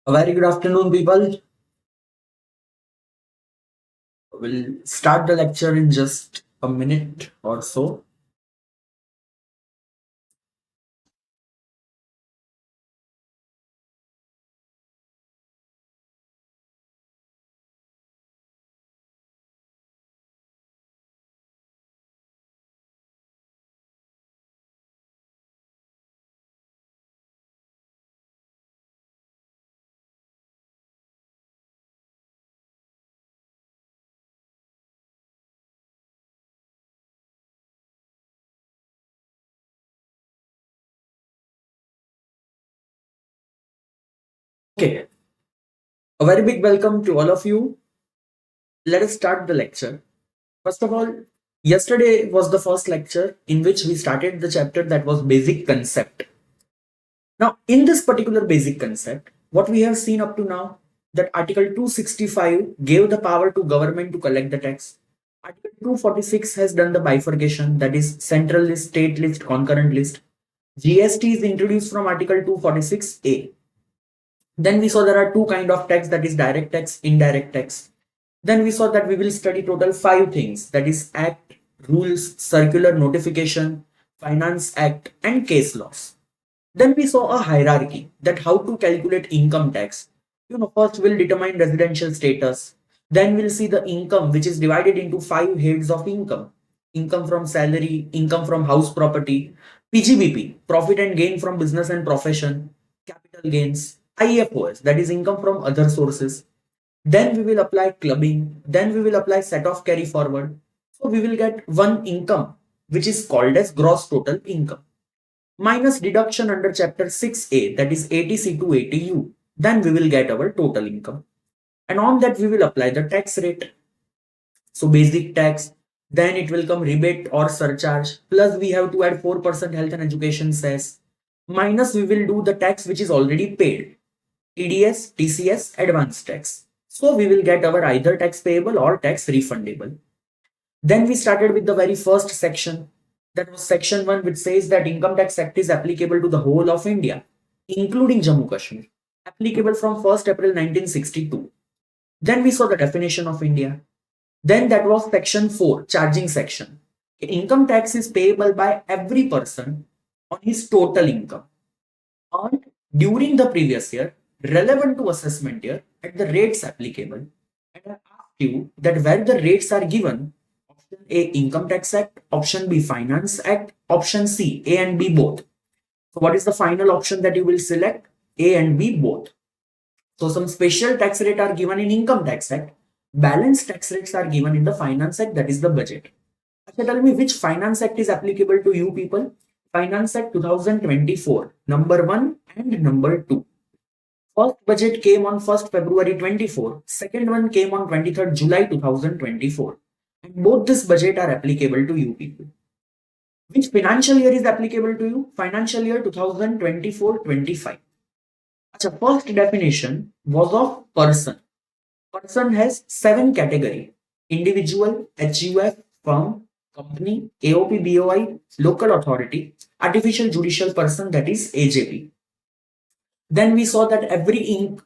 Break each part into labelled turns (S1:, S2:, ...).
S1: A very good afternoon, people. We'll start the lecture in just a minute or so. Okay, a very big welcome to all of you. Let us start the lecture. First of all, yesterday was the first lecture in which we started the chapter that was basic concept. Now, in this particular basic concept, what we have seen up to now that Article 265 gave the power to government to collect the tax. Article 246 has done the bifurcation, that is central list, state list, concurrent list. GST is introduced from Article 246A. Then we saw there are two kind of tax, that is direct tax, indirect tax. Then we saw that we will study total five things, that is Act, rules, circular notification, Finance Act, and case laws. Then we saw a hierarchy that how to calculate income tax. First we'll determine residential status. Then we'll see the income, which is divided into five heads of income. Income from salary, income from house property, PGBP, profit and gain from business and profession, capital gains, IFOS, that is income from other sources. Then we will apply clubbing. Then we will apply set off carry forward. So we will get one income, which is called as gross total income, minus deduction under chapter 6A, that is 80C to 80U. Then we will get our total income. And on that we will apply the tax rate. So basic tax, then it will come rebate or surcharge, plus we have to add 4% health and education cess, minus we will do the tax which is already paid, TDS, TCS, advance tax. So we will get our either tax payable or tax refundable. Then we started with the very first section, that was section 1, which says that Income Tax Act is applicable to the whole of India, including Jammu Kashmir, applicable from 1st April 1962. Then we saw the definition of India. Then that was section 4, charging section. Income tax is payable by every person on his total income earned during the previous year, relevant to assessment year, at the rates applicable. And I asked you that where the rates are given, option A, Income Tax Act, option B, Finance Act, option C, A and B both. So what is the final option that you will select? A and B both. So some special tax rate are given in Income Tax Act. Balanced tax rates are given in the Finance Act, that is the budget. Okay, tell me which Finance Act is applicable to you people? Finance Act 2024, number 1 and number 2. First budget came on 1st February 24. Second one came on 23rd July 2024. And both this budget are applicable to you people. Which financial year is applicable to you? Financial year 2024-25. Achha, first definition was of person. Person has 7 category: individual, HUF, firm, company, AOP, BOI, local authority, artificial judicial person, that is AJP. Then we saw that every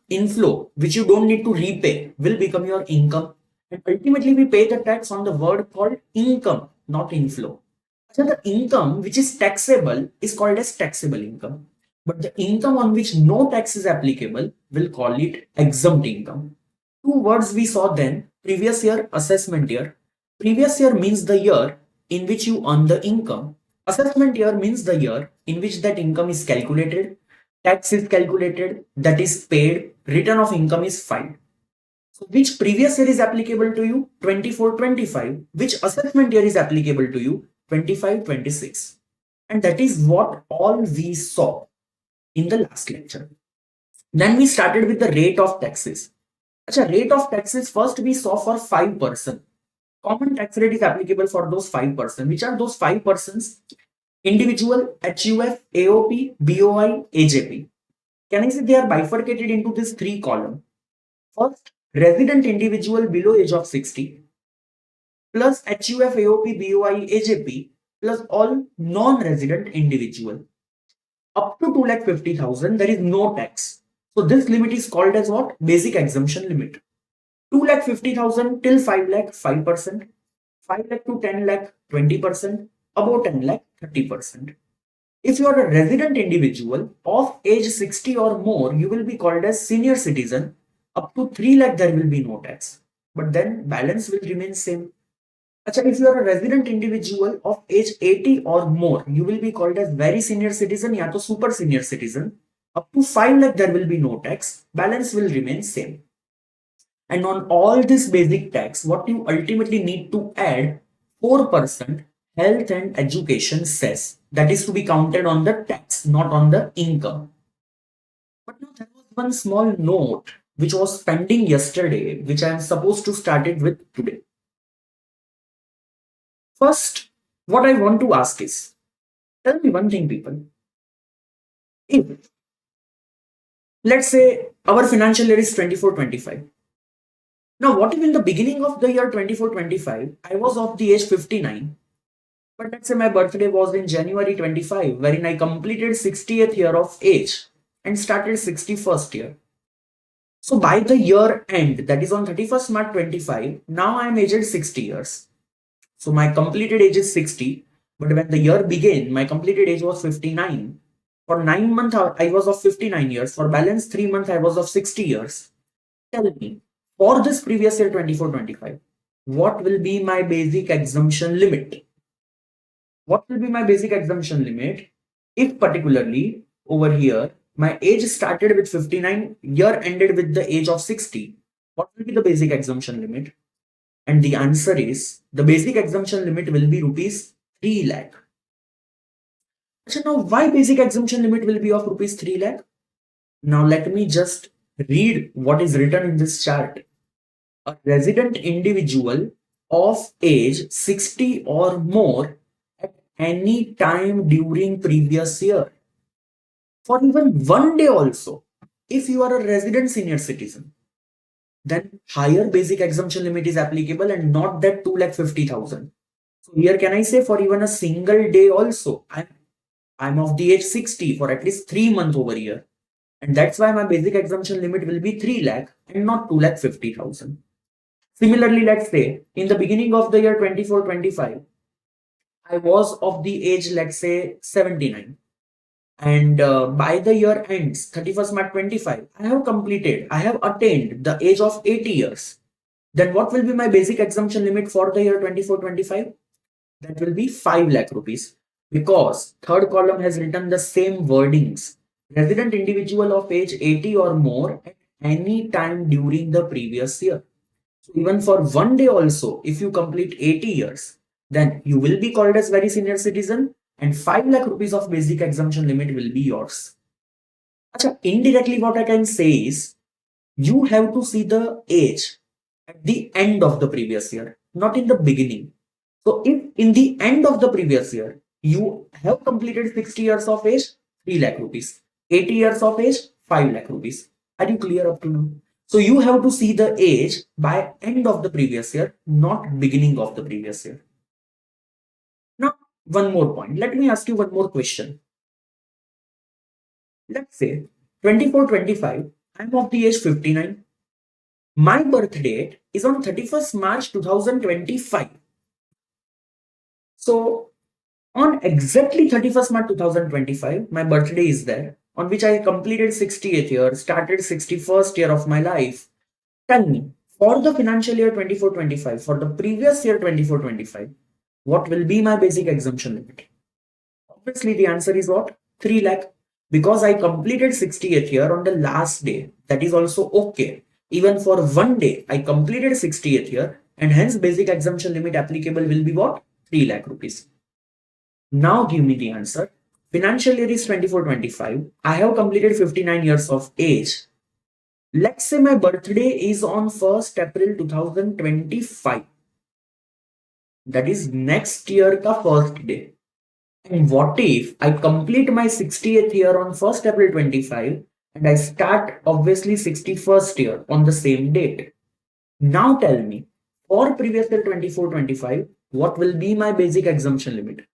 S1: inflow which you don't need to repay will become your income. And ultimately we pay the tax on the word called income, not inflow. So the income which is taxable is called as taxable income. But the income on which no tax is applicable, will call it exempt income. Two words we saw then: previous year, assessment year. Previous year means the year in which you earn the income. Assessment year means the year in which that income is calculated, tax is calculated, that is paid, return of income is filed. So which previous year is applicable to you? 24-25. Which assessment year is applicable to you? 25-26. And that is what all we saw in the last lecture. Then we started with the rate of taxes. Achha, rate of taxes first we saw for 5%. Common tax rate is applicable for those 5%. Which are those 5 persons? Individual, HUF, AOP, BOI, AJP. Can I say they are bifurcated into this 3 column? First, resident individual below age of 60, plus HUF, AOP, BOI, AJP, plus all non-resident individual. Up to 2,50,000, there is no tax. So this limit is called as what? Basic exemption limit. 2,50,000 till 5 lakh 5%, 5 lakh to 10 lakh 20%, above 10 lakh 30%. If you are a resident individual of age 60 or more, you will be called as senior citizen. Up to 3 lakh there will be no tax, but then balance will remain same. Acha, if you are a resident individual of age 80 or more, you will be called as very senior citizen ya to super senior citizen. Up to 5 lakh there will be no tax, balance will remain same. And on all this basic tax, what you ultimately need to add 4% health and education cess. That is to be counted on the tax, not on the income. But now there was one small note which was pending yesterday, which I am supposed to start it with today. First, what I want to ask is, tell me one thing, people. If, let's say, our financial year is 24-25. Now, what if in the beginning of the year 24-25, I was of the age 59, but let's say my birthday was in January 25, wherein I completed 60th year of age and started 61st year. So by the year end, that is on 31st March 25, now I am aged 60 years. So my completed age is 60, but when the year began, my completed age was 59. For 9 months, I was of 59 years. For balance 3 months, I was of 60 years. Tell me, for this previous year 24-25, what will be my basic exemption limit? What will be my basic exemption limit if particularly over here my age started with 59, year ended with the age of 60? What will be the basic exemption limit? And the answer is the basic exemption limit will be rupees 3 lakh. So now why basic exemption limit will be of rupees 3 lakh? Now let me just read what is written in this chart. A resident individual of age 60 or more at any time during previous year, for even one day also, if you are a resident senior citizen, then higher basic exemption limit is applicable and not that 2,50,000. So here can I say for even a single day also, I'm of the age 60 for at least 3 months over here. And that's why my basic exemption limit will be 3 lakh and not 2,50,000. Similarly, let's say in the beginning of the year 24-25, I was of the age, let's say 79. And by the year ends, 31st March 25, I have attained the age of 80 years. Then what will be my basic exemption limit for the year 24-25? That will be 5 lakh rupees. Because third column has written the same wordings. Resident individual of age 80 or more at any time during the previous year. So even for one day also, if you complete 80 years, then you will be called as very senior citizen and 5 lakh rupees of basic exemption limit will be yours. Achha, indirectly what I can say is, you have to see the age at the end of the previous year, not in the beginning. So if in the end of the previous year, you have completed 60 years of age, 3 lakh rupees, 80 years of age, 5 lakh rupees. Are you clear up to now? So you have to see the age by end of the previous year, not beginning of the previous year. Now, one more point. Let me ask you one more question. Let's say 24-25, I'm of the age 59. My birth date is on 31st March 2025. So on exactly 31st March 2025, my birthday is there, on which I completed 60th year, started 61st year of my life. Tell me, for the financial year 24-25, for the previous year 24-25, what will be my basic exemption limit? Obviously, the answer is what? 3 lakh. Because I completed 60th year on the last day, that is also okay. Even for one day, I completed 60th year, and hence basic exemption limit applicable will be what? 3 lakh rupees. Now give me the answer. Financial year is 24-25. I have completed 59 years of age. Let's say my birthday is on 1st April 2025. That is next year ka first day. And what if I complete my 60th year on 1st April 25 and I start obviously 61st year on the same date? Now tell me, for previous year 24-25, what will be my basic exemption limit?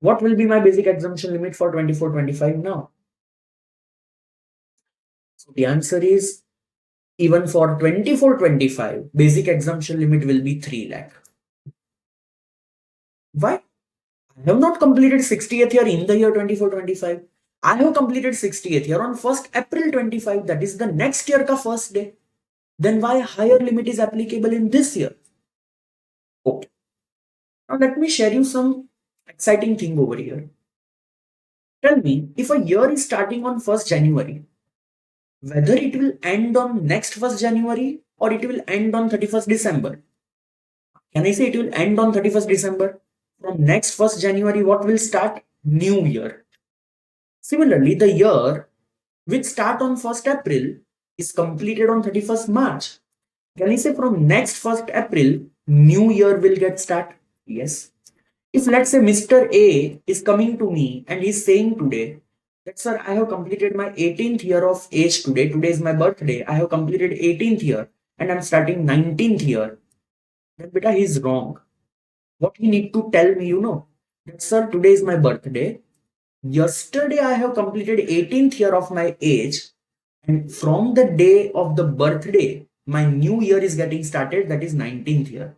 S1: What will be my basic exemption limit for 24-25 now? So the answer is even for 24-25, basic exemption limit will be 3 lakh. Why? I have not completed 60th year in the year 24-25. I have completed 60th year on 1st April 25. That is the next year ka first day. Then why higher limit is applicable in this year? Okay. Now let me share you some exciting thing over here. Tell me, if a year is starting on 1st January, whether it will end on next 1st January or it will end on 31st December. Can I say it will end on 31st December? From next 1st January, what will start? New year. Similarly, the year which start on 1st April is completed on 31st March. Can I say from next 1st April, new year will get start? Yes. If let's say Mr. A is coming to me and he's saying today that sir, I have completed my 18th year of age today. Today is my birthday. I have completed 18th year and I'm starting 19th year. Then beta, he's wrong. What he need to tell me, that sir, today is my birthday. Yesterday I have completed 18th year of my age, and from the day of the birthday, my new year is getting started. That is 19th year.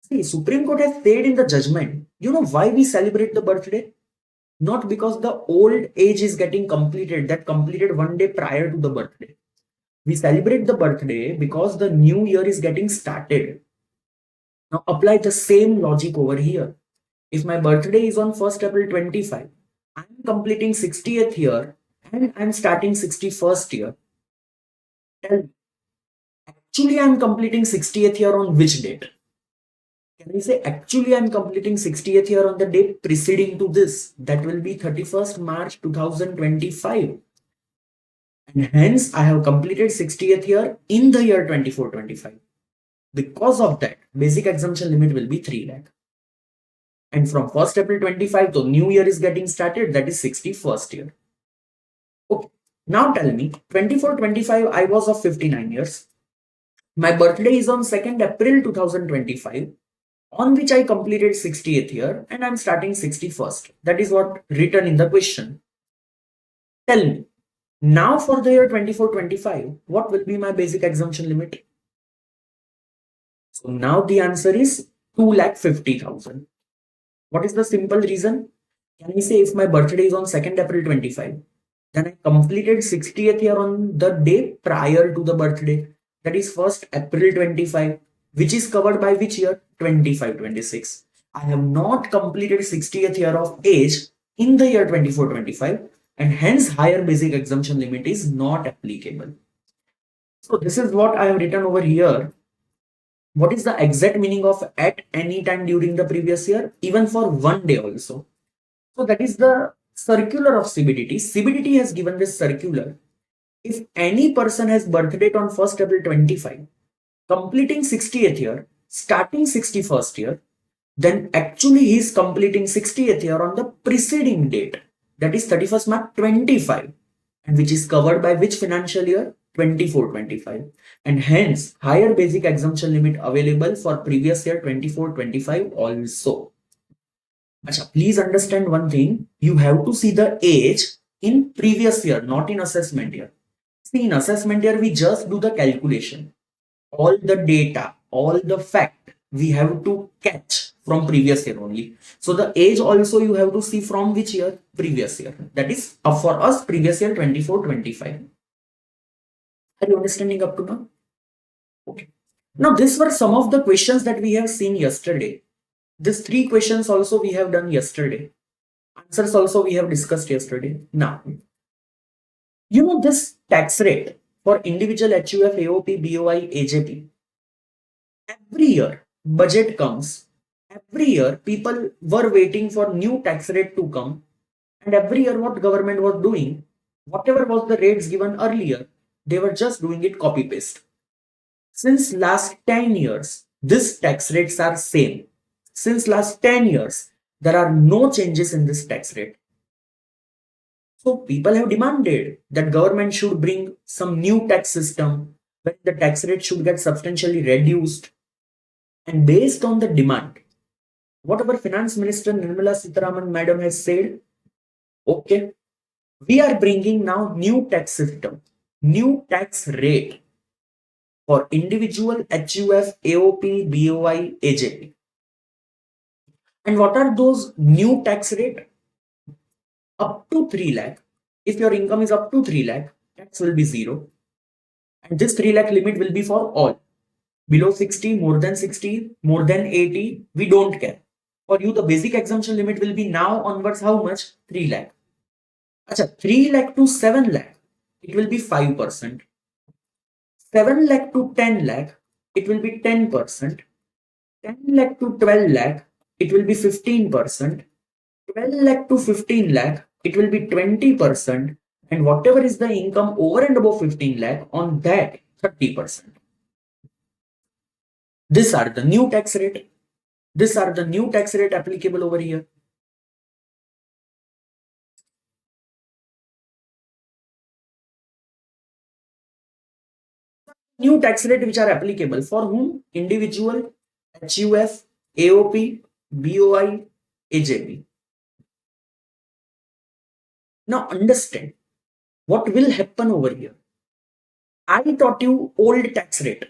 S1: See, Supreme Court has said in the judgment, you know why we celebrate the birthday? Not because the old age is getting completed, that completed one day prior to the birthday. We celebrate the birthday because the new year is getting started. Now apply the same logic over here. If my birthday is on 1st April 25, I'm completing 60th year and I'm starting 61st year. Tell me, actually I'm completing 60th year on which date? Can I say actually I'm completing 60th year on the day preceding to this? That will be 31st March 2025. And hence I have completed 60th year in the year 24-25. Because of that, basic exemption limit will be 3 lakh. And from 1st April 25, the new year is getting started, that is 61st year. Okay, now tell me, 24-25, I was of 59 years. My birthday is on 2nd April 2025, on which I completed 60th year and I'm starting 61st. That is what written in the question. Tell me, now for the year 24-25, what will be my basic exemption limit? So now the answer is 2,50,000. What is the simple reason? Can I say if my birthday is on 2nd April 25, then I completed 60th year on the day prior to the birthday. That is 1st April 25, which is covered by which year? 25-26. I have not completed 60th year of age in the year 24-25 and hence higher basic exemption limit is not applicable. So this is what I have written over here. What is the exact meaning of at any time during the previous year? Even for one day also. So that is the circular of CBDT. CBDT has given this circular. If any person has birth date on 1st April 25, completing 60th year, starting 61st year, then actually he is completing 60th year on the preceding date. That is 31st March 25, and which is covered by which financial year? 24-25, and hence higher basic exemption limit available for previous year 24-25 also. Achha, please understand one thing, you have to see the age in previous year, not in assessment year. See, in assessment year, we just do the calculation. All the data, all the fact, we have to catch from previous year only. So the age also you have to see from which year? Previous year. That is for us, previous year 24-25. Are you understanding up to now? Okay. Now, these were some of the questions that we have seen yesterday. These 3 questions also we have done yesterday. Answers also we have discussed yesterday. Now, this tax rate for individual HUF, AOP, BOI, AJP, every year budget comes. Every year people were waiting for new tax rate to come. And every year what government was doing, whatever was the rates given earlier, they were just doing it copy paste. Since last 10 years, these tax rates are same. Since last 10 years, there are no changes in this tax rate. So people have demanded that government should bring some new tax system where the tax rate should get substantially reduced. And based on the demand, whatever Finance Minister Nirmala Sitharaman Madam has said, okay, we are bringing now new tax system. new tax rate for individual HUF, AOP, BOI, AJP. And what are those new tax rate? Up to 3 lakh. If your income is up to 3 lakh, tax will be 0. And this 3 lakh limit will be for all. Below 60, more than 60, more than 80, we don't care. For you, the basic exemption limit will be now onwards how much? 3 lakh. Achha, 3 lakh to 7 lakh, it will be 5%. 7 lakh to 10 lakh, it will be 10%. 10 lakh to 12 lakh, it will be 15%. 12 lakh to 15 lakh, it will be 20%. And whatever is the income over and above 15 lakh, on that 30%. These are the new tax rate. These are the new tax rate applicable over here. New tax rate which are applicable for whom? Individual, HUF, AOP, BOI, AJP. Now understand what will happen over here. I taught you old tax rate,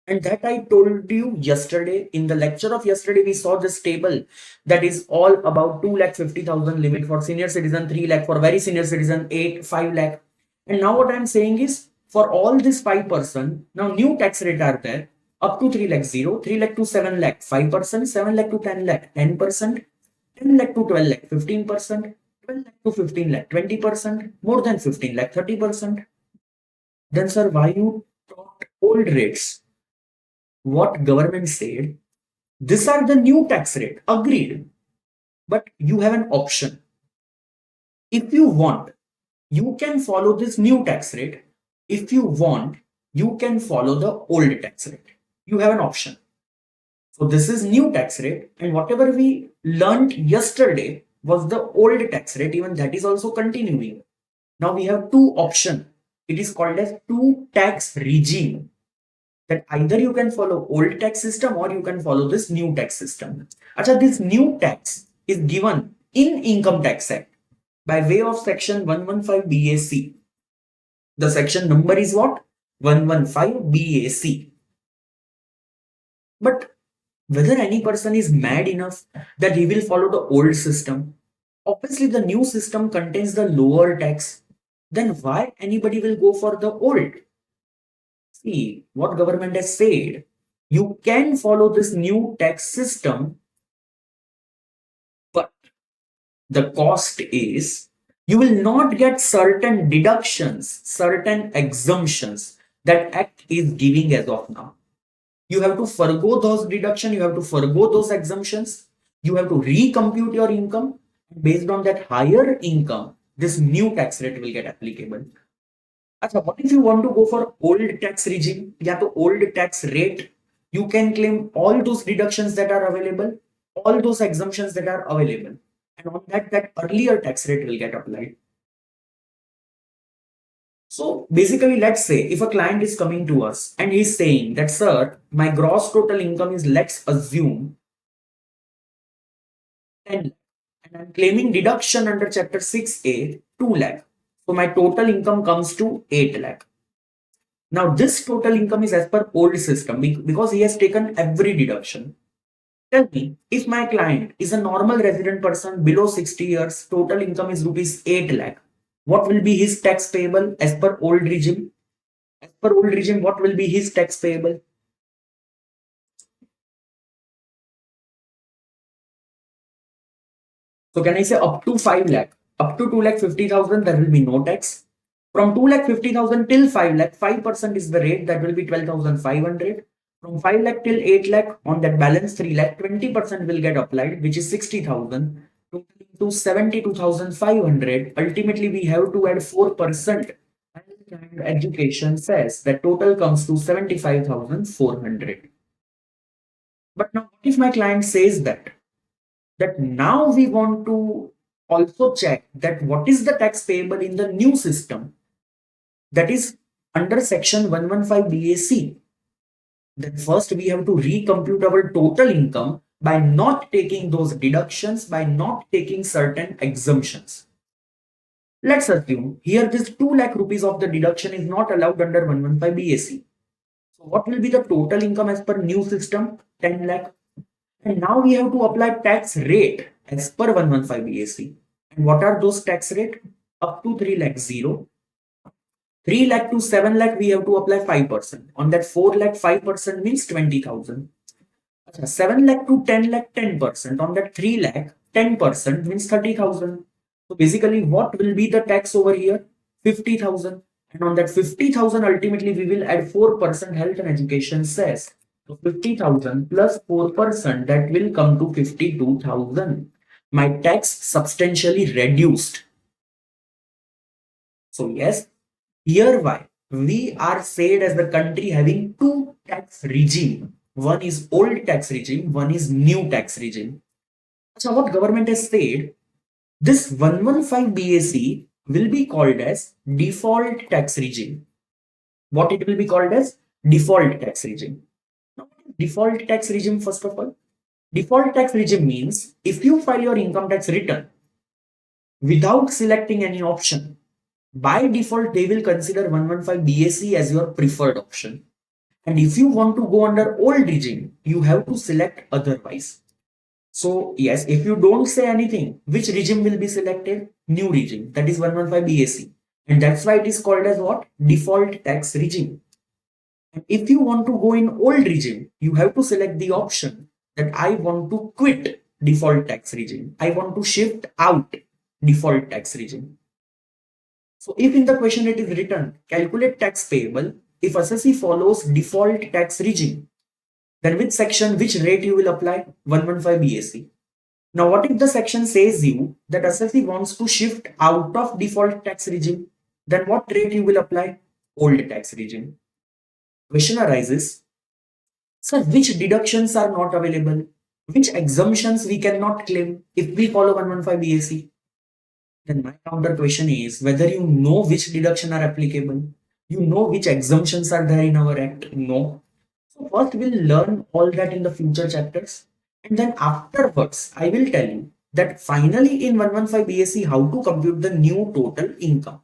S1: and that I told you yesterday. In the lecture of yesterday, we saw this table that is all about 2,50,000 limit for senior citizen, 3 lakh for very senior citizen, 5 lakh. And now what I'm saying is for all this 5%, now new tax rate are there up to 3 lakh 0, 3 lakh to 7 lakh 5%, 7 lakh to 10 lakh 10%, 10 lakh to 12 lakh 15%, 12 lakh to 15 lakh 20%, more than 15 lakh 30%. Then sir, why you taught old rates? What government said, these are the new tax rate, agreed, but you have an option. If you want, you can follow this new tax rate. If you want, you can follow the old tax rate. You have an option. So this is new tax rate, and whatever we learned yesterday was the old tax rate, even that is also continuing. Now we have two options. It is called as two tax regime, that either you can follow old tax system or you can follow this new tax system. Achha, this new tax is given in Income Tax Act by way of section 115 BAC. The section number is what? 115 BAC. But whether any person is mad enough that he will follow the old system, obviously the new system contains the lower tax, then why anybody will go for the old? See, what government has said, you can follow this new tax system, but the cost is you will not get certain deductions, certain exemptions that Act is giving as of now. You have to forego those deductions, you have to forego those exemptions, you have to recompute your income. Based on that higher income, this new tax rate will get applicable. Achha, what if you want to go for old tax regime? Yeah, the old tax rate, you can claim all those deductions that are available, all those exemptions that are available, and on that earlier tax rate will get applied. So basically, let's say if a client is coming to us and he's saying that, sir, my gross total income is, let's assume, 10 lakh, and I'm claiming deduction under chapter 6A, 2 lakh. So my total income comes to 8 lakh. Now this total income is as per old system because he has taken every deduction. Tell me, if my client is a normal resident person below 60 years, total income is rupees 8 lakh, what will be his tax payable as per old regime? As per old regime, what will be his tax payable? So can I say up to 5 lakh, up to 2 lakh 50,000, there will be no tax. From 2 lakh 50,000 till 5 lakh, 5% is the rate, that will be 12,500. From 5 lakh till 8 lakh, on that balance 3 lakh, 20% will get applied, which is 60,000 to 72,500. Ultimately, we have to add 4%. And education says that total comes to 75,400. But now, what if my client says that now we want to also check that what is the tax payable in the new system, that is under section 115 BAC? Then first we have to recompute our total income by not taking those deductions, by not taking certain exemptions. Let's assume here this 2 lakh rupees of the deduction is not allowed under 115 BAC. So what will be the total income as per new system? 10 lakh. And now we have to apply tax rate as per 115 BAC. And what are those tax rate? Up to 3 lakh 0. 3 lakh to 7 lakh we have to apply 5%. On that 4 lakh 5% means 20,000. 7 lakh to 10 lakh 10%. On that 3 lakh 10% means 30,000. So basically what will be the tax over here? 50,000. And on that 50,000 ultimately we will add 4% health and education cess. So 50,000 plus 4% that will come to 52,000. My tax substantially reduced. So yes, hereby we are said as the country having two tax regime. One is old tax regime, one is new tax regime. So what government has said, this 115 BAC will be called as default tax regime. What it will be called as? Default tax regime. Now, default tax regime, first of all, default tax regime means if you file your income tax return without selecting any option, by default they will consider 115 BAC as your preferred option. And if you want to go under old regime, you have to select otherwise. So yes, if you don't say anything, which regime will be selected? New regime, that is 115 BAC. And that's why it is called as what? Default tax regime. And if you want to go in old regime, you have to select the option that I want to quit default tax regime. I want to shift out default tax regime. So if in the question it is written, calculate tax payable if assessee follows default tax regime, then which section, which rate you will apply? 115 BAC. Now, what if the section says you that assessee wants to shift out of default tax regime? Then what rate you will apply? Old tax regime. Question arises, sir, which deductions are not available? Which exemptions we cannot claim if we follow 115 BAC? Then my counter question is whether you know which deduction are applicable. You know which exemptions are there in our act? No. So first we'll learn all that in the future chapters. And then afterwards, I will tell you that finally in 115 BAC how to compute the new total income.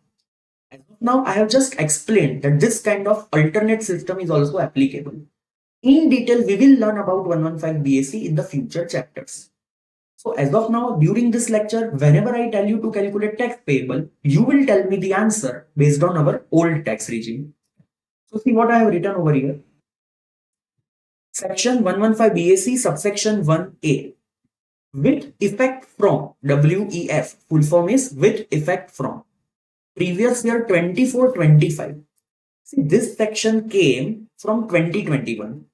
S1: As of now, I have just explained that this kind of alternate system is also applicable. In detail, we will learn about 115 BAC in the future chapters. So as of now, during this lecture, whenever I tell you to calculate tax payable, you will tell me the answer based on our old tax regime. So see what I have written over here. Section 115 BAC subsection 1A. With effect from, WEF, full form is with effect from previous year 24-25. See, this section came from 2021.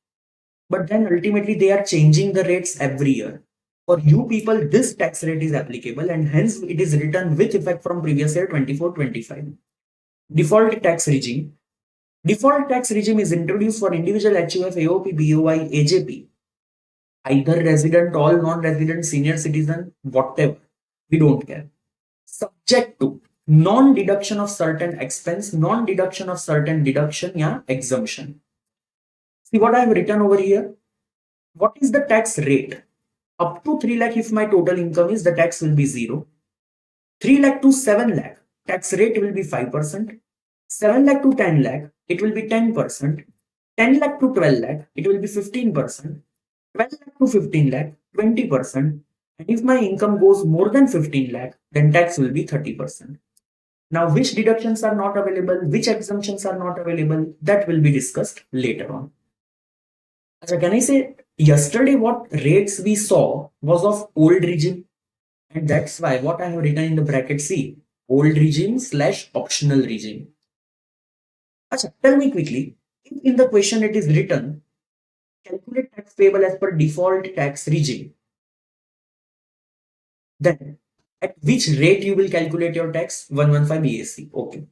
S1: But then ultimately they are changing the rates every year. For you people, this tax rate is applicable and hence it is written with effect from previous year 24-25. Default tax regime. Default tax regime is introduced for individual HUF, AOP, BOI, AJP. Either resident, all non-resident, senior citizen, whatever. We don't care. Subject to non-deduction of certain expense, non-deduction of certain deduction, yeah, exemption. See what I have written over here? What is the tax rate? Up to 3 lakh, if my total income is, the tax will be 0. 3 lakh to 7 lakh, tax rate will be 5%. 7 lakh to 10 lakh, it will be 10%. 10 lakh to 12 lakh, it will be 15%. 12 lakh to 15 lakh, 20%. And if my income goes more than 15 lakh, then tax will be 30%. Now, which deductions are not available, which exemptions are not available, that will be discussed later on. So can I say, yesterday what rates we saw was of old regime, and that's why what I have written in the bracket C, old regime / optional regime. Achha, tell me quickly, if in the question it is written, calculate tax payable as per default tax regime, then at which rate you will calculate your tax? 115 BAC. Okay.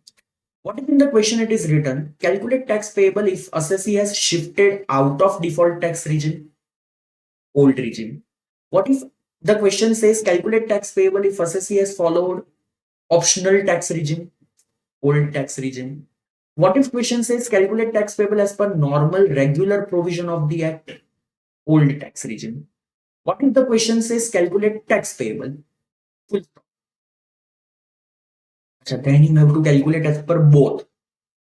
S1: What if in the question it is written, calculate tax payable if assessee has shifted out of default tax regime? Old regime. What if the question says calculate tax payable if assessee has followed optional tax regime? Old tax regime. What if question says calculate tax payable as per normal regular provision of the act? Old tax regime. What if the question says calculate tax payable? Full stop. Then you have to calculate as per both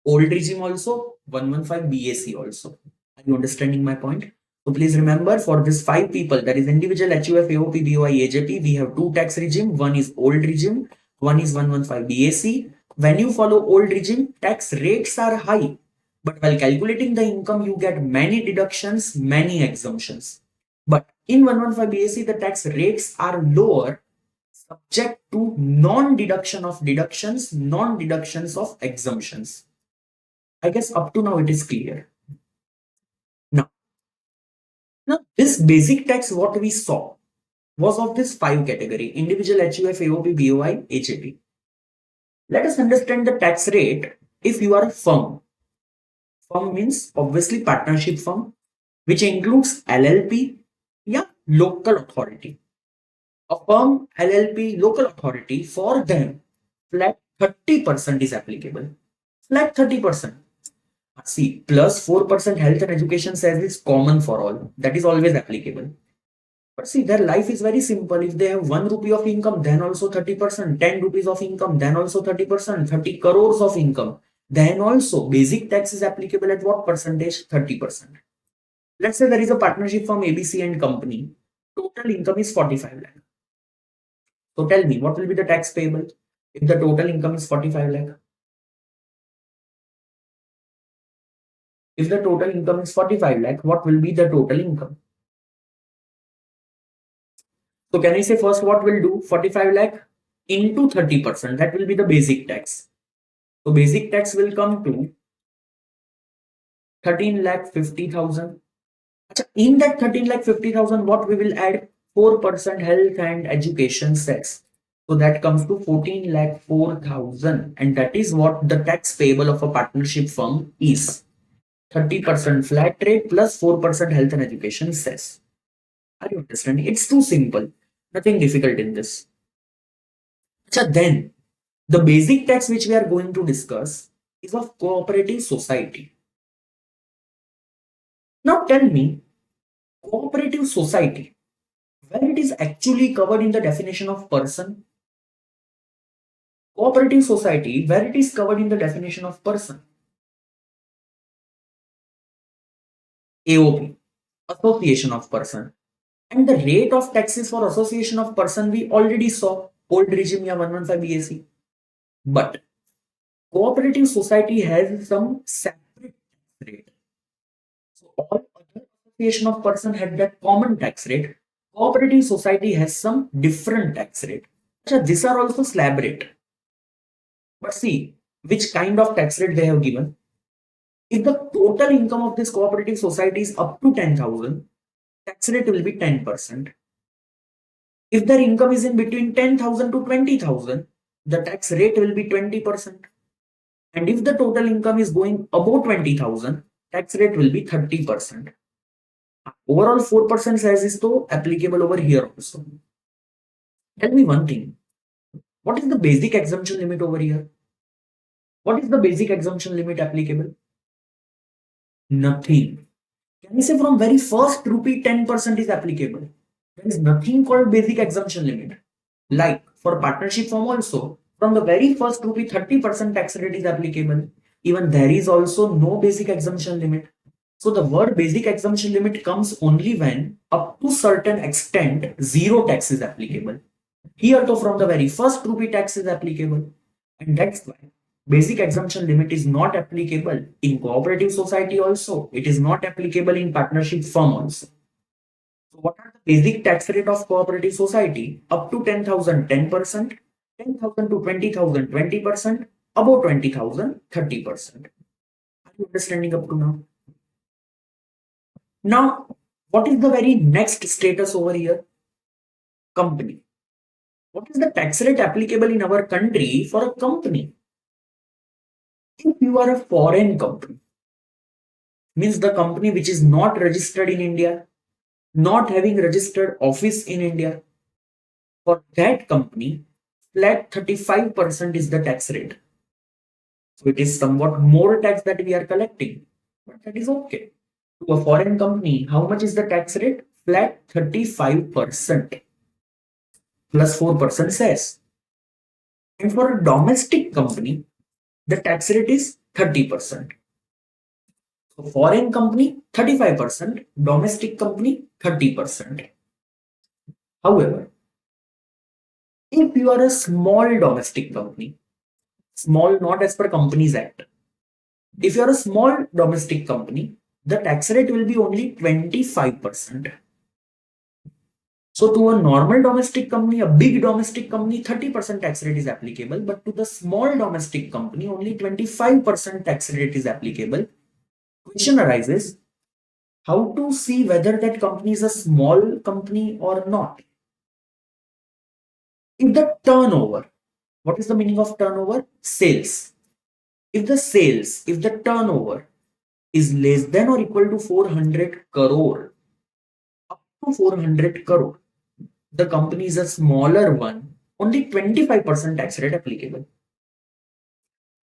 S1: old regime also, 115 BAC also. Are you understanding my point? So please remember, for this 5 people, that is individual HUF, AOP, BOI, AJP, we have 2 tax regime. One is old regime, one is 115 BAC. When you follow old regime, tax rates are high. But while calculating the income, you get many deductions, many exemptions. But in 115 BAC, the tax rates are lower, subject to non-deduction of deductions, non-deductions of exemptions. I guess up to now it is clear. Now, this basic tax what we saw was of this 5 category: individual HUF, AOP, BOI, AJP. Let us understand the tax rate if you are a firm. Firm means obviously partnership firm, which includes LLP, yeah, local authority. A firm, LLP, local authority, for them, flat 30% is applicable. Flat 30%. See, plus 4% health and education cess is common for all. That is always applicable. But see, their life is very simple. If they have 1 rupee of income, then also 30%, 10 rupees of income, then also 30%, 30 crores of income, then also basic tax is applicable at what percentage? 30%. Let's say there is a partnership from ABC and company. Total income is 45 lakh. So tell me, what will be the tax payable if the total income is 45 lakh? If the total income is 45 lakh, what will be the total income? So can I say first what we'll do? 45 lakh into 30%. That will be the basic tax. So basic tax will come to 13 lakh 50,000. In that 13 lakh 50,000, what we will add? 4% health and education cess. So that comes to 14 lakh 4,000. And that is what the tax payable of a partnership firm is. 30% flat rate plus 4% health and education cess. Are you understanding? It's too simple. Nothing difficult in this. Then the basic tax which we are going to discuss is of cooperative society. Now tell me, cooperative society, where it is actually covered in the definition of person? Cooperative society, where it is covered in the definition of person? AOP, association of person. And the rate of taxes for association of person we already saw, old regime ya 115 BAC. But cooperative society has some separate tax rate. So all other association of person had that common tax rate. Cooperative society has some different tax rate. These are also slab rate. But see which kind of tax rate they have given. If the total income of this cooperative society is up to 10,000, tax rate will be 10%. If their income is in between 10,000 to 20,000, the tax rate will be 20%. And if the total income is going above 20,000, tax rate will be 30%. Overall 4% size is though applicable over here also. Tell me one thing. What is the basic exemption limit over here? What is the basic exemption limit applicable? Nothing. Can we say from very first rupee 10% is applicable? There is nothing called basic exemption limit. Like for partnership firm also, from the very first rupee 30% tax rate is applicable. Even there is also no basic exemption limit. So the word basic exemption limit comes only when up to certain extent zero tax is applicable. Here though from the very first rupee tax is applicable. And that's why basic exemption limit is not applicable in cooperative society also. It is not applicable in partnership firm also. So what are the basic tax rate of cooperative society? Up to 10,000, 10%, 10,000 to 20,000, 20%, above 20,000, 30%. Are you understanding up to now? Now, what is the very next status over here? Company. What is the tax rate applicable in our country for a company? If you are a foreign company, means the company which is not registered in India, not having registered office in India, for that company, flat 35% is the tax rate. So it is somewhat more tax that we are collecting, but that is okay. To a foreign company, how much is the tax rate? Flat 35% plus 4% cess. And for a domestic company, the tax rate is 30%. So foreign company 35%, domestic company 30%. However, if you are a small domestic company, small not as per Companies Act, if you are a small domestic company, the tax rate will be only 25%. So to a normal domestic company, a big domestic company, 30% tax rate is applicable, but to the small domestic company, only 25% tax rate is applicable. Question arises, how to see whether that company is a small company or not? If the turnover, what is the meaning of turnover? Sales. If the turnover is less than or equal to 400 crore, up to 400 crore, the company is a smaller one, only 25% tax rate applicable.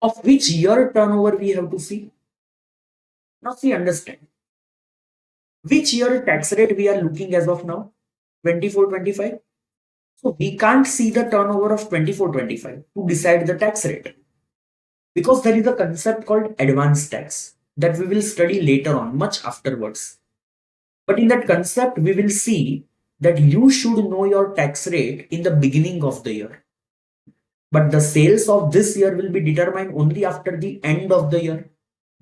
S1: Of which year turnover we have to see? Now see, understand. Which year tax rate we are looking as of now? 24-25. So we can't see the turnover of 24-25 to decide the tax rate. Because there is a concept called advance tax that we will study later on, much afterwards. But in that concept, we will see that you should know your tax rate in the beginning of the year. But the sales of this year will be determined only after the end of the year.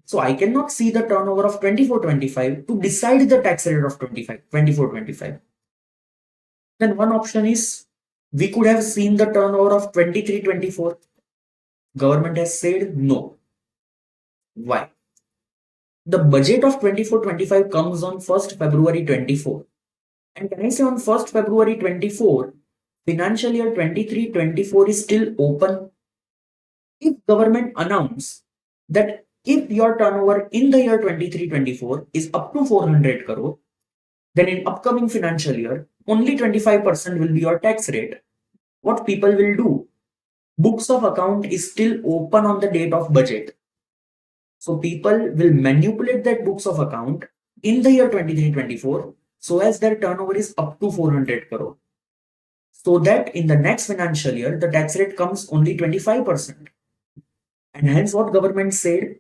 S1: So I cannot see the turnover of 24-25 to decide the tax rate of 24-25. Then one option is we could have seen the turnover of 23-24. Government has said no. Why? The budget of 24-25 comes on 1st February 24. And can I say on 1st February 24, financial year 23-24 is still open? If government announce that if your turnover in the year 23-24 is up to 400 crore, then in upcoming financial year, only 25% will be your tax rate. What people will do? Books of account is still open on the date of budget. So people will manipulate that books of account in the year 23-24 so as their turnover is up to 400 crore. So that in the next financial year, the tax rate comes only 25%. And hence what government said,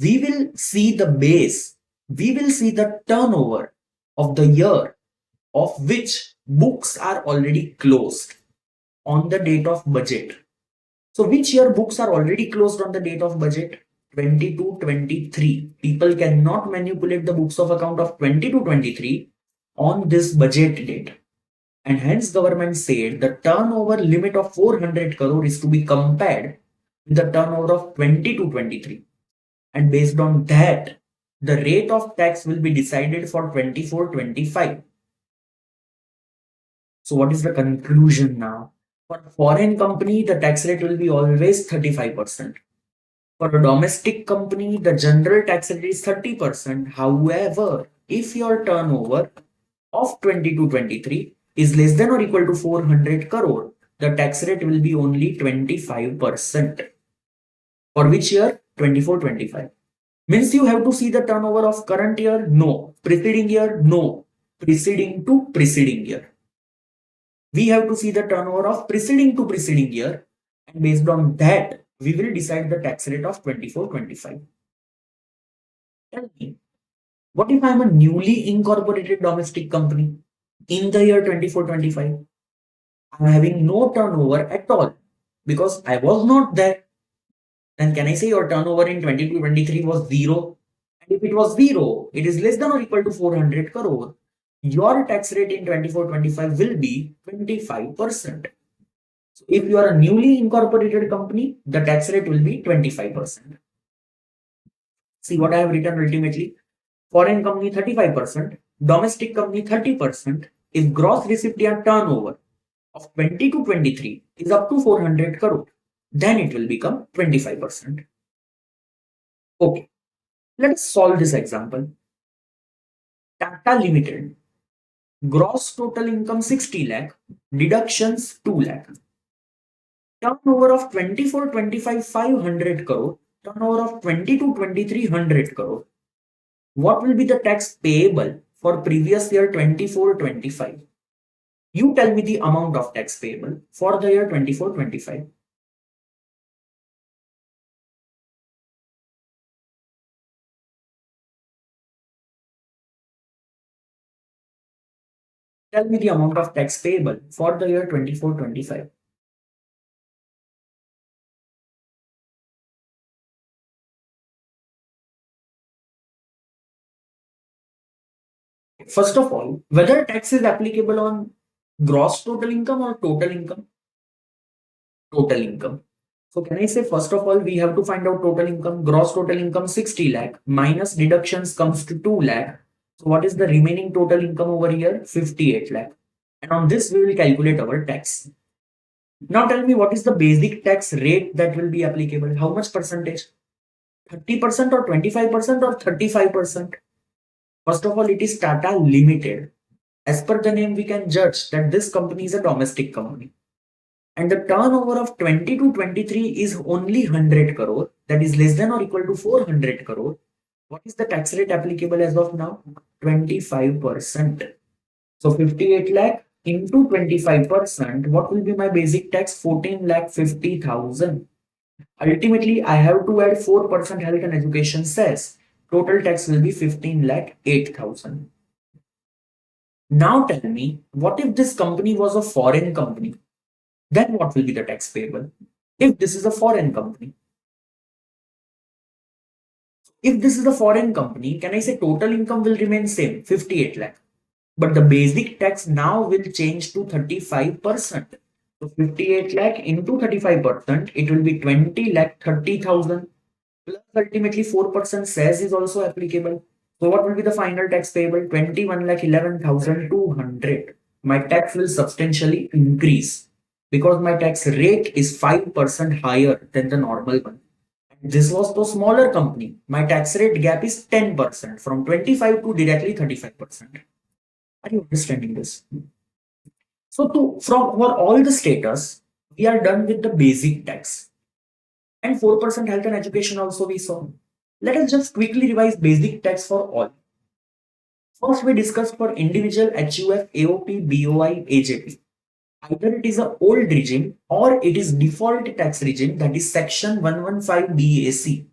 S1: we will see the base, we will see the turnover of the year of which books are already closed on the date of budget. So which year books are already closed on the date of budget? 22-23. People cannot manipulate the books of account of 22-23 on this budget date. And hence government said the turnover limit of 400 crore is to be compared with the turnover of 22-23. And based on that, the rate of tax will be decided for 24-25. So what is the conclusion now? For a foreign company, the tax rate will be always 35%. For a domestic company, the general tax rate is 30%. However, if your turnover of 22-23 is less than or equal to 400 crore, the tax rate will be only 25%. For which year? 24-25. Means you have to see the turnover of current year? No. Preceding year? No. Preceding to preceding year. We have to see the turnover of preceding to preceding year, and based on that, we will decide the tax rate of 24-25. Tell me, what if I am a newly incorporated domestic company in the year 24-25? I am having no turnover at all because I was not there. Then can I say your turnover in 22-23 was zero? And if it was zero, it is less than or equal to 400 crore. Your tax rate in 24-25 will be 25%. So if you are a newly incorporated company, the tax rate will be 25%. See what I have written ultimately. Foreign company 35%, domestic company 30%. If gross recipient turnover of 22-23 is up to 400 crore, then it will become 25%. Okay, let's solve this example. Tata Limited, gross total income 60 lakh, deductions 2 lakh. Turnover of 24-25 500 crore, turnover of 22-23 100 crore. What will be the tax payable for previous year 24-25? You tell me the amount of tax payable for the year 24-25. Tell me the amount of tax payable for the year 24-25. First of all, whether tax is applicable on gross total income or total income? Total income. So can I say, first of all, we have to find out total income. Gross total income 60 lakh minus deductions comes to 2 lakh. So what is the remaining total income over here? 58 lakh. And on this we will calculate our tax. Now tell me, what is the basic tax rate that will be applicable? How much percentage? 30% or 25% or 35%? First of all, it is Tata Limited. As per the name, we can judge that this company is a domestic company. And the turnover of 20 to 23 is only 100 crore, that is less than or equal to 400 crore. What is the tax rate applicable as of now? 25%. So 58 lakh into 25%, what will be my basic tax? 14 lakh 50,000. Ultimately, I have to add 4% health and education cess. Total tax will be 15 lakh 8,000. Now tell me, what if this company was a foreign company? Then what will be the tax payable? If this is a foreign company. If this is a foreign company, can I say total income will remain same, 58 lakh. But the basic tax now will change to 35%. So 58 lakh into 35%, it will be 20 lakh 30,000. Plus ultimately 4% cess is also applicable. So what will be the final tax payable? 21 lakh 11,200. My tax will substantially increase because my tax rate is 5% higher than the normal one. This was the smaller company. My tax rate gap is 10% from 25 to directly 35%. Are you understanding this? So from for all the status, we are done with the basic tax. And 4% health and education also we saw. Let us just quickly revise basic tax for all. First, we discussed for individual HUF, AOP, BOI, AJP. Either it is an old regime or it is default tax regime, that is section 115 BAC.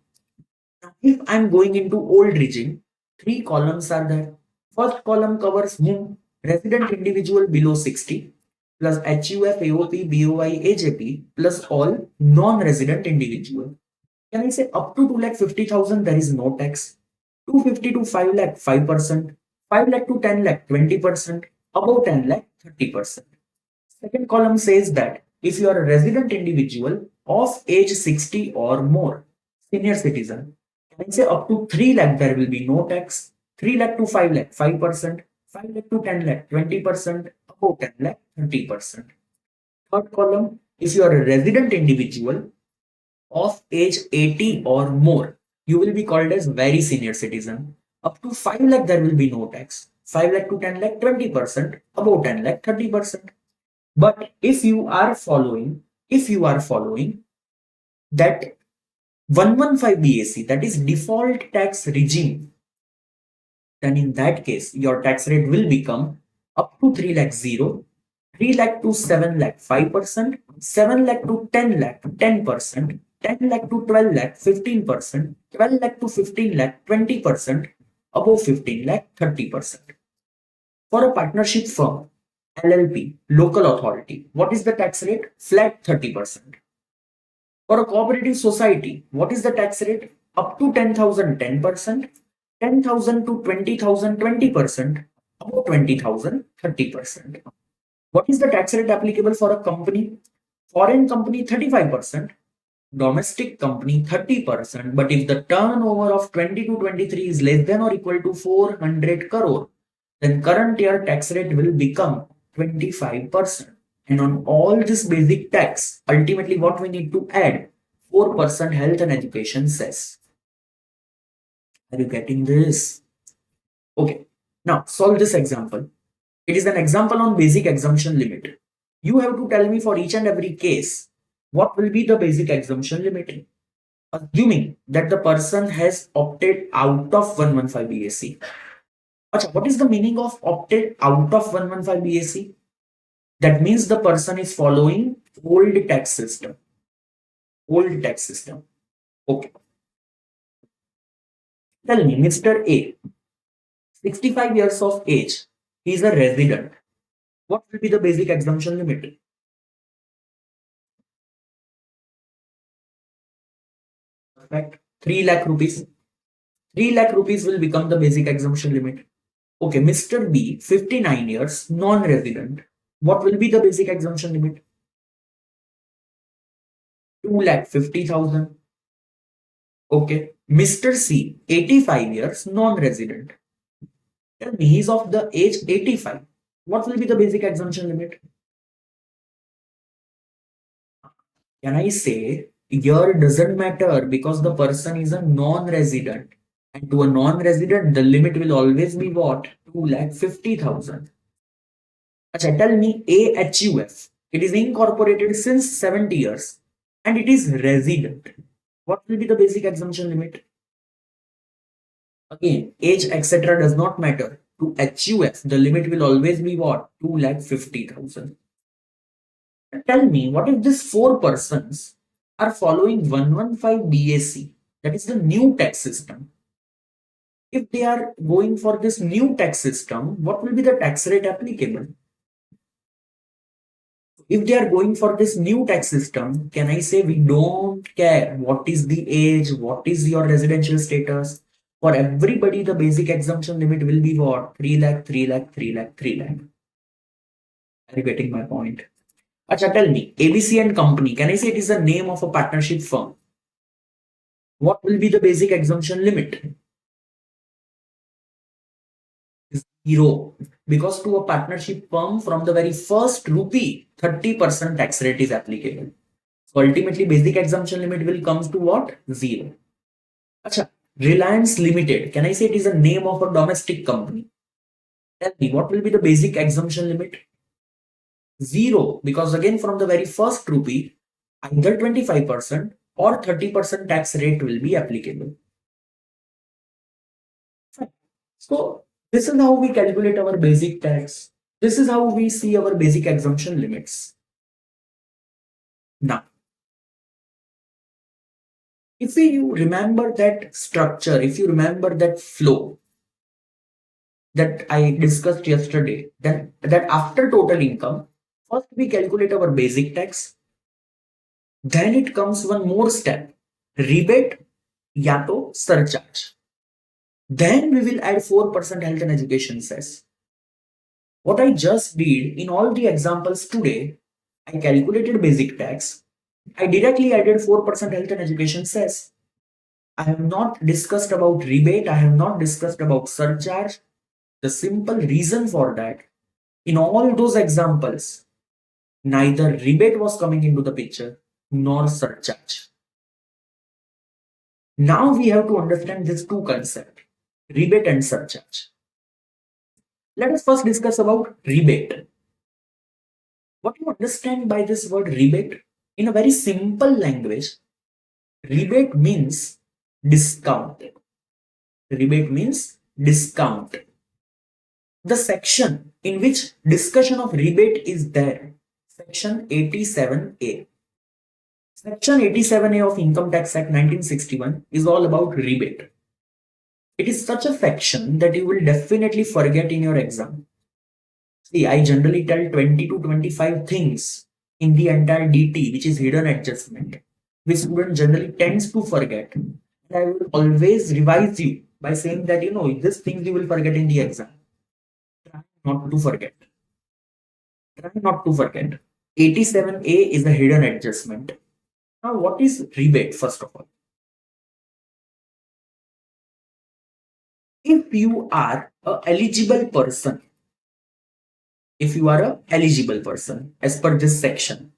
S1: Now, if I'm going into old regime, three columns are there. First column covers whom? Resident individual below 60 plus HUF, AOP, BOI, AJP plus all non-resident individual. Can I say up to 2,50,000 there is no tax? 250 to 5 lakh 5%, 5 lakh to 10 lakh 20%, above 10 lakh 30%. Second column says that if you are a resident individual of age 60 or more, senior citizen, can I say up to 3 lakh there will be no tax, 3 lakh to 5 lakh 5%, 5 lakh to 10 lakh 20%, above 10 lakh 30%. Third column, if you are a resident individual of age 80 or more, you will be called as very senior citizen. Up to 5 lakh there will be no tax, 5 lakh to 10 lakh 20%, above 10 lakh 30%. But if you are following that 115 BAC, that is default tax regime, then in that case your tax rate will become up to 3 lakh 0, 3 lakh to 7 lakh 5%, 7 lakh to 10 lakh 10%, 10 lakh to 12 lakh 15%, 12 lakh to 15 lakh 20%, above 15 lakh 30%. For a partnership firm, LLP, local authority, what is the tax rate? Flat 30%. For a cooperative society, what is the tax rate? Up to 10,000 10%, 10,000 to 20,000 20%, above 20,000 30%. What is the tax rate applicable for a company? Foreign company 35%, domestic company 30%, but if the turnover of 20 to 23 is less than or equal to 400 crore, then current year tax rate will become 25%. And on all this basic tax, ultimately what we need to add? 4% health and education cess. Are you getting this? Okay, now solve this example. It is an example on basic exemption limit. You have to tell me for each and every case, what will be the basic exemption limit? Assuming that the person has opted out of 115 BAC. Achha, what is the meaning of opted out of 115 BAC? That means the person is following old tax system. Old tax system. Okay. Tell me, Mr. A, 65 years of age, he is a resident. What will be the basic exemption limit? Right? 3 lakh rupees. 3 lakh rupees will become the basic exemption limit. Okay, Mr. B, 59 years, non-resident. What will be the basic exemption limit? 2,50,000. Okay, Mr. C, 85 years, non-resident. Tell me, he's of the age 85. What will be the basic exemption limit? Can I say year doesn't matter because the person is a non-resident, and to a non-resident the limit will always be what? 2,50,000. Acha, tell me AHUF. It is incorporated since 70 years and it is resident. What will be the basic exemption limit? Again, age etc. does not matter. To HUF, the limit will always be what? 2,50,000. Tell me, what if these four persons are following 115 BAC? That is the new tax system. If they are going for this new tax system, what will be the tax rate applicable? If they are going for this new tax system, can I say we don't care what is the age, what is your residential status? For everybody, the basic exemption limit will be what? 3 lakh, 3 lakh, 3 lakh, 3 lakh. Are you getting my point? Acha, tell me, ABC and Company, can I say it is the name of a partnership firm? What will be the basic exemption limit? Zero. Because to a partnership firm, from the very first rupee, 30% tax rate is applicable. So ultimately, basic exemption limit will come to what? Zero. Acha, Reliance Limited, can I say it is a name of a domestic company? Tell me, what will be the basic exemption limit? Zero. Because again, from the very first rupee, either 25% or 30% tax rate will be applicable. So this is how we calculate our basic tax. This is how we see our basic exemption limits. Now, if you remember that structure, if you remember that flow that I discussed yesterday, then that after total income, first we calculate our basic tax. Then it comes one more step, rebate ya to surcharge. Then we will add 4% health and education cess. What I just did in all the examples today, I calculated basic tax. I directly added 4% health and education cess. I have not discussed about rebate. I have not discussed about surcharge. The simple reason for that, in all those examples, neither rebate was coming into the picture nor surcharge. Now we have to understand these two concepts, rebate and surcharge. Let us first discuss about rebate. What do you understand by this word rebate? In a very simple language, rebate means discount. Rebate means discount. The section in which discussion of rebate is there, section 87A. Section 87A of Income Tax Act 1961 is all about rebate. It is such a section that you will definitely forget in your exam. See, I generally tell 20 to 25 things in the entire DT, which is hidden adjustment, which student generally tends to forget. And I will always revise you by saying that, these things you will forget in the exam. Try not to forget. Try not to forget. 87A is a hidden adjustment. Now, what is rebate, first of all? If you are a eligible person, if you are a eligible person as per this section,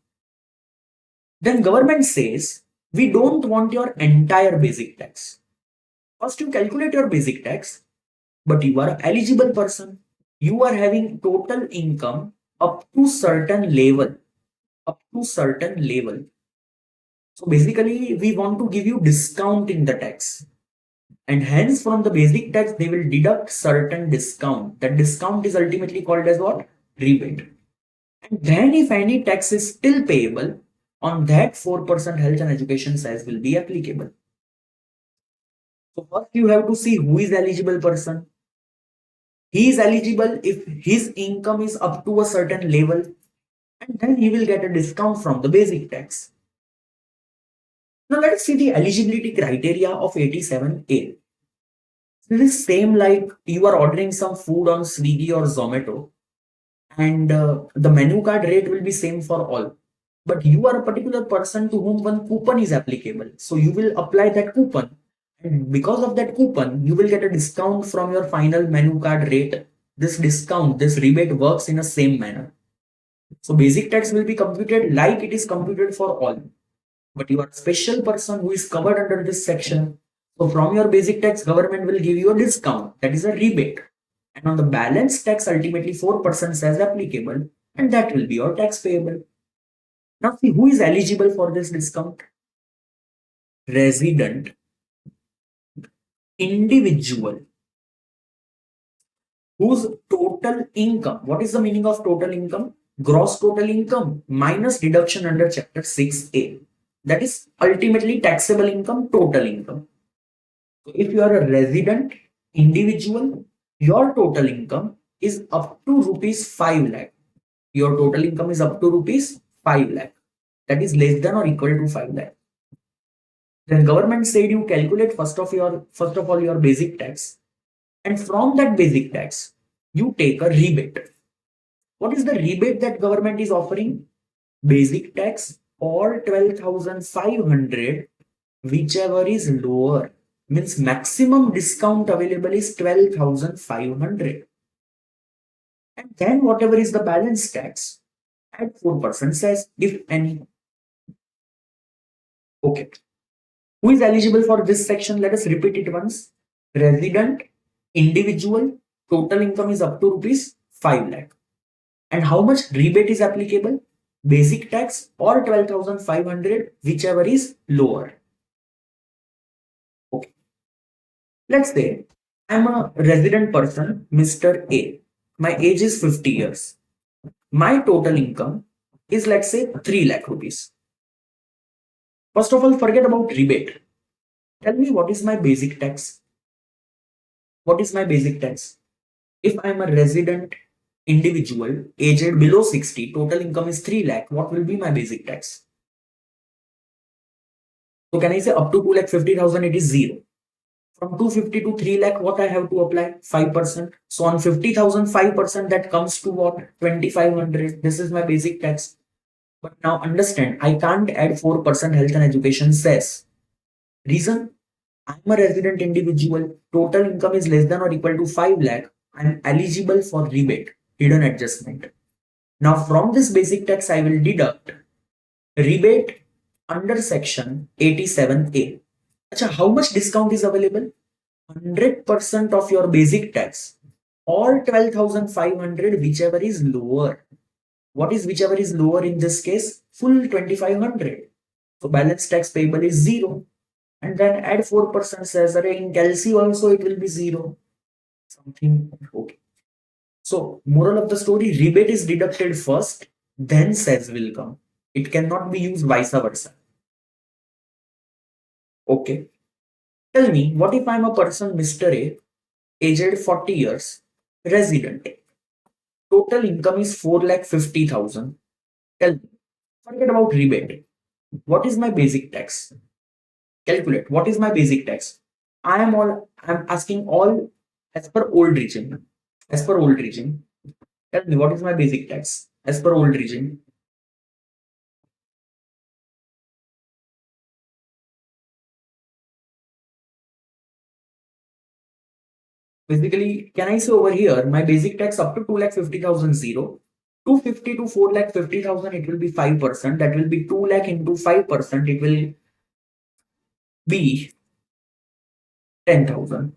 S1: then government says we don't want your entire basic tax. First you calculate your basic tax, but you are an eligible person. You are having total income up to certain level. Up to certain level. So basically we want to give you discount in the tax. And hence from the basic tax they will deduct certain discount. That discount is ultimately called as what? Rebate. And then if any tax is still payable, on that 4% health and education cess will be applicable. So first you have to see who is eligible person. He is eligible if his income is up to a certain level, and then he will get a discount from the basic tax. Now let us see the eligibility criteria of 87A. This is same like you are ordering some food on Swiggy or Zomato, and the menu card rate will be same for all. But you are a particular person to whom one coupon is applicable. So you will apply that coupon. And because of that coupon, you will get a discount from your final menu card rate. This discount, this rebate works in a same manner. So basic tax will be computed like it is computed for all. But you are a special person who is covered under this section. So from your basic tax, government will give you a discount. That is a rebate. And on the balance tax, ultimately 4% as applicable. And that will be your tax payable. Now see who is eligible for this discount. Resident, individual, whose total income, what is the meaning of total income? Gross total income minus deduction under chapter 6A. That is ultimately taxable income, total income. So if you are a resident, individual, your total income is up to rupees 5 lakh. Your total income is up to rupees 5 lakh. That is less than or equal to 5 lakh. Then government said you calculate first of all your basic tax, and from that basic tax you take a rebate. What is the rebate that government is offering? Basic tax or 12,500, whichever is lower. Means maximum discount available is 12,500. And then whatever is the balance tax, add 4% says, if any. Okay. Who is eligible for this section? Let us repeat it once. Resident, individual, total income is up to rupees 5 lakh. And how much rebate is applicable? Basic tax or 12,500, whichever is lower. Okay. Let's say I'm a resident person, Mr. A. My age is 50 years. My total income is, let's say, 3 lakh rupees. First of all, forget about rebate. Tell me what is my basic tax? What is my basic tax? If I'm a resident individual, aged below 60, total income is 3 lakh, what will be my basic tax? So can I say up to 2,50,000 it is 0. From 250 to 3 lakh, what I have to apply? 5%. So on 50,000, 5% that comes to what? 2,500. This is my basic tax. But now understand, I can't add 4% health and education cess. Reason? I'm a resident individual. Total income is less than or equal to 5 lakh. I'm eligible for rebate, hidden adjustment. Now from this basic tax, I will deduct rebate under section 87A. Achha, how much discount is available? 100% of your basic tax or 12,500, whichever is lower. What is whichever is lower in this case? Full 2,500. So balance tax payable is 0. And then add 4% says that in Kelsey also it will be 0. Something okay. So moral of the story, rebate is deducted first, then cess will come. It cannot be used vice versa. Okay. Tell me, what if I'm a person, Mr. A, aged 40 years, resident. Total income is 4,50,000. Tell me, forget about rebate. What is my basic tax? Calculate. What is my basic tax? I'm asking all as per old regime. As per old regime. Tell me, what is my basic tax? As per old regime. Basically, can I say over here, my basic tax up to 2,50,000 0. 250 to 4,50,000, it will be 5%. That will be 2 lakh into 5%. It will be 10,000.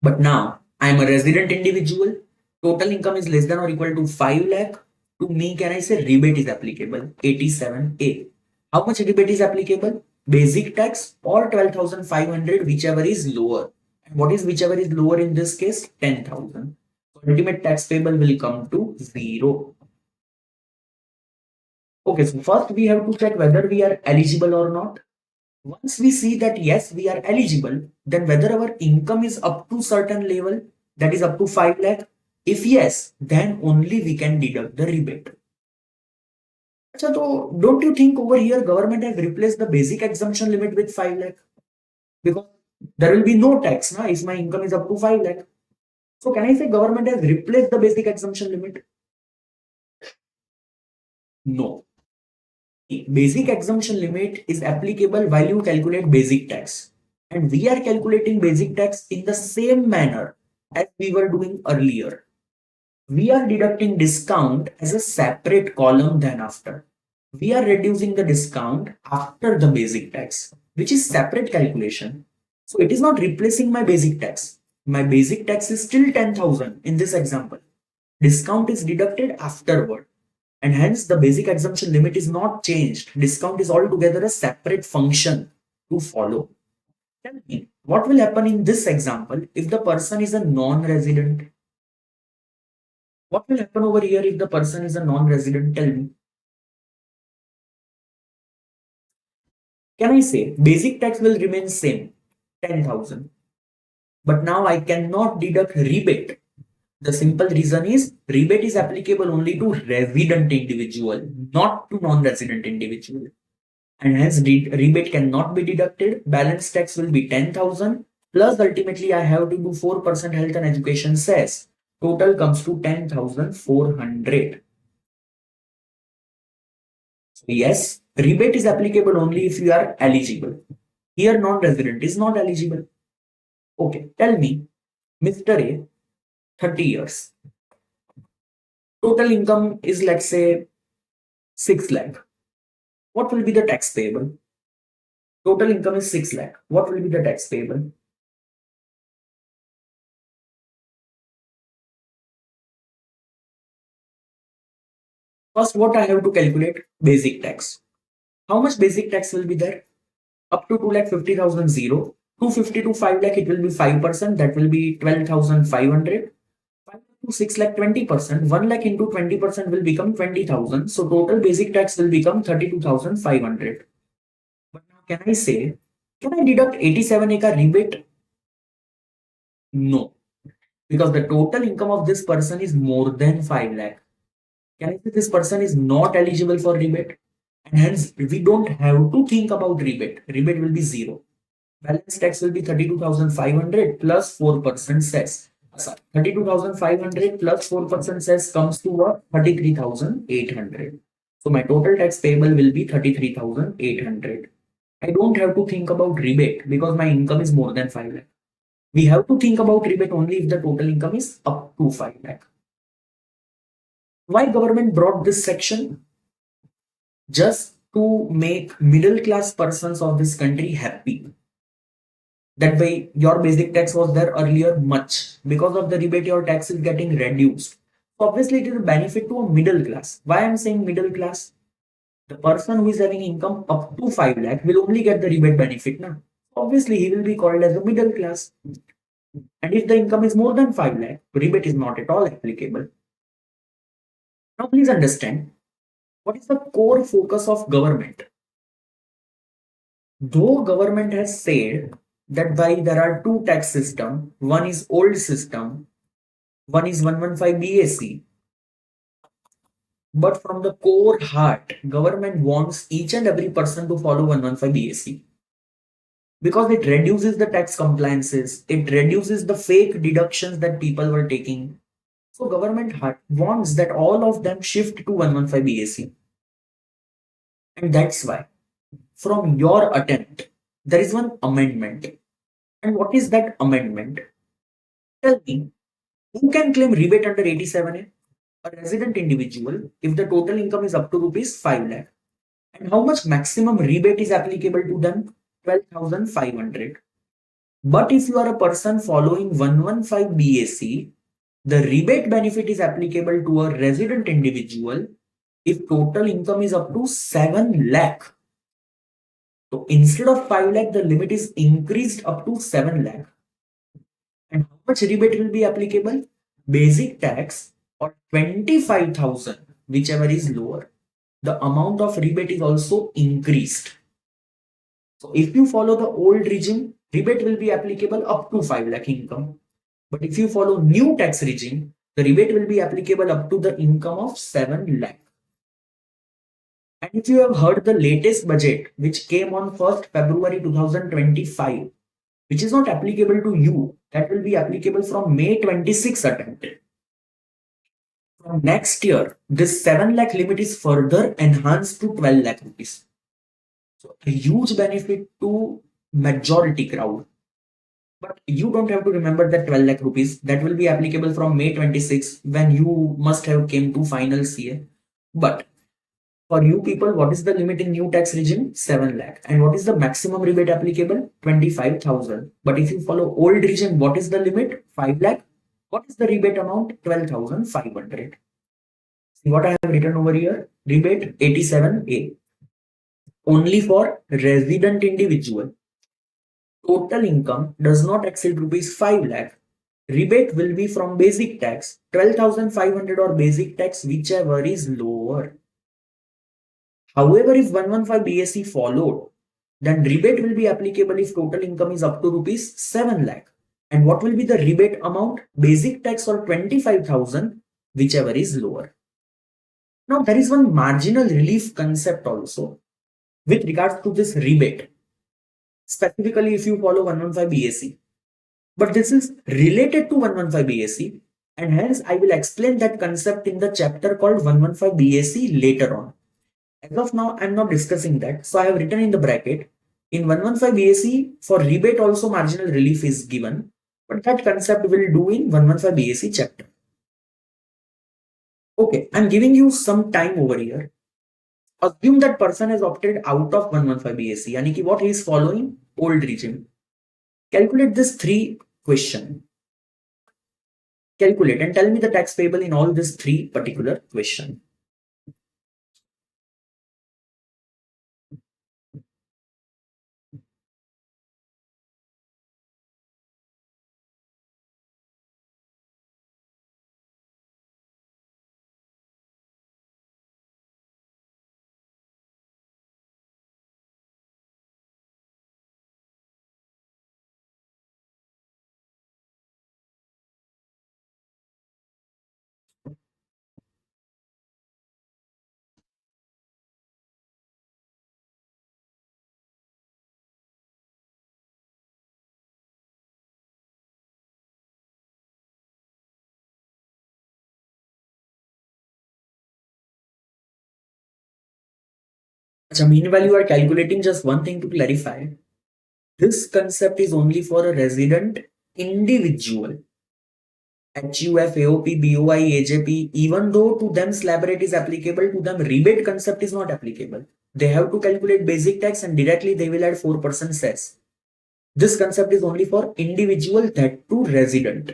S1: But now I am a resident individual. Total income is less than or equal to 5 lakh. To me, can I say rebate is applicable? 87A. How much rebate is applicable? Basic tax or 12,500, whichever is lower. And what is whichever is lower in this case? 10,000. Ultimate tax payable will come to 0. Okay, so first we have to check whether we are eligible or not. Once we see that yes, we are eligible, then whether our income is up to certain level, that is up to 5 lakh? If yes, then only we can deduct the rebate. So don't you think over here government has replaced the basic exemption limit with 5 lakh? Because there will be no tax na, if my income is up to 5 lakh. So can I say government has replaced the basic exemption limit? No. Basic exemption limit is applicable while you calculate basic tax. And we are calculating basic tax in the same manner as we were doing earlier. We are deducting discount as a separate column than after. We are reducing the discount after the basic tax, which is separate calculation. So it is not replacing my basic tax. My basic tax is still 10,000 in this example. Discount is deducted afterward. And hence the basic exemption limit is not changed. Discount is altogether a separate function to follow. Tell me, what will happen in this example if the person is a non-resident? What will happen over here if the person is a non-resident? Tell me. Can I say basic tax will remain same, 10,000. But now I cannot deduct rebate. The simple reason is rebate is applicable only to resident individual, not to non-resident individual. And hence rebate cannot be deducted. Balance tax will be 10,000 plus ultimately I have to do 4% health and education cess. Total comes to 10,400. So yes, rebate is applicable only if you are eligible. Here non-resident is not eligible. Okay, tell me, Mr. A, 30 years. Total income is let's say 6 lakh. What will be the tax payable? Total income is 6 lakh. What will be the tax payable? First, what I have to calculate? Basic tax. How much basic tax will be there? Up to 2,50,000 zero. 250 to 5 lakh, it will be 5%. That will be 12,500. 5 to 6 lakh, 20%. 1 lakh into 20% will become 20,000. So total basic tax will become 32,500. But now can I say, can I deduct 87 acre rebate? No. Because the total income of this person is more than 5 lakh. Can I say this person is not eligible for rebate? And hence, we don't have to think about rebate. Rebate will be zero. Balance tax will be 32,500 plus 4% cess. 32,500 plus 4% cess comes to what? 33,800. So my total tax payable will be 33,800. I don't have to think about rebate because my income is more than 5 lakh. We have to think about rebate only if the total income is up to 5 lakh. Why government brought this section? Just to make middle class persons of this country happy. That way your basic tax was there earlier much. Because of the rebate, your tax is getting reduced. So obviously it is a benefit to a middle class. Why I'm saying middle class? The person who is having income up to 5 lakh will only get the rebate benefit now. Obviously he will be called as a middle class. And if the income is more than 5 lakh, rebate is not at all applicable. Now please understand, what is the core focus of government? Though government has said that why there are two tax systems, one is old system, one is 115 BAC, but from the core heart, government wants each and every person to follow 115 BAC because it reduces the tax compliances, it reduces the fake deductions that people were taking. So government wants that all of them shift to 115 BAC. And that's why from your attempt, there is one amendment. And what is that amendment? Tell me, who can claim rebate under 87A? A resident individual if the total income is up to rupees 5 lakh. And how much maximum rebate is applicable to them? 12,500. But if you are a person following 115 BAC, the rebate benefit is applicable to a resident individual if total income is up to 7 lakh. So instead of 5 lakh, the limit is increased up to 7 lakh. And how much rebate will be applicable? Basic tax or 25,000, whichever is lower. The amount of rebate is also increased. So if you follow the old regime, rebate will be applicable up to 5 lakh income. But if you follow new tax regime, the rebate will be applicable up to the income of 7 lakh. And if you have heard the latest budget, which came on 1st February 2025, which is not applicable to you, that will be applicable from May 26 attempt. From next year, this 7 lakh limit is further enhanced to 12 lakh rupees. So a huge benefit to majority crowd. But you don't have to remember that 12 lakh rupees. That will be applicable from May 26 when you must have came to final CA. But for you people, what is the limit in new tax regime? 7 lakh. And what is the maximum rebate applicable? 25,000. But if you follow old regime, what is the limit? 5 lakh. What is the rebate amount? 12,500. See what I have written over here? Rebate 87A. Only for resident individual. Total income does not exceed rupees 5 lakh. Rebate will be from basic tax 12,500 or basic tax, whichever is lower. However, if 115 BSE followed, then rebate will be applicable if total income is up to rupees 7 lakh. And what will be the rebate amount? Basic tax or 25,000, whichever is lower. Now, there is one marginal relief concept also with regards to this rebate, specifically if you follow 115 BSE. But this is related to 115 BSE, and hence I will explain that concept in the chapter called 115 BSE later on. As of now, I'm not discussing that. So I have written in the bracket, in 115 BSE, for rebate also marginal relief is given, but that concept will do in 115 BSE chapter. Okay, I'm giving you some time over here. Assume that person has opted out of 115 BSE, yani ki what he is following? Old regime. Calculate this 3 question. Calculate and tell me the tax payable in all these 3 particular question. So meanwhile, you are calculating, just one thing to clarify. This concept is only for a resident individual. HUF, AOP, BOI, AJP, even though to them slab rate is applicable, to them rebate concept is not applicable. They have to calculate basic tax and directly they will add 4% cess. This concept is only for individual, that to resident.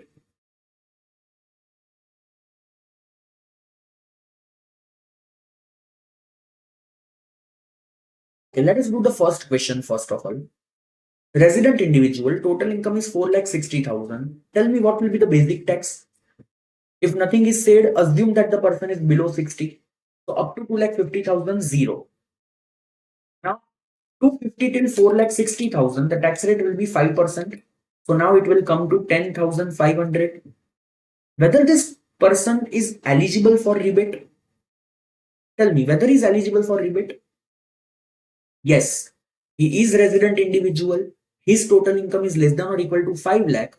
S1: Okay, let us do the first question first of all. Resident individual, total income is 4,60,000. Tell me what will be the basic tax? If nothing is said, assume that the person is below 60. So up to 2,50,000, 0. Now 250 till 4,60,000, the tax rate will be 5%. So now it will come to 10,500. Whether this person is eligible for rebate? Tell me whether he is eligible for rebate. Yes, he is resident individual. His total income is less than or equal to 5 lakh.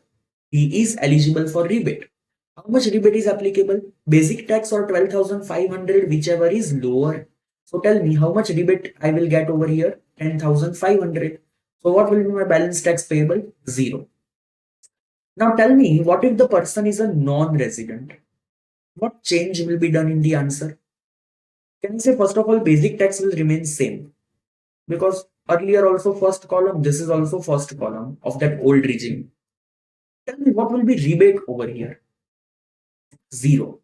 S1: He is eligible for rebate. How much rebate is applicable? Basic tax or 12,500, whichever is lower. So tell me how much rebate I will get over here? 10,500. So what will be my balance tax payable? 0. Now tell me, what if the person is a non-resident? What change will be done in the answer? Can I say first of all, basic tax will remain same? Because earlier also first column, this is also first column of that old regime. Tell me what will be rebate over here? 0.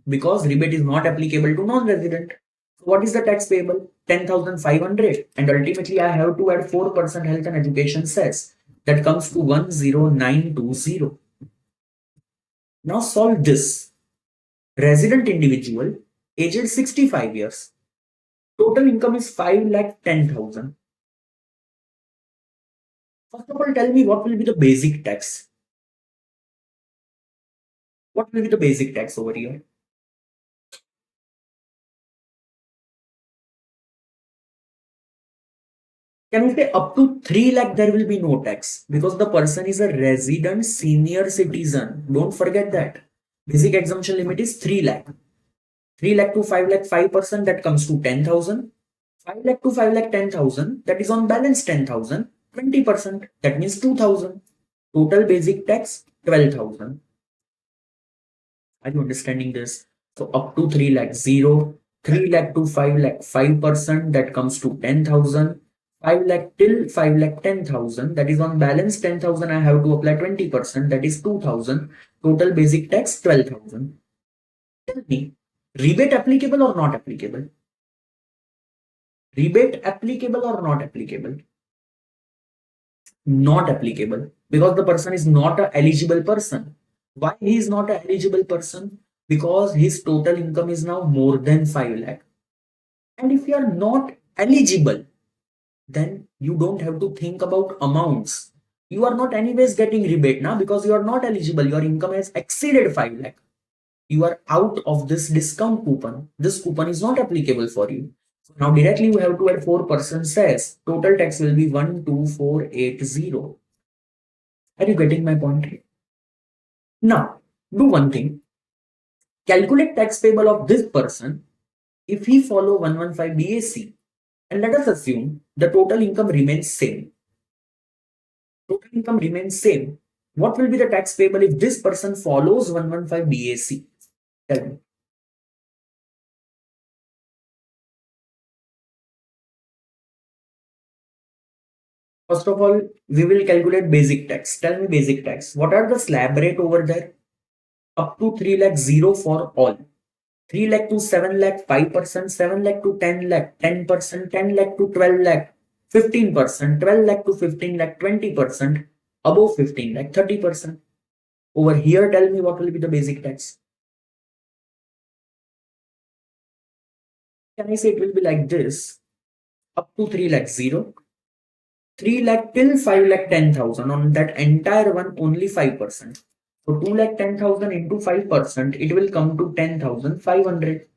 S1: Because rebate is not applicable to non-resident. So what is the tax payable? 10,500, and ultimately I have to add 4% health and education cess. That comes to 10920. Now solve this. Resident individual, aged 65 years. Total income is 5,10,000. First of all, tell me what will be the basic tax? What will be the basic tax over here? Can we say up to 3 lakh there will be no tax because the person is a resident senior citizen. Don't forget that. Basic exemption limit is 3 lakh. 3 lakh to 5 lakh 5% that comes to 10,000. 5 lakh to 5 lakh 10,000 that is on balance 10,000. 20% that means 2,000. Total basic tax 12,000. Are you understanding this? So up to 3 lakh 0, 3 lakh to 5 lakh 5% that comes to 10,000. 5 lakh till 5 lakh 10,000 that is on balance 10,000 I have to apply 20% that is 2,000. Total basic tax 12,000. Tell me, rebate applicable or not applicable? Rebate applicable or not applicable? Not applicable because the person is not a eligible person. Why he is not a eligible person? Because his total income is now more than 5 lakh. And if you are not eligible, then you don't have to think about amounts. You are not anyways getting rebate now because you are not eligible. Your income has exceeded 5 lakh. You are out of this discount coupon. This coupon is not applicable for you. So now directly you have to add 4% cess. Total tax will be 12480. Are you getting my point? Now, do one thing. Calculate tax payable of this person if he follow 115 BAC. And let us assume the total income remains same. Total income remains same. What will be the tax payable if this person follows 115 BAC? Tell me. First of all, we will calculate basic tax. Tell me basic tax. What are the slab rate over there? Up to 3 lakh 0 for all. 3 lakh to 7 lakh 5%, 7 lakh to 10 lakh 10%, 10 lakh to 12 lakh 15%, 12 lakh to 15 lakh 20%, above 15 lakh 30%. Over here, tell me what will be the basic tax. Can I say it will be like this? Up to 3 lakh 0, 3 lakh till 5 lakh 10,000. On that entire one, only 5%. So 2 lakh 10,000 into 5%, it will come to 10,500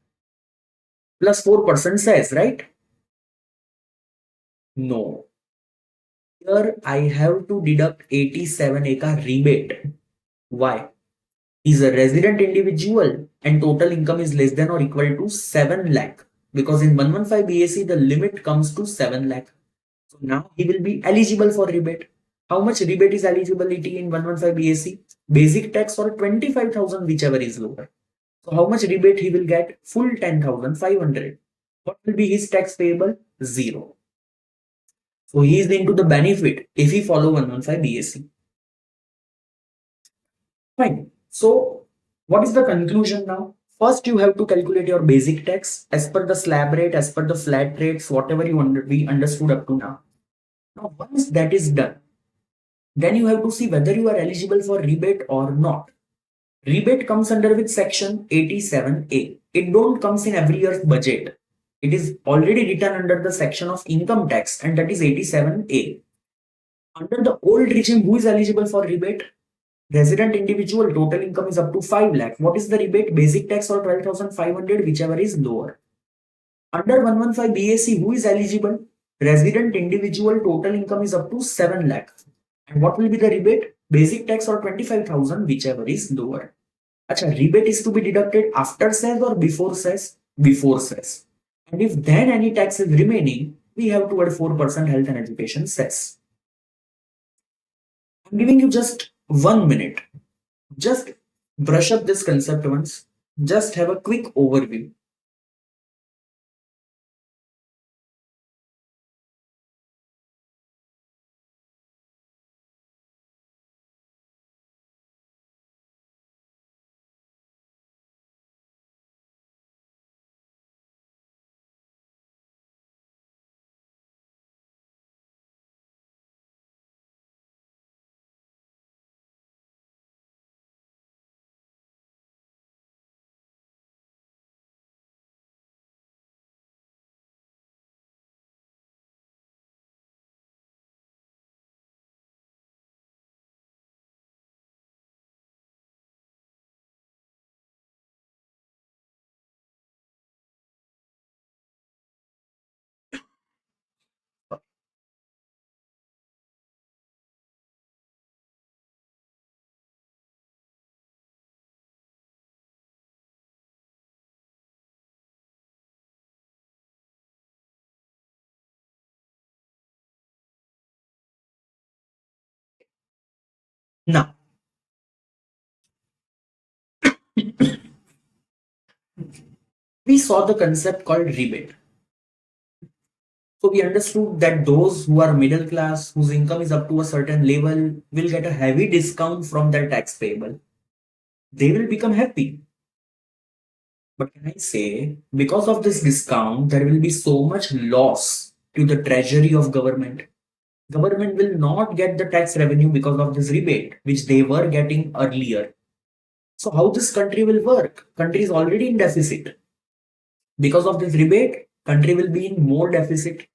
S1: plus 4% says, right? No. Here I have to deduct 87 eka rebate. Why? He's a resident individual and total income is less than or equal to 7 lakh. Because in 115 BAC, the limit comes to 7 lakh. So now he will be eligible for rebate. How much rebate is eligibility in 115 BAC? Basic tax or 25,000, whichever is lower. So how much rebate he will get? Full 10,500. What will be his tax payable? 0. So he is into the benefit if he follow 115 BAC. Fine. So what is the conclusion now? First, you have to calculate your basic tax as per the slab rate, as per the flat rates, whatever we understood up to now. Now, once that is done, then you have to see whether you are eligible for rebate or not. Rebate comes under with section 87A. It don't comes in every year's budget. It is already written under the section of income tax and that is 87A. Under the old regime, who is eligible for rebate? Resident individual, total income is up to 5 lakh. What is the rebate? Basic tax or 12,500, whichever is lower. Under 115 BAC, who is eligible? Resident individual, total income is up to 7 lakh. And what will be the rebate? Basic tax or 25,000, whichever is lower. Acha, rebate is to be deducted after cess or before cess? Before cess. And if then any tax is remaining, we have to add 4% health and education cess. I'm giving you just 1 minute. Just brush up this concept once. Just have a quick overview. Now, we saw the concept called rebate. So we understood that those who are middle class, whose income is up to a certain level, will get a heavy discount from their tax payable. They will become happy. But can I say, because of this discount, there will be so much loss to the treasury of government. Government will not get the tax revenue because of this rebate, which they were getting earlier. So how this country will work? Country is already in deficit. Because of this rebate, country will be in more deficit.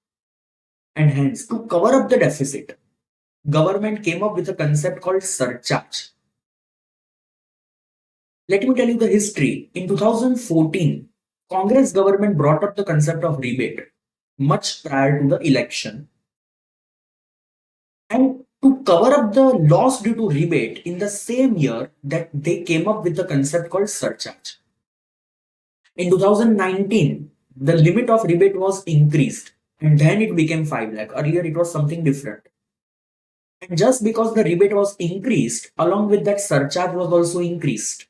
S1: And hence, to cover up the deficit, government came up with a concept called surcharge. Let me tell you the history. In 2014, Congress government brought up the concept of rebate much prior to the election. And to cover up the loss due to rebate in the same year that they came up with the concept called surcharge. In 2019, the limit of rebate was increased and then it became 5 lakh. Earlier it was something different. And just because the rebate was increased, along with that surcharge was also increased.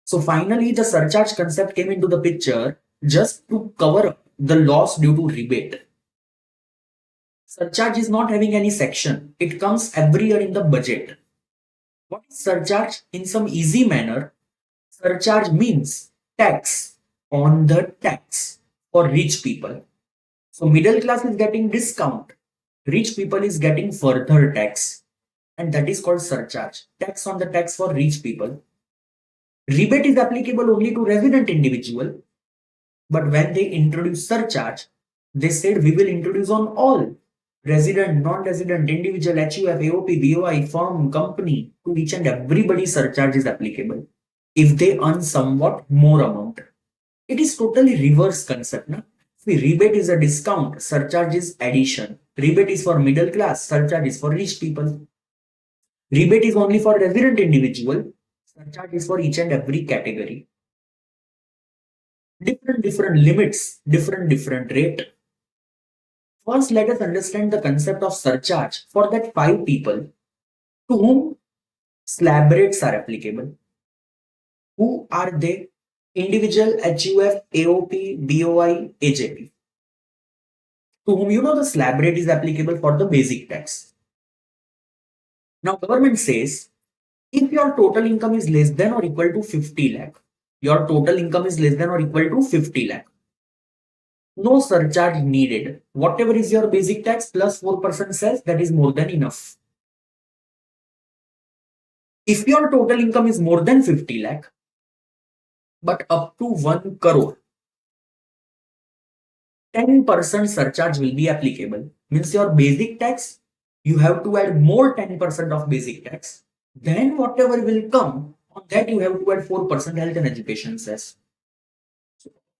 S1: So finally, the surcharge concept came into the picture just to cover up the loss due to rebate. Surcharge is not having any section. It comes every year in the budget. What is surcharge? In some easy manner, surcharge means tax on the tax for rich people. So middle class is getting discount. Rich people is getting further tax. And that is called surcharge. Tax on the tax for rich people. Rebate is applicable only to resident individual. But when they introduce surcharge, they said we will introduce on all resident, non-resident, individual, HUF, AOP, BOI, firm, company, to each and everybody surcharge is applicable if they earn somewhat more amount. It is totally reverse concept. Na? See, rebate is a discount, surcharge is addition. Rebate is for middle class, surcharge is for rich people. Rebate is only for resident individual, surcharge is for each and every category. Different limits, different rate. First, let us understand the concept of surcharge for that 5 people to whom slab rates are applicable. Who are they? Individual, HUF, AOP, BOI, AJP. To whom you know the slab rate is applicable for the basic tax. Now, government says if your total income is less than or equal to 50 lakh, your total income is less than or equal to 50 lakh. No surcharge needed. Whatever is your basic tax plus 4% cess, that is more than enough. If your total income is more than 50 lakh, but up to 1 crore, 10% surcharge will be applicable. Means your basic tax, you have to add more 10% of basic tax. Then whatever will come, on that you have to add 4% health and education cess.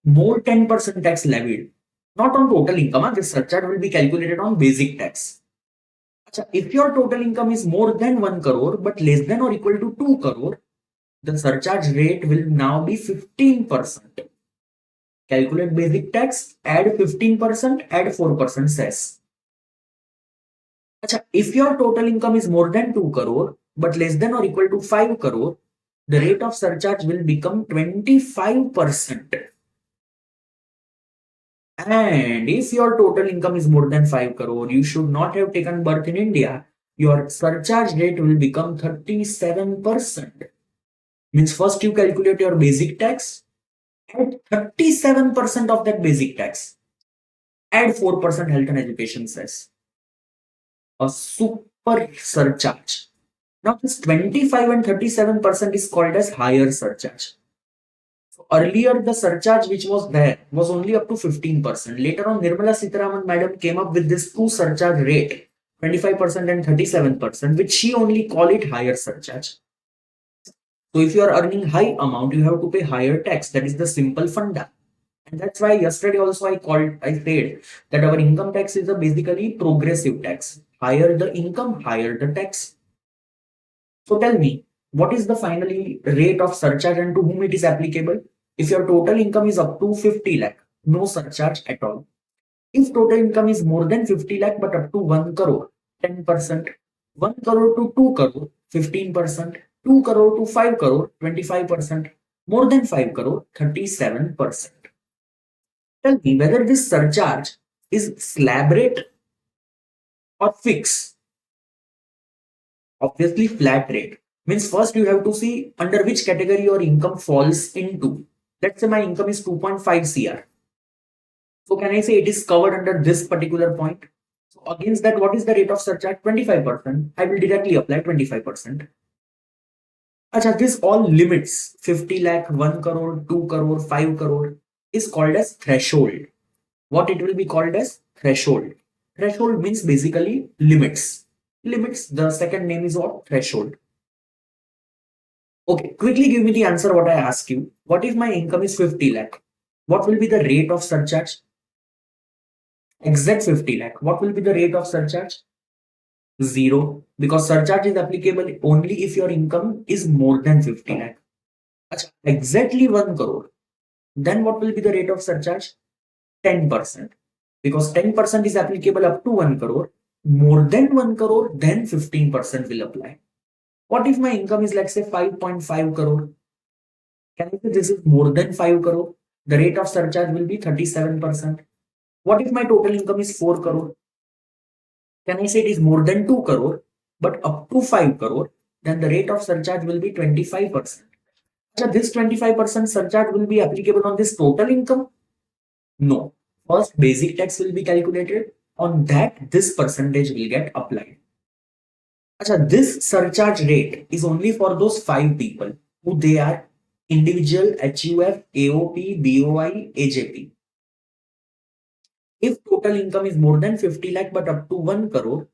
S1: More 10% tax levied. Not on total income, this surcharge will be calculated on basic tax. If your total income is more than 1 crore but less than or equal to 2 crore, the surcharge rate will now be 15%. Calculate basic tax, add 15%, add 4% cess. If your total income is more than 2 crore but less than or equal to 5 crore, the rate of surcharge will become 25%. And if your total income is more than 5 crore, you should not have taken birth in India. Your surcharge rate will become 37%. Means first you calculate your basic tax, add 37% of that basic tax, add 4% health and education cess. A super surcharge. Now this 25 and 37% is called as higher surcharge. Earlier, the surcharge which was there was only up to 15%. Later on, Nirmala Sitharaman madam came up with this two surcharge rate, 25% and 37%, which she only call it higher surcharge. So if you are earning high amount, you have to pay higher tax. That is the simple funda. And that's why yesterday also I said that our income tax is a basically progressive tax. Higher the income, higher the tax. So tell me, what is the finally rate of surcharge and to whom it is applicable? If your total income is up to 50 lakh, no surcharge at all. If total income is more than 50 lakh but up to 1 crore, 10%. 1 crore to 2 crore, 15%, 2 crore to 5 crore, 25%, more than 5 crore, 37%. Tell me whether this surcharge is slab rate or fixed. Obviously, flat rate. Means first you have to see under which category your income falls into. Let's say my income is 2.5 CR. So can I say it is covered under this particular point? So against that, what is the rate of surcharge? 25%. I will directly apply 25%. Acha, this all limits 50 lakh, 1 crore, 2 crore, 5 crore is called as threshold. What it will be called as? Threshold. Threshold means basically limits. Limits, the second name is what? Threshold. Okay, quickly give me the answer what I ask you. What if my income is 50 lakh? What will be the rate of surcharge? Exact 50 lakh. What will be the rate of surcharge? 0. Because surcharge is applicable only if your income is more than 50 lakh. Achha, exactly 1 crore. Then what will be the rate of surcharge? 10%. Because 10% is applicable up to 1 crore. More than 1 crore, then 15% will apply. What if my income is, let's say, 5.5 crore? Can I say this is more than 5 crore? The rate of surcharge will be 37%. What if my total income is 4 crore? Can I say it is more than 2 crore, but up to 5 crore? Then the rate of surcharge will be 25%. So this 25% surcharge will be applicable on this total income? No. First, basic tax will be calculated. On that, this percentage will get applied. Achha, this surcharge rate is only for those 5 people who they are individual, HUF, AOP, BOI, AJP. If total income is more than 50 lakh but up to 1 crore,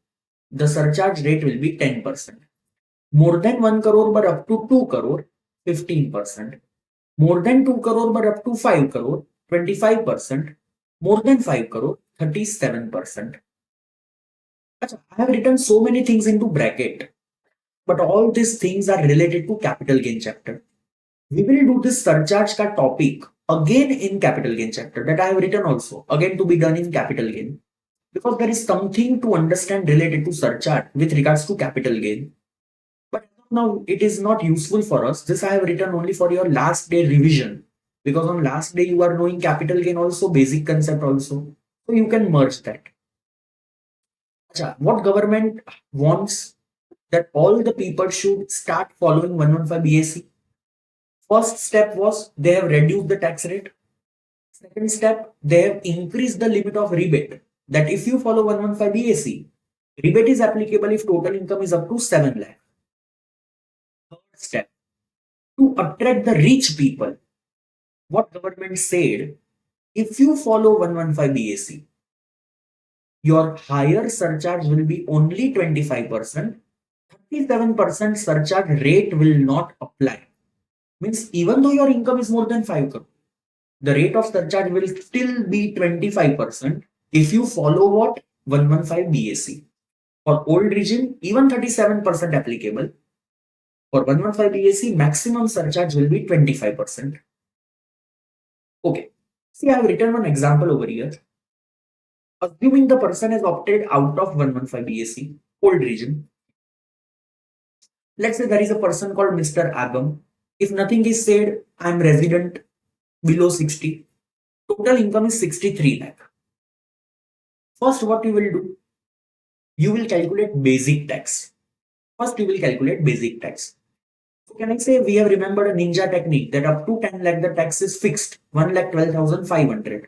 S1: the surcharge rate will be 10%. More than 1 crore but up to 2 crore, 15%. More than 2 crore but up to 5 crore, 25%. More than 5 crore, 37%. Achha, I have written so many things into bracket, but all these things are related to capital gain chapter. We will do this surcharge ka topic again in capital gain chapter that I have written also, again to be done in capital gain. Because there is something to understand related to surcharge with regards to capital gain. But now it is not useful for us. This I have written only for your last day revision. Because on last day you are knowing capital gain also, basic concept also. So you can merge that. Achha, what government wants that all the people should start following 115 BAC? First step was they have reduced the tax rate. Second step, they have increased the limit of rebate. That if you follow 115 BAC, rebate is applicable if total income is up to 7 lakh. Third step, to attract the rich people, what government said, if you follow 115 BAC, your higher surcharge will be only 25%, 37% surcharge rate will not apply. Means even though your income is more than 5 crore, the rate of surcharge will still be 25% if you follow what? 115 BAC. For old region, even 37% applicable. For 115 BAC, maximum surcharge will be 25%. Okay. See, I have written one example over here. Assuming the person has opted out of 115 BAC, old region. Let's say there is a person called Mr. Agam. If nothing is said, I am resident below 60. Total income is 63 lakh. First, what you will do? You will calculate basic tax. First, you will calculate basic tax. So can I say we have remembered a ninja technique that up to 10 lakh the tax is fixed, 1,12,500.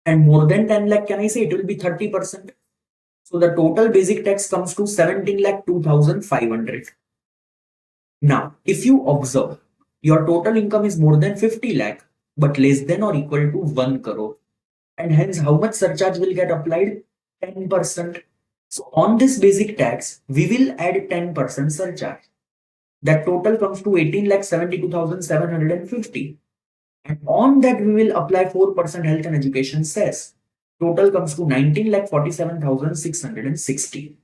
S1: And more than 10 lakh, can I say it will be 30%? So the total basic tax comes to 17 lakh 2,500. Now, if you observe, your total income is more than 50 lakh, but less than or equal to 1 crore. And hence, how much surcharge will get applied? 10%. So on this basic tax, we will add 10% surcharge. That total comes to 18,72,750. And on that, we will apply 4% health and education cess. Total comes to 19,47,660.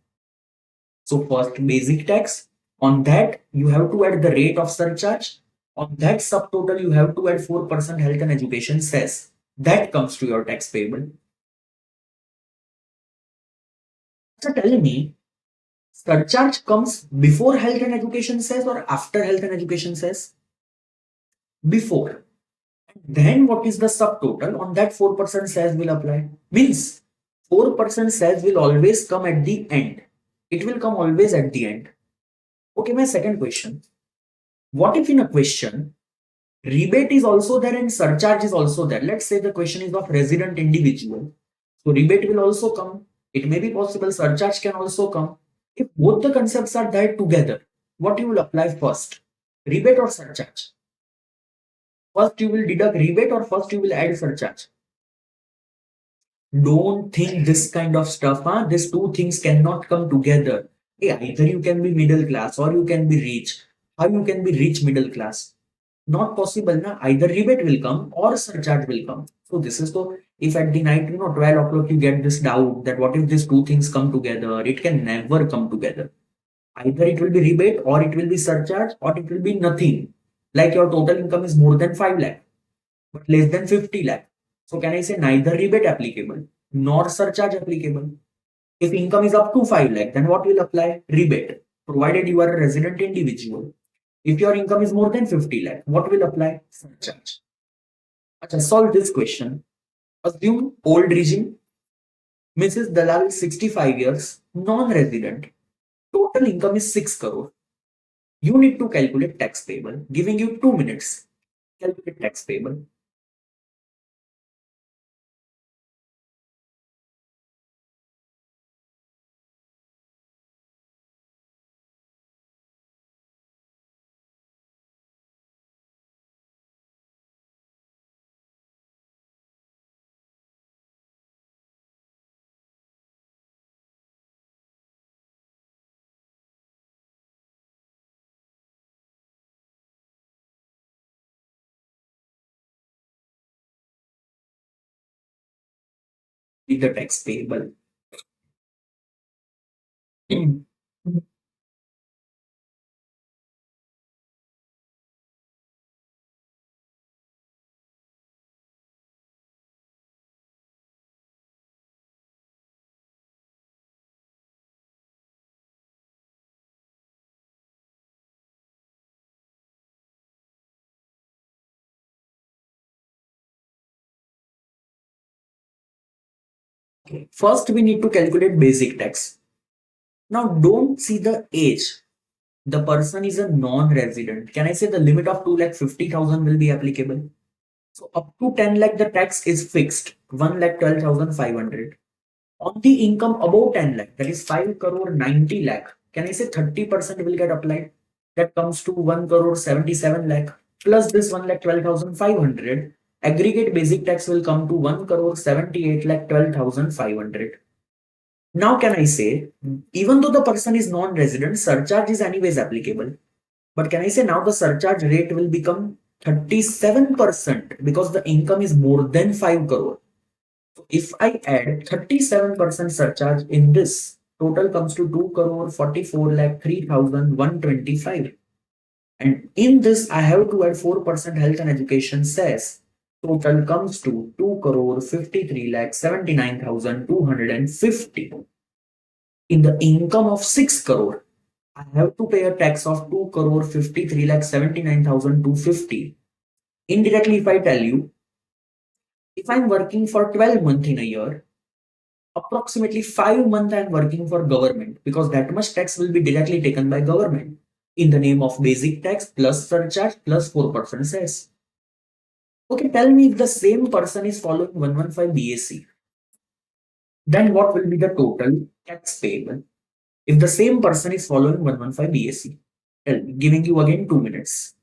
S1: So first basic tax. On that, you have to add the rate of surcharge. On that subtotal, you have to add 4% health and education cess. That comes to your tax payable. So tell me, Surcharge comes before health and education says or after health and education says? Before. Then what is the subtotal? On that 4% says will apply. Means 4% says will always come at the end. It will come always at the end. Okay, my second question. What if in a question, rebate is also there and surcharge is also there? Let's say the question is of resident individual. So rebate will also come. It may be possible surcharge can also come. If both the concepts are there together, what you will apply first? Rebate or surcharge? First you will deduct rebate or first you will add surcharge? Don't think this kind of stuff. Huh? These two things cannot come together. Hey, either you can be middle class or you can be rich. How you can be rich middle class? Not possible. Na? Either rebate will come or surcharge will come. So this is so if at the night, 12 o'clock you get this doubt that what if these two things come together? It can never come together. Either it will be rebate or it will be surcharge or it will be nothing. Like your total income is more than 5 lakh but less than 50 lakh. So can I say neither rebate applicable nor surcharge applicable? If income is up to 5 lakh, then what will apply? Rebate, provided you are a resident individual. If your income is more than 50 lakh, what will apply? Surcharge. Achha, solve this question. Assume old regime, Mrs. Dalal 65 years, non-resident. Total income is 6 crore. You need to calculate tax payable. Giving you 2 minutes. Calculate tax payable. With the tax payable. First, we need to calculate basic tax. Now, don't see the age. The person is a non-resident. Can I say the limit of 2,50,000 will be applicable? So up to 10 lakh, the tax is fixed. 1,12,500. On the income above 10 lakh, that is 5 crore 90 lakh. Can I say 30% will get applied? That comes to 1 crore 77 lakh plus this 1,12,500. Aggregate basic tax will come to 1 crore 78 lakh 12,500. Now, can I say, even though the person is non-resident, surcharge is anyways applicable. But can I say now the surcharge rate will become 37% because the income is more than 5 crore. So if I add 37% surcharge in this, total comes to 2 crore 44 lakh 3,125. And in this, I have to add 4% health and education cess. Total comes to 2 crore 53 lakh 79,250. In the income of 6 crore, I have to pay a tax of 2 crore 53 lakh 79,250. Indirectly, if I tell you, if I'm working for 12 months in a year, approximately 5 months I'm working for government because that much tax will be directly taken by government in the name of basic tax plus surcharge plus 4% cess. Okay, tell me if the same person is following 115 BAC, then what will be the total tax payable? If the same person is following 115 BAC, giving you again 2 minutes.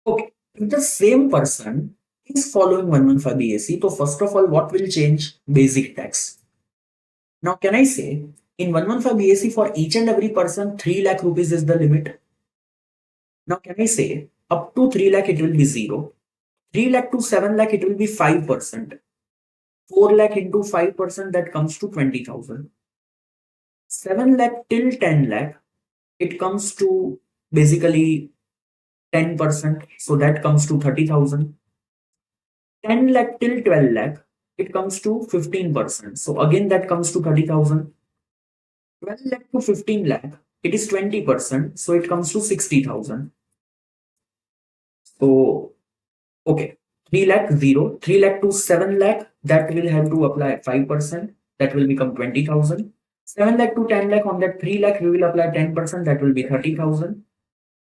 S1: Okay, if the same person is following 115 BAC, so first of all, what will change? Basic tax. Now, can I say in 115 BAC for each and every person, 3 lakh rupees is the limit? Now, can I say up to 3 lakh it will be 0, 3 lakh to 7 lakh it will be 5%, 4 lakh into 5% that comes to 20,000, 7 lakh till 10 lakh it comes to basically 10%, so that comes to 30,000. 10 lakh till 12 lakh, it comes to 15%. So again, that comes to 30,000. 12 lakh to 15 lakh, it is 20%. So it comes to 60,000. So, okay, 3 lakh 0, 3 lakh to 7 lakh, that will have to apply 5%. That will become 20,000. 7 lakh to 10 lakh, on that 3 lakh, we will apply 10%. That will be 30,000.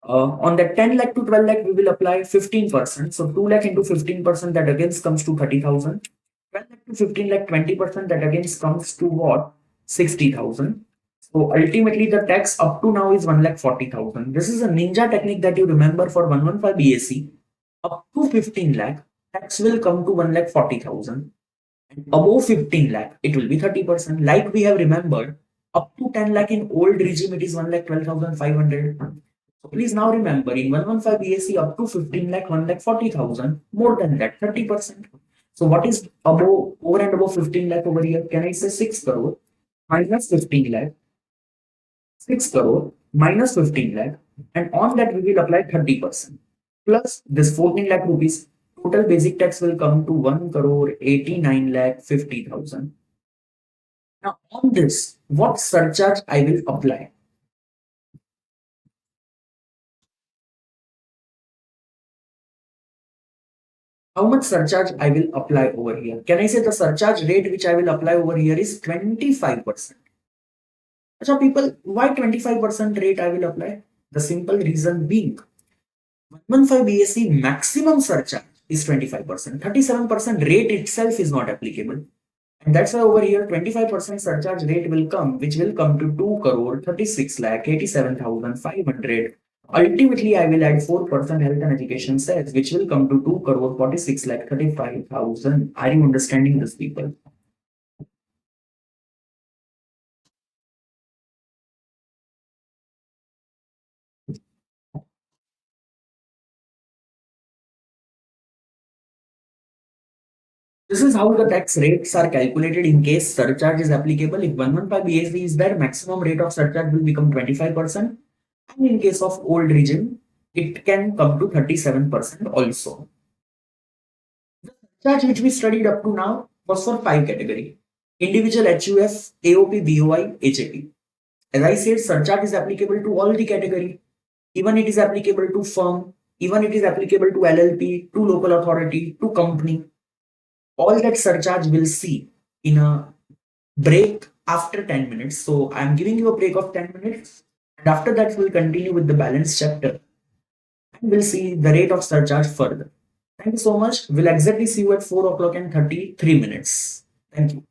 S1: On that 10 lakh to 12 lakh, we will apply 15%. So 2 lakh into 15%, that again comes to 30,000. 12 lakh to 15 lakh, 20%, that again comes to what? 60,000. So ultimately, the tax up to now is 1,40,000. This is a ninja technique that you remember for 115 BAC. Up to 15 lakh, tax will come to 1,40,000. And above 15 lakh, it will be 30%. Like we have remembered, up to 10 lakh in old regime, it is 1,12,500. So please now remember, in 115 BAC up to 15 lakh, 1,40,000, more than that, 30%. So what is above, over and above 15 lakh over here? Can I say 6 crore minus 15 lakh, 6 crore minus 15 lakh, and on that we will apply 30%. Plus this 14 lakh rupees, total basic tax will come to 1 crore 89 lakh 50,000. Now on this, what surcharge I will apply? How much surcharge I will apply over here? Can I say the surcharge rate which I will apply over here is 25%? So people, why 25% rate I will apply? The simple reason being 115 BSc maximum surcharge is 25%. 37% rate itself is not applicable. And that's why over here 25% surcharge rate will come, which will come to 2 crore 36 lakh 87,500. Ultimately, I will add 4% health and education cess, which will come to 2 crore 46 lakh 35,000. Are you understanding this, people? This is how the tax rates are calculated in case surcharge is applicable. If 115 BSD is there, maximum rate of surcharge will become 25%. And in case of old regime, it can come to 37% also. Surcharge which we studied up to now was for 5 category: individual HUF, AOP, BOI, HAP. As I said, surcharge is applicable to all the category. Even it is applicable to firm, even it is applicable to LLP, to local authority, to company. All that surcharge will see in a break after 10 minutes. So I'm giving you a break of 10 minutes. And after that, we'll continue with the balance chapter and we'll see the rate of surcharge further. Thank you so much. We'll exactly see you at 4 o'clock and 33 minutes. Thank you.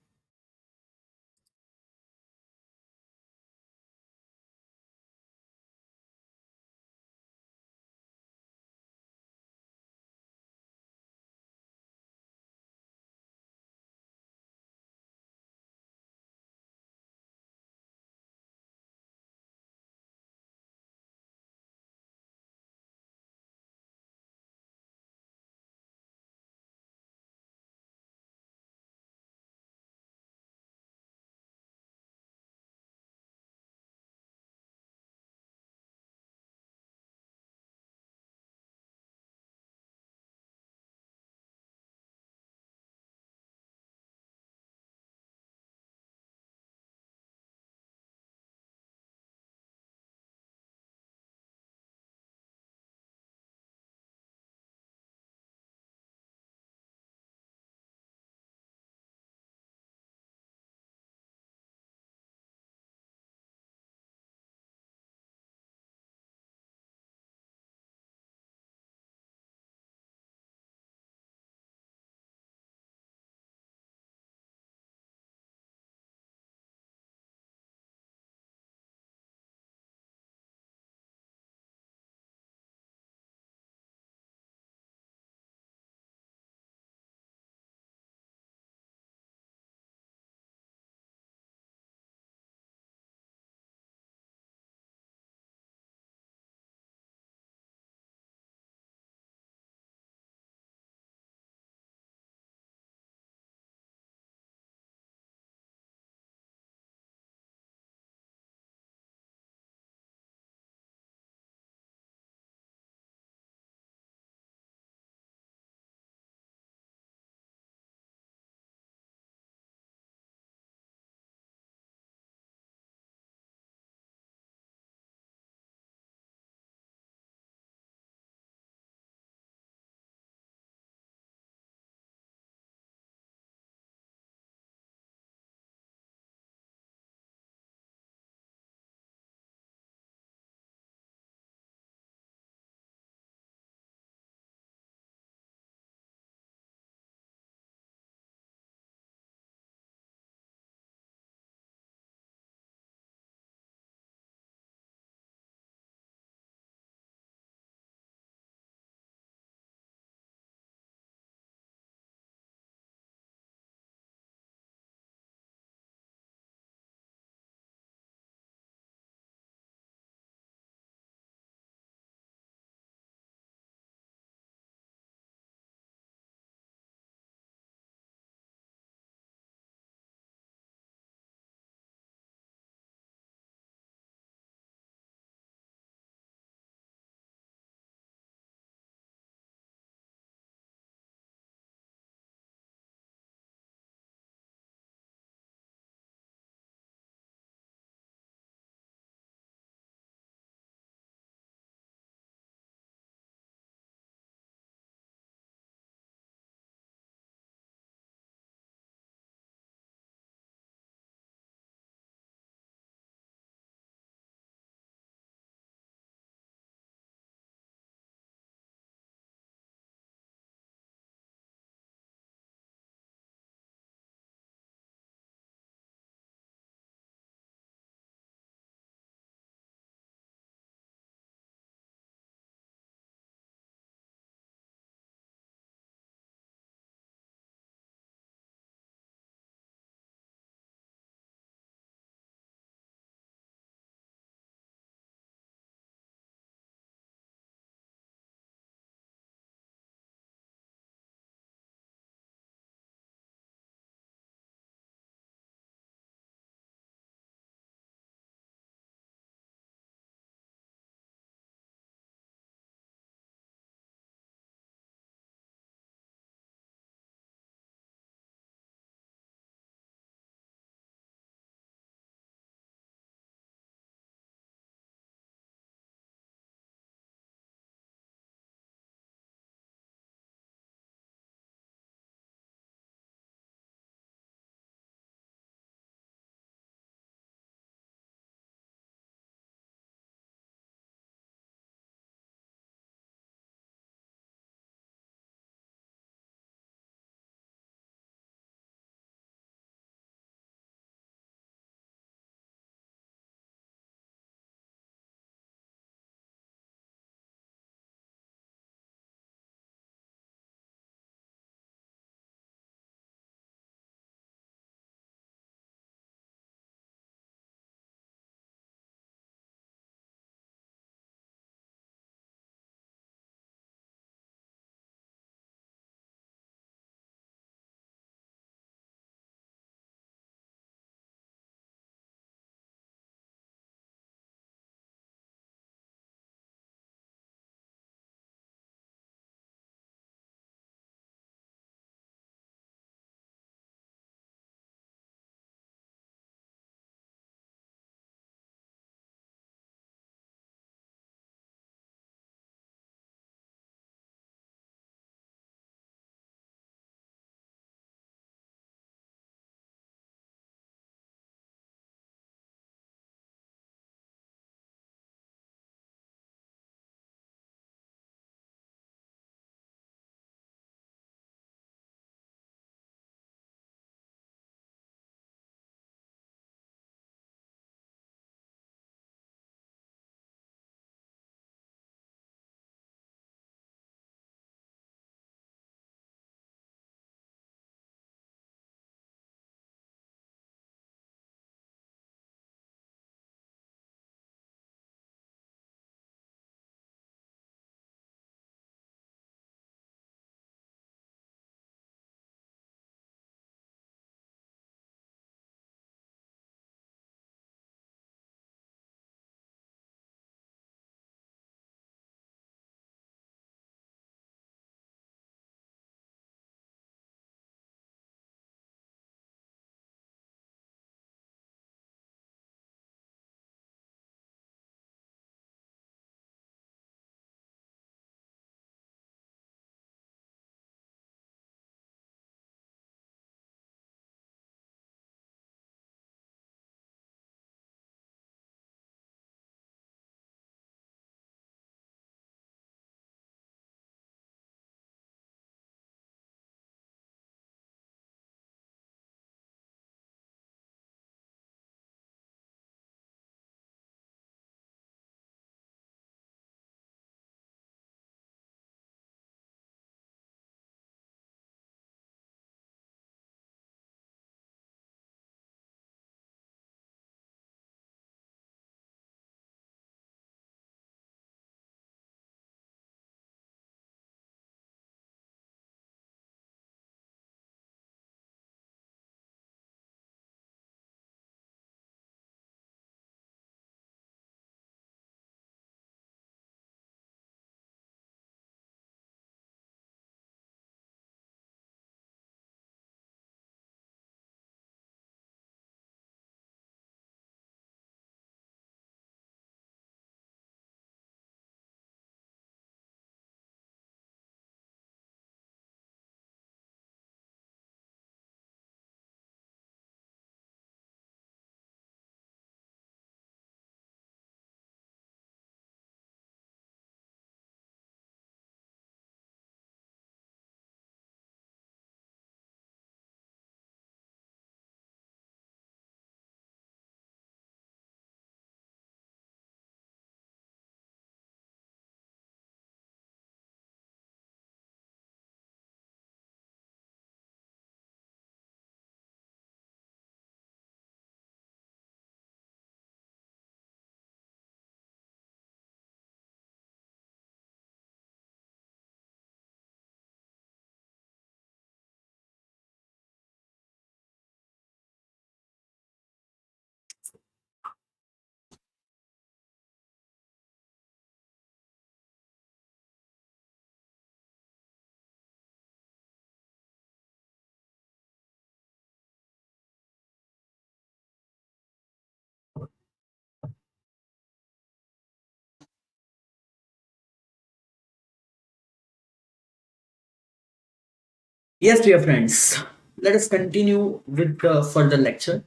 S1: Yes, dear friends, let us continue with the further lecture.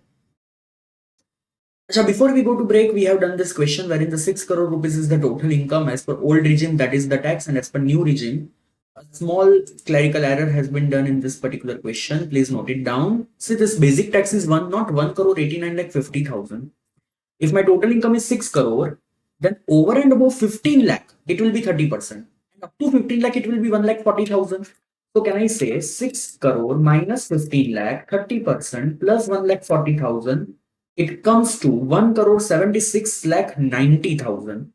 S1: So before we go to break, we have done this question wherein the 6 crore rupees is the total income as per old regime, that is the tax, and as per new regime. A small clerical error has been done in this particular question. Please note it down. See, this basic tax is one, not 1 crore 89 lakh 50,000. If my total income is 6 crore, then over and above 15 lakh, it will be 30%. And up to 15 lakh, it will be 1 lakh 40,000. So can I say 6 crore minus 15 lakh, 30% plus 1 lakh 40,000, it comes to 1 crore 76 lakh 90,000.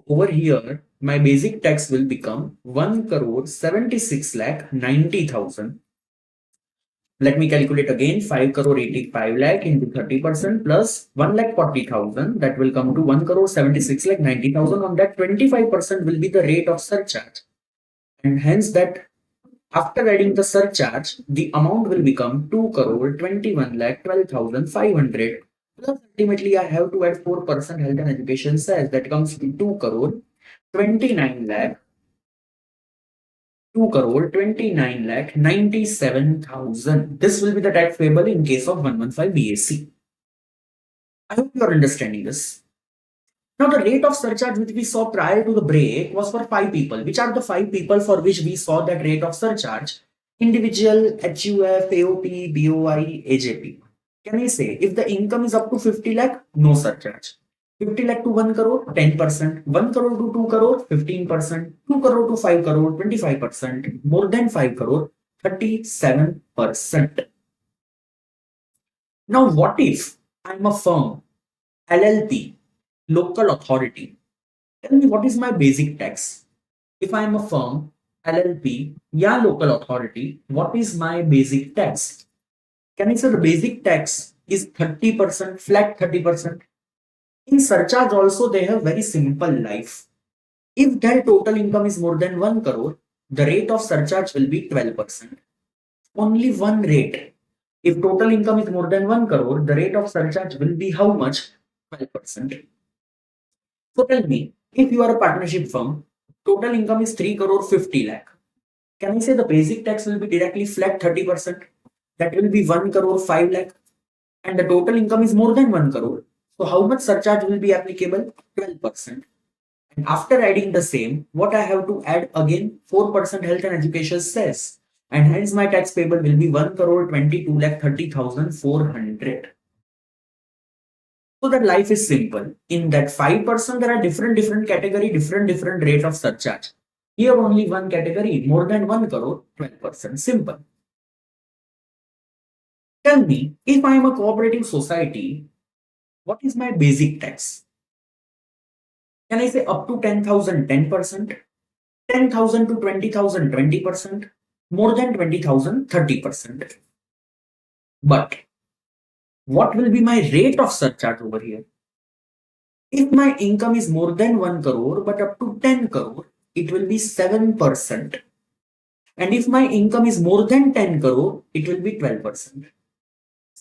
S1: Over here, my basic tax will become 1 crore 76 lakh 90,000. Let me calculate again. 5 crore 85 lakh into 30% plus 1 lakh 40,000. That will come to 1 crore 76 lakh 90,000. On that, 25% will be the rate of surcharge. And hence that after adding the surcharge, the amount will become 2 crore 21 lakh 12,500. Plus ultimately I have to add 4% health and education cess. That comes to 2 crore 29 lakh 2 crore 29 lakh 97,000. This will be the tax payable in case of 115 BAC. I hope you are understanding this. Now, the rate of surcharge which we saw prior to the break was for 5 people. Which are the 5 people for which we saw that rate of surcharge? Individual, HUF, AOP, BOI, AJP. Can I say if the income is up to 50 lakh, no surcharge. 50 lakh to 1 crore, 10%. 1 crore to 2 crore, 15%. 2 crore to 5 crore, 25%. More than 5 crore, 37%. Now, what if I'm a firm, LLP, local authority? Tell me what is my basic tax? If I am a firm, LLP, yeah, local authority, what is my basic tax? Can I say the basic tax is 30%, flat 30%? In surcharge also, they have very simple life. If their total income is more than 1 crore, the rate of surcharge will be 12%. Only one rate. If total income is more than 1 crore, the rate of surcharge will be how much? 12%. So tell me, if you are a partnership firm, total income is 3 crore 50 lakh. Can I say the basic tax will be directly flat 30%? That will be 1 crore 5 lakh. And the total income is more than 1 crore. So how much surcharge will be applicable? 12%. And after adding the same, what I have to add again? 4% health and education cess. And hence my tax payable will be 1 crore 22 lakh 30,400. So that life is simple. In that 5%, there are different category, different rate of surcharge. Here only one category, more than 1 crore, 12%. Simple. Tell me, if I am a cooperative society, what is my basic tax? Can I say up to 10,000, 10%? 10,000 to 20,000, 20%? More than 20,000, 30%. But what will be my rate of surcharge over here? If my income is more than 1 crore but up to 10 crore, it will be 7%. And if my income is more than 10 crore, it will be 12%.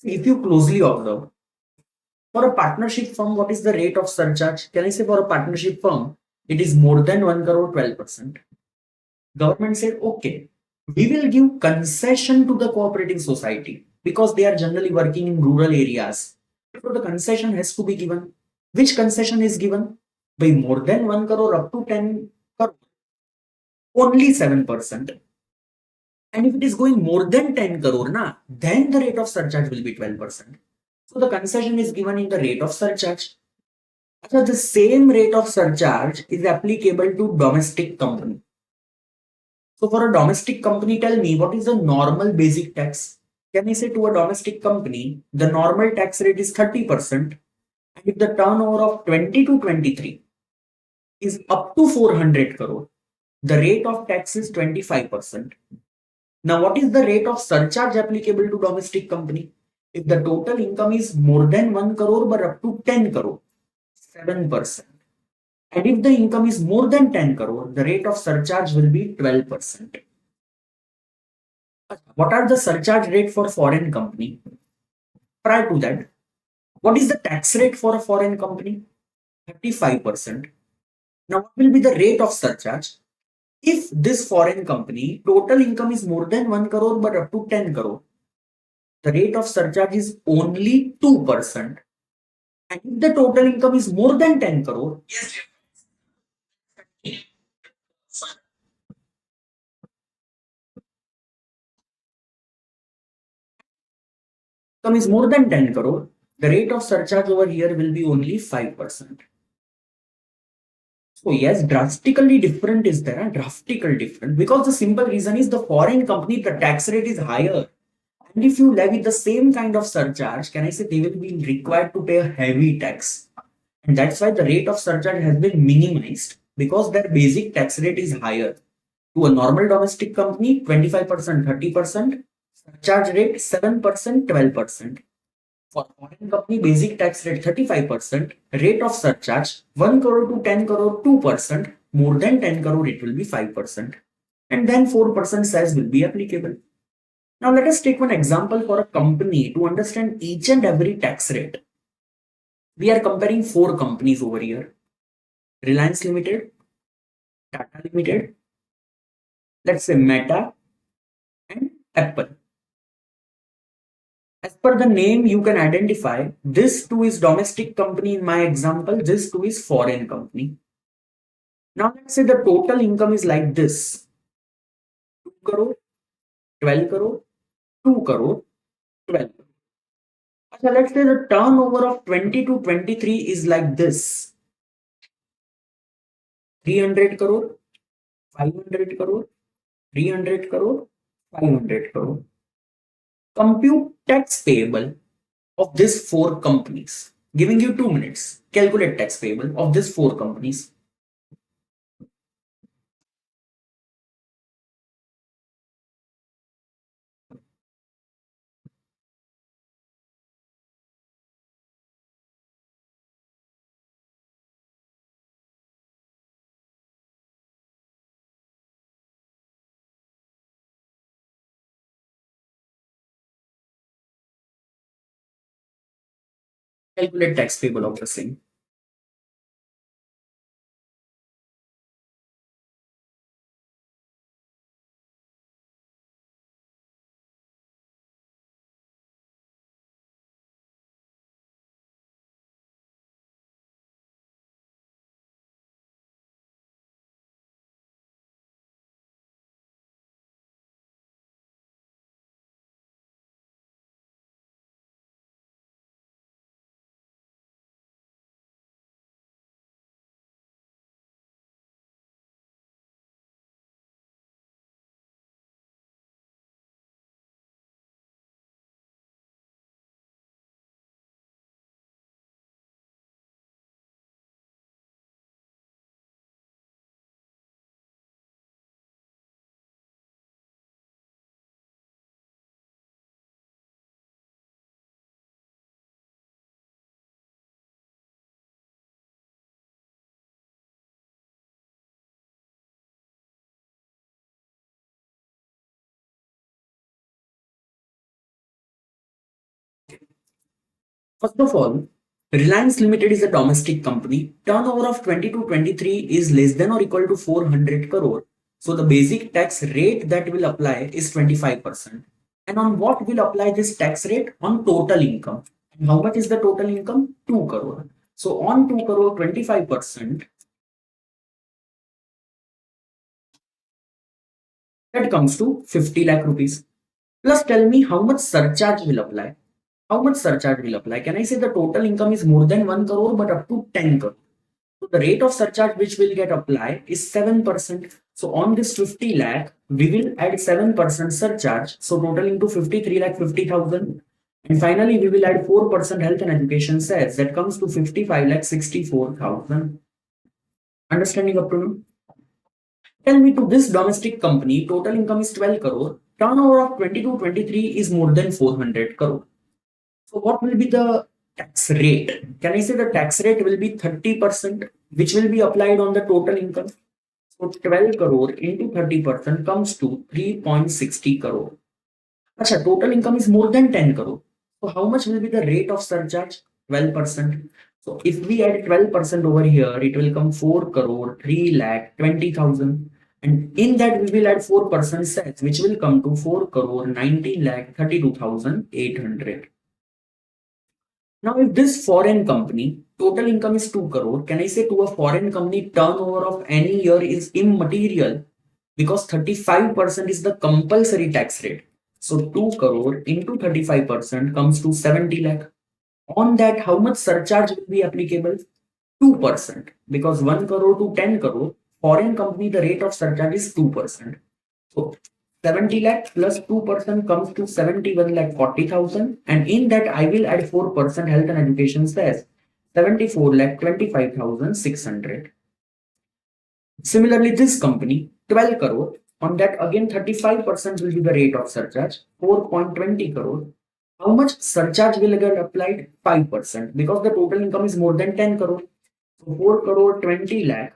S1: If you closely observe, for a partnership firm, what is the rate of surcharge? Can I say for a partnership firm, it is more than 1 crore 12%. Government said, okay, we will give concession to the cooperative society because they are generally working in rural areas. So the concession has to be given. Which concession is given? By more than 1 crore up to 10 crore, only 7%. And if it is going more than 10 crore, then the rate of surcharge will be 12%. So the concession is given in the rate of surcharge. So the same rate of surcharge is applicable to domestic company. So for a domestic company, tell me what is the normal basic tax? Can I say to a domestic company, the normal tax rate is 30%. And if the turnover of 20 to 23 is up to 400 crore, the rate of tax is 25%. Now, what is the rate of surcharge applicable to domestic company? If the total income is more than 1 crore but up to 10 crore, 7%. And if the income is more than 10 crore, the rate of surcharge will be 12%. What are the surcharge rate for foreign company? Prior to that, what is the tax rate for a foreign company? 35%. Now, what will be the rate of surcharge? If this foreign company total income is more than 1 crore but up to 10 crore, the rate of surcharge is only 2%. And if the total income is more than 10 crore, income is more than 10 crore, the rate of surcharge over here will be only 5%. So yes, drastically different is there, drastically different, because the simple reason is the foreign company, the tax rate is higher. And if you levy the same kind of surcharge, can I say they will be required to pay a heavy tax. And that's why the rate of surcharge has been minimized, because their basic tax rate is higher. To a normal domestic company, 25%, 30%, surcharge rate 7%, 12%. For foreign company, basic tax rate 35%, rate of surcharge 1 crore to 10 crore 2%, more than 10 crore it will be 5%, and then 4% cess will be applicable. Now let us take one example for a company to understand each and every tax rate. We are comparing four companies over here: Reliance Limited, Tata Limited, let's say Meta, and Apple. As per the name, you can identify this two is domestic company in my example, this two is foreign company. Now let's say the total income is like this: 2 crore, 12 crore, 2 crore, 12 crore. So let's say the turnover of 20 to 23 is like this: 300 crore, 500 crore, 300 crore, 500 crore. Compute tax payable of these four companies. Giving you 2 minutes. Calculate tax payable of these four companies. Calculate tax payable of the same. First of all, Reliance Limited is a domestic company. Turnover of 20 to 23 is less than or equal to 400 crore. So the basic tax rate that will apply is 25%. And on what will apply this tax rate? On total income. And how much is the total income? 2 crore. So on 2 crore, 25%, that comes to 50 lakh rupees. Plus tell me how much surcharge will apply. How much surcharge will apply? Can I say the total income is more than 1 crore but up to 10 crore? So the rate of surcharge which will get applied is 7%. So on this 50 lakh, we will add 7% surcharge. So totaling to 53 lakh 50,000. And finally, we will add 4% health and education cess. That comes to 55 lakh 64,000. Understanding up to now? Tell me, to this domestic company, total income is 12 crore. Turnover of 20 to 23 is more than 400 crore. So what will be the tax rate? Can I say the tax rate will be 30%, which will be applied on the total income? So 12 crore into 30% comes to 3.60 crore. Achha, total income is more than 10 crore. So how much will be the rate of surcharge? 12%. So if we add 12% over here, it will come 4 crore, 3 lakh, 20,000. And in that we will add 4% cess, which will come to 4 crore 19 lakh 32,800. Now, if this foreign company total income is 2 crore, can I say to a foreign company turnover of any year is immaterial because 35% is the compulsory tax rate. So 2 crore into 35% comes to 70 lakh. On that, how much surcharge will be applicable? 2%, because 1 crore to 10 crore, foreign company, the rate of surcharge is 2%. So 70 lakh plus 2% comes to 71 lakh 40,000. And in that, I will add 4% health and education cess, 74 lakh 25,600. Similarly, this company, 12 crore, on that again 35% will be the rate of surcharge, 4.20 crore. How much surcharge will get applied? 5%, because the total income is more than 10 crore. So 4 crore 20 lakh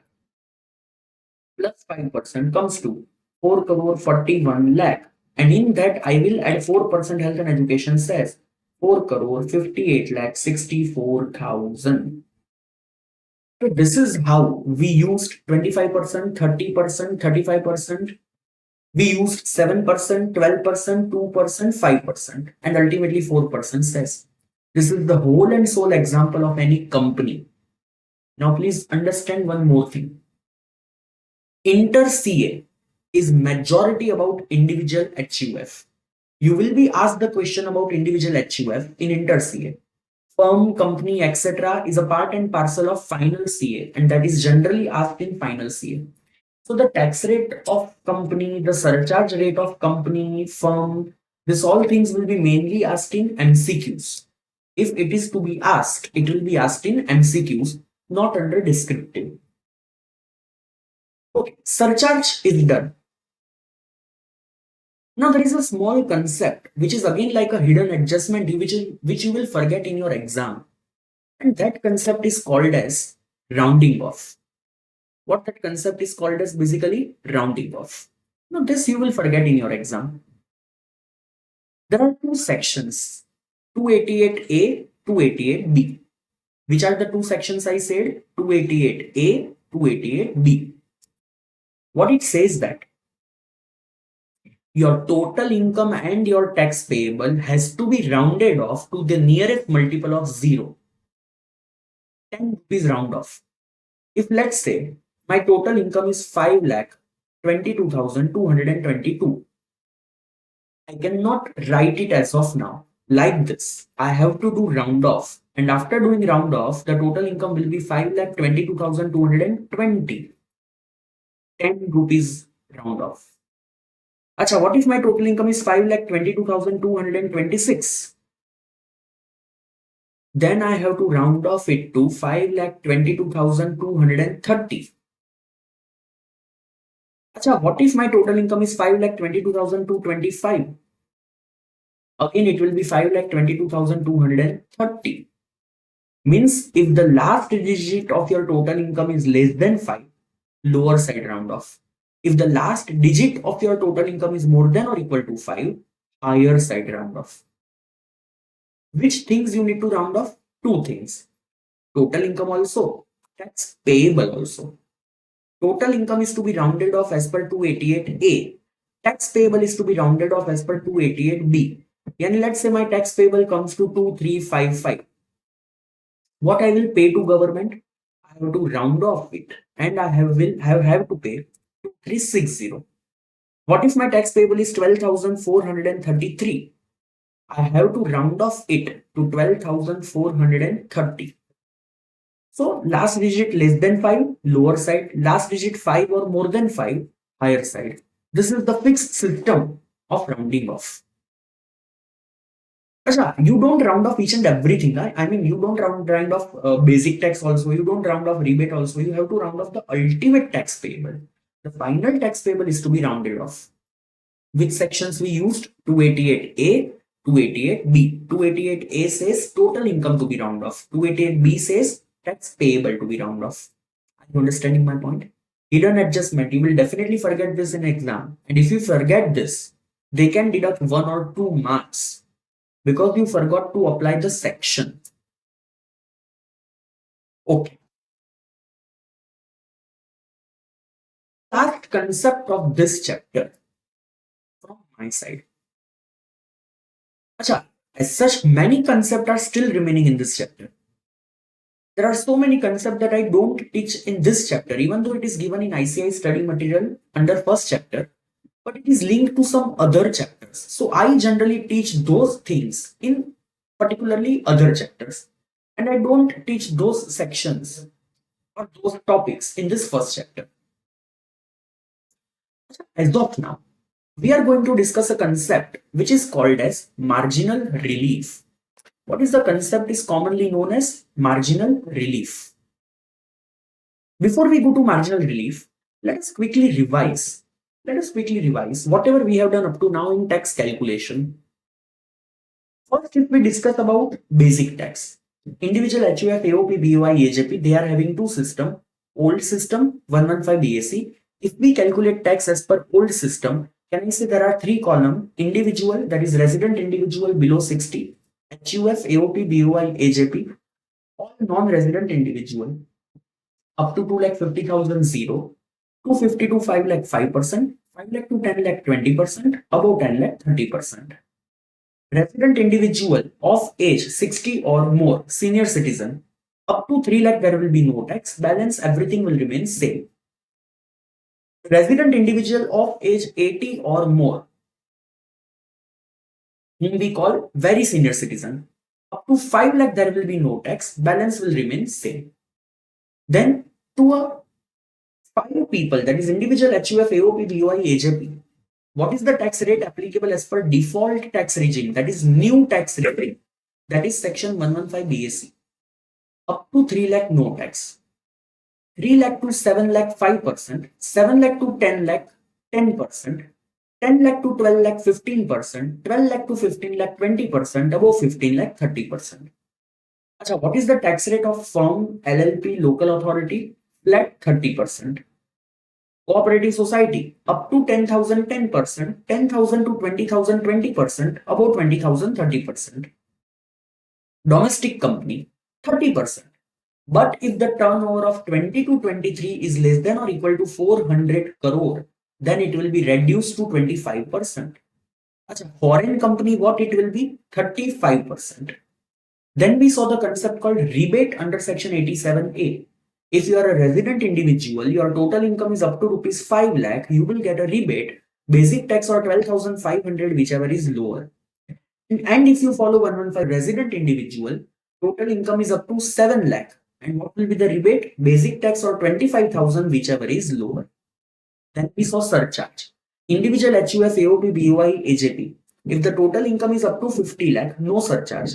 S1: plus 5% comes to 4 crore 41 lakh. And in that, I will add 4% health and education cess, 4 crore 58 lakh 64,000. So this is how we used 25%, 30%, 35%. We used 7%, 12%, 2%, 5%, and ultimately 4% cess. This is the whole and sole example of any company. Now, please understand one more thing. Inter CA is majority about individual HUF. You will be asked the question about individual HUF in Inter CA. Firm, company, etc. is a part and parcel of final CA, and that is generally asked in final CA. So the tax rate of company, the surcharge rate of company, firm, this all things will be mainly asked in MCQs. If it is to be asked, it will be asked in MCQs, not under descriptive. Okay, surcharge is done. Now there is a small concept which is again like a hidden adjustment which you will forget in your exam. And that concept is called as rounding off. What that concept is called as basically rounding off. Now this you will forget in your exam. There are two sections, 288A, 288B. Which are the two sections I said? 288A, 288B. What it says that your total income and your tax payable has to be rounded off to the nearest multiple of 0. 10 rupees round off. If let's say my total income is 5 lakh 22,222, I cannot write it as of now like this. I have to do round off, and after doing round off, the total income will be 5,22,220. 10 rupees round off. Acha, what if my total income is 5,22,226? Then I have to round off it to 5,22,230. Acha, what if my total income is 5,22,225? Again, it will be 5,22,230. Means if the last digit of your total income is less than 5, lower side round off. If the last digit of your total income is more than or equal to 5, higher side round off. Which things you need to round off? Two things. Total income also, tax payable also. Total income is to be rounded off as per 288A. Tax payable is to be rounded off as per 288B. And let's say my tax payable comes to 2355. What I will pay to government? I have to round off it, and I have to pay 2360. What if my tax payable is 12,433? I have to round off it to 12,430. So last digit less than 5, lower side. Last digit 5 or more than 5, higher side. This is the fixed system of rounding off. Asha, you don't round off each and everything. I mean, you don't round off basic tax also. You don't round off rebate also. You have to round off the ultimate tax payable. The final tax payable is to be rounded off. Which sections we used? 288A, 288B. 288A says total income to be round off. 288B says tax payable to be round off. Are you understanding my point? Hidden adjustment. You will definitely forget this in exam. And if you forget this, they can deduct 1 or 2 marks because you forgot to apply the section. Okay. Last first concept of this chapter from my side. Acha, as such, many concepts are still remaining in this chapter. There are so many concepts that I don't teach in this chapter, even though it is given in ICI study material under first chapter, but it is linked to some other chapters. So I generally teach those things in particularly other chapters, and I don't teach those sections or those topics in this first chapter. As of now, we are going to discuss a concept which is called as marginal relief. What is the concept is commonly known as marginal relief. Before we go to marginal relief, let us quickly revise. Let us quickly revise whatever we have done up to now in tax calculation. First, if we discuss about basic tax, individual HUF, AOP, BOI, AJP, they are having two systems. Old system 115 BAC. If we calculate tax as per old system, can I say there are three columns: individual, that is resident individual below 60, HUF, AOP, BOI, AJP, all non-resident individual up to 2,50,000 0, 250 to 5 lakh 5%, 5 lakh to 10 lakh 20%, above 10 lakh 30%. Resident individual of age 60 or more, senior citizen, up to 3 lakh there will be no tax, balance everything will remain same. Resident individual of age 80 or more, whom we call very senior citizen, up to 5 lakh there will be no tax, balance will remain same. Then to a 5 people, that is individual HUF, AOP, BOI, AJP, what is the tax rate applicable as per default tax regime, that is new tax rate, that is section 115 BAC. Up to 3 lakh no tax, 3 lakh to 7 lakh 5%, 7 lakh to 10 lakh 10%, 10 lakh to 12 lakh 15%, 12 lakh to 15 lakh 20%, above 15 lakh 30%. Achha, what is the tax rate of firm, LLP, local authority? Flat 30%. Cooperative society up to 10,000 10%, 10,000 to 20,000 20%, above 20,000 30%. Domestic company 30%. But if the turnover of 20 to 23 is less than or equal to 400 crore, then it will be reduced to 25%. Achha, foreign company, what it will be? 35%. Then we saw the concept called rebate under section 87A. If you are a resident individual, your total income is up to rupees 5 lakh, you will get a rebate, basic tax or 12,500, whichever is lower. And if you follow 115 resident individual, total income is up to 7 lakh. And what will be the rebate? Basic tax or 25,000, whichever is lower. Then we saw surcharge. Individual HUF, AOP, BOI, AJP. If the total income is up to 50 lakh, no surcharge.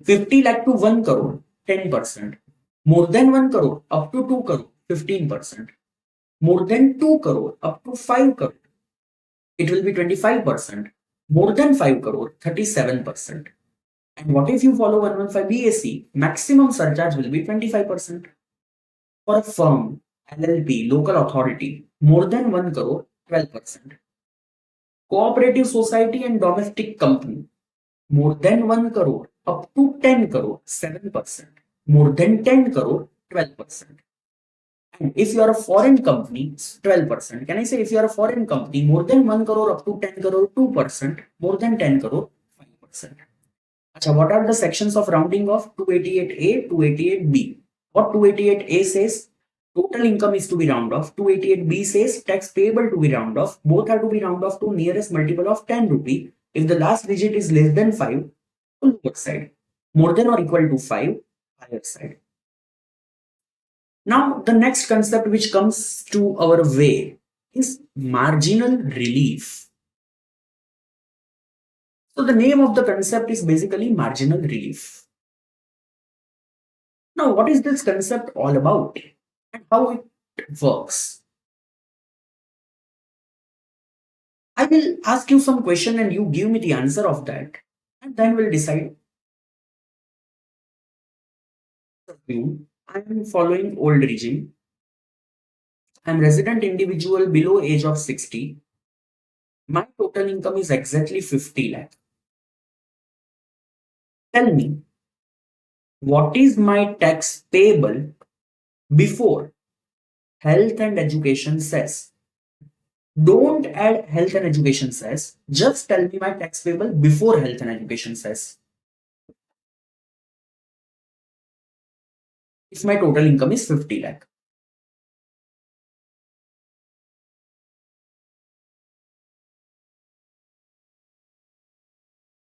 S1: 50 lakh to 1 crore, 10%. More than 1 crore, up to 2 crore, 15%. More than 2 crore, up to 5 crore, it will be 25%. More than 5 crore, 37%. And what if you follow 115 BAC? Maximum surcharge will be 25%. For a firm, LLP, local authority, more than 1 crore, 12%. Cooperative society and domestic company, more than 1 crore, up to 10 crore, 7%. More than 10 crore, 12%. And if you are a foreign company, 12%. Can I say if you are a foreign company, more than 1 crore up to 10 crore, 2%, more than 10 crore, 5%. Achha, what are the sections of rounding off? 288A, 288B. What 288A says? Total income is to be round off. 288B says tax payable to be round off. Both are to be round off to nearest multiple of 10 rupee. If the last digit is less than 5, lower side. More than or equal to 5, higher side. Now, the next concept which comes to our way is marginal relief. So, the name of the concept is basically marginal relief. Now, what is this concept all about and how it works? I will ask you some question and you give me the answer of that, and then we'll decide. I am following old regime. I am resident individual below age of 60. My total income is exactly 50 lakh. Tell me, what is my tax payable before health and education cess. Don't add health and education cess. Just tell me my tax payable before health and education cess. If my total income is 50 lakh.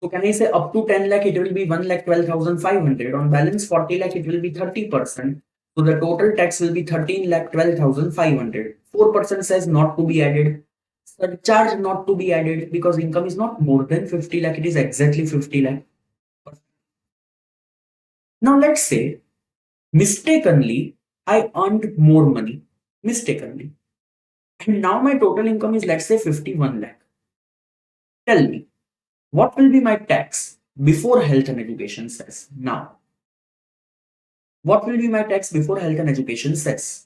S1: So can I say up to 10 lakh, it will be 1,12,500. On balance 40 lakh, it will be 30%. So the total tax will be 13,12,500. 4% says not to be added. Surcharge not to be added because income is not more than 50 lakh. It is exactly 50 lakh. Now let's say mistakenly I earned more money. Mistakenly. And now my total income is, let's say, 51 lakh. Tell me, what will be my tax before health and education cess? Now, what will be my tax before health and education cess?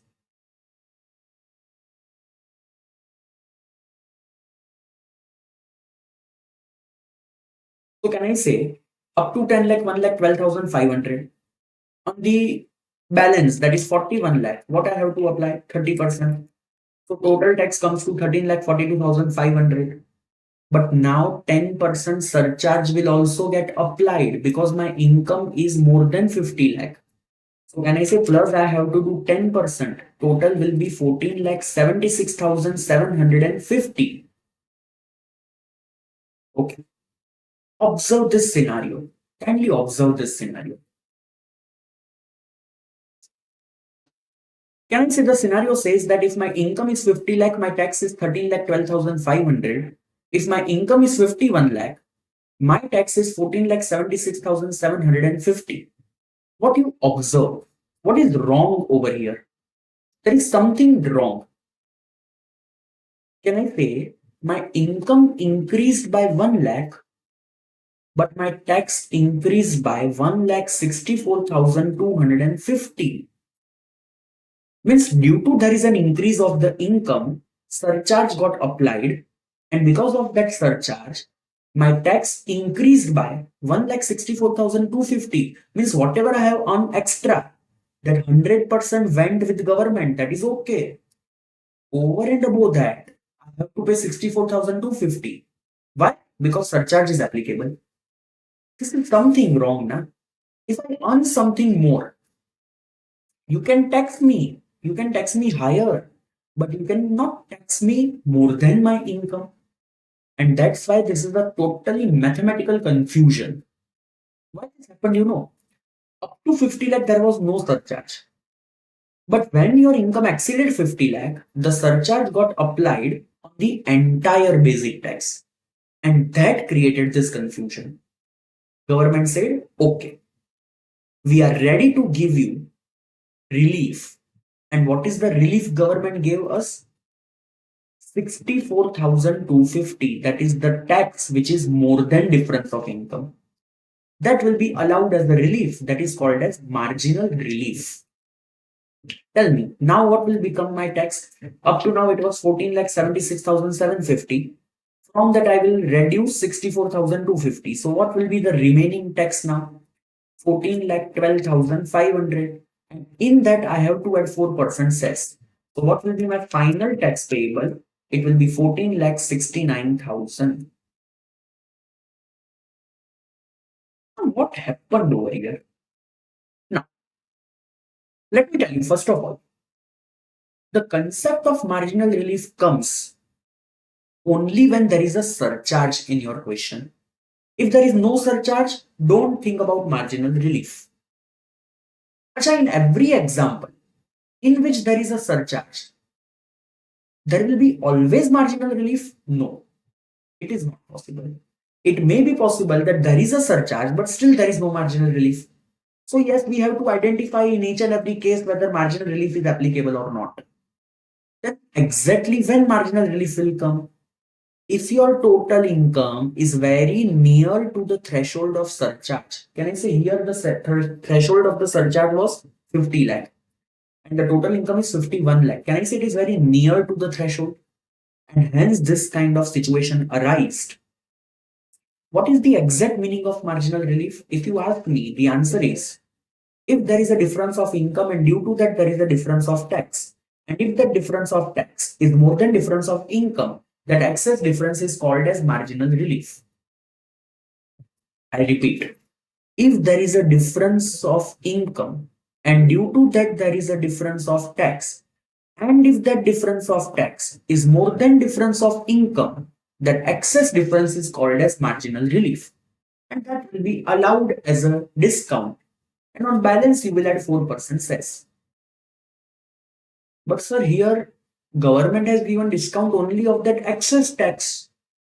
S1: So can I say up to 10 lakh, 1 lakh, 12,500. On the balance, that is 41 lakh, what I have to apply? 30%. So total tax comes to 13 lakh 42,500. But now 10% surcharge will also get applied because my income is more than 50 lakh. So when I say plus, I have to do 10%. Total will be 14 lakh 76,750. Okay. Observe this scenario. Kindly observe this scenario. Can I say the scenario says that if my income is 50 lakh, my tax is 13 lakh 12,500. If my income is 51 lakh, my tax is 14 lakh 76,750. What you observe? What is wrong over here? There is something wrong. Can I say my income increased by 1 lakh, but my tax increased by 1,64,250? Means due to there is an increase of the income, surcharge got applied, and because of that surcharge, my tax increased by 1,64,250. Means whatever I have earned extra, that 100% went with government. That is okay. Over and above that, I have to pay 64,250. Why? Because surcharge is applicable. This is something wrong, na? If I earn something more, you can tax me. You can tax me higher, but you cannot tax me more than my income. And that's why this is a totally mathematical confusion. Why this happened, you know? Up to 50 lakh, there was no surcharge. But when your income exceeded 50 lakh, the surcharge got applied on the entire basic tax. And that created this confusion. Government said, okay, we are ready to give you relief. And what is the relief government gave us? 64,250. That is the tax which is more than difference of income. That will be allowed as the relief. That is called as marginal relief. Tell me, now what will become my tax? Up to now it was 14,76,750. From that I will reduce 64,250. So what will be the remaining tax now? 14,12,500. And in that I have to add 4% cess. So what will be my final tax payable? It will be 14,69,000. What happened over here? Now, let me tell you, first of all, the concept of marginal relief comes only when there is a surcharge in your question. If there is no surcharge, don't think about marginal relief. Acha, in every example in which there is a surcharge, there will be always marginal relief? No, it is not possible. It may be possible that there is a surcharge, but still there is no marginal relief. So yes, we have to identify in each and every case whether marginal relief is applicable or not. Then exactly when marginal relief will come? If your total income is very near to the threshold of surcharge. Can I say here the threshold of the surcharge was 50 lakh and the total income is 51 lakh. Can I say it is very near to the threshold? And hence this kind of situation arises. What is the exact meaning of marginal relief? If you ask me, the answer is if there is a difference of income and due to that there is a difference of tax. And if the difference of tax is more than difference of income, that excess difference is called as marginal relief. I repeat, if there is a difference of income and due to that there is a difference of tax, and if that difference of tax is more than difference of income, that excess difference is called as marginal relief. And that will be allowed as a discount. And on balance, you will add 4% cess. But sir, here government has given discount only of that excess tax.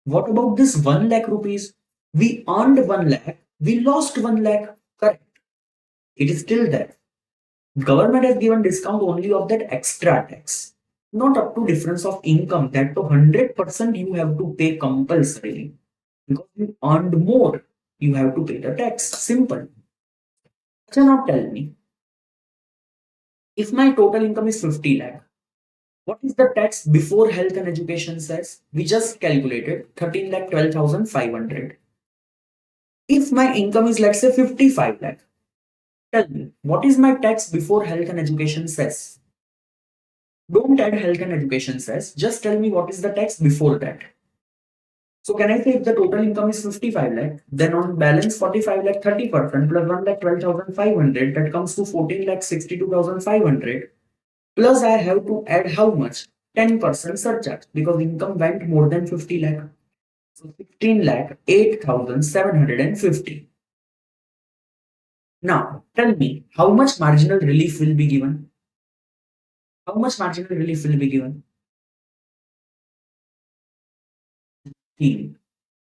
S1: What about this 1 lakh rupees? We earned 1 lakh, we lost 1 lakh. Correct. It is still there. Government has given discount only of that extra tax, not up to difference of income. That to 100% you have to pay compulsorily because you earned more. You have to pay the tax. Simple. So now tell me, if my total income is 50 lakh, what is the tax before health and education cess? We just calculated 13 lakh 12,500. If my income is, let's say, 55 lakh, tell me, what is my tax before health and education cess? Don't add health and education cess. Just tell me what is the tax before that. So can I say if the total income is 55 lakh, then on balance 45 lakh 30% plus 1 lakh 12,500, that comes to 14 lakh 62,500. Plus I have to add how much? 10% surcharge because income went more than 50 lakh. So 16 lakh 8,750. Now tell me how much marginal relief will be given? How much marginal relief will be given?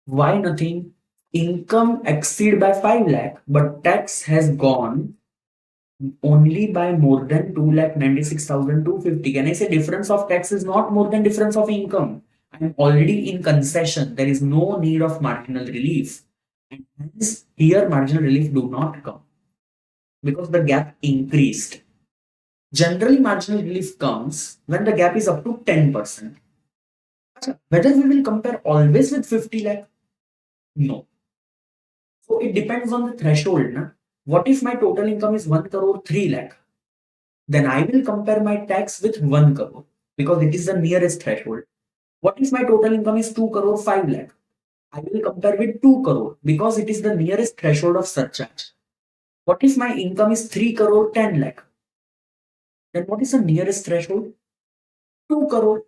S1: Why nothing? Income exceed by 5 lakh, but tax has gone only by more than 2,96,250. Can I say difference of tax is not more than difference of income? I'm already in concession. There is no need of marginal relief. And hence here marginal relief do not come because the gap increased. Generally, marginal relief comes when the gap is up to 10%. Whether we will compare always with 50 lakh? No. So it depends on the threshold. Na? What if my total income is 1 crore 3 lakh? Then I will compare my tax with 1 crore because it is the nearest threshold. What if my total income is 2 crore 5 lakh? I will compare with 2 crore because it is the nearest threshold of surcharge. What if my income is 3 crore 10 lakh? Then what is the nearest threshold? 2 crore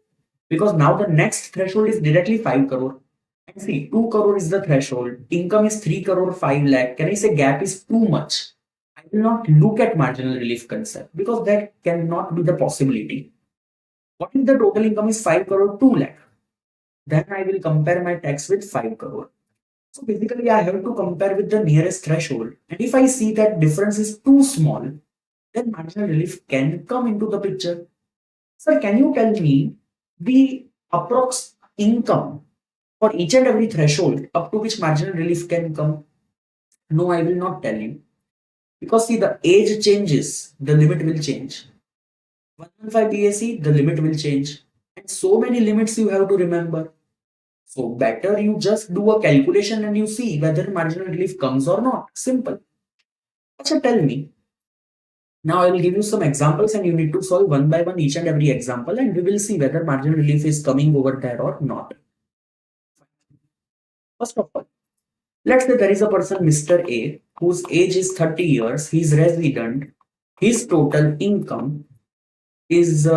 S1: because now the next threshold is directly 5 crore. And see, 2 crore is the threshold. Income is 3 crore 5 lakh. Can I say gap is too much? I will not look at marginal relief concept because that cannot be the possibility. What if the total income is 5 crore 2 lakh? Then I will compare my tax with 5 crore. So basically, I have to compare with the nearest threshold. And if I see that difference is too small, then marginal relief can come into the picture. Sir, can you tell me the approx income for each and every threshold up to which marginal relief can come? No, I will not tell you. Because see, the age changes, the limit will change. 115 BAC, the limit will change. And so many limits you have to remember. So better you just do a calculation and you see whether marginal relief comes or not. Simple. Acha, tell me. Now I will give you some examples and you need to solve one by one each and every example and we will see whether marginal relief is coming over there or not. First of all, let's say there is a person, Mr. A, whose age is 30 years, he is resident, his total income is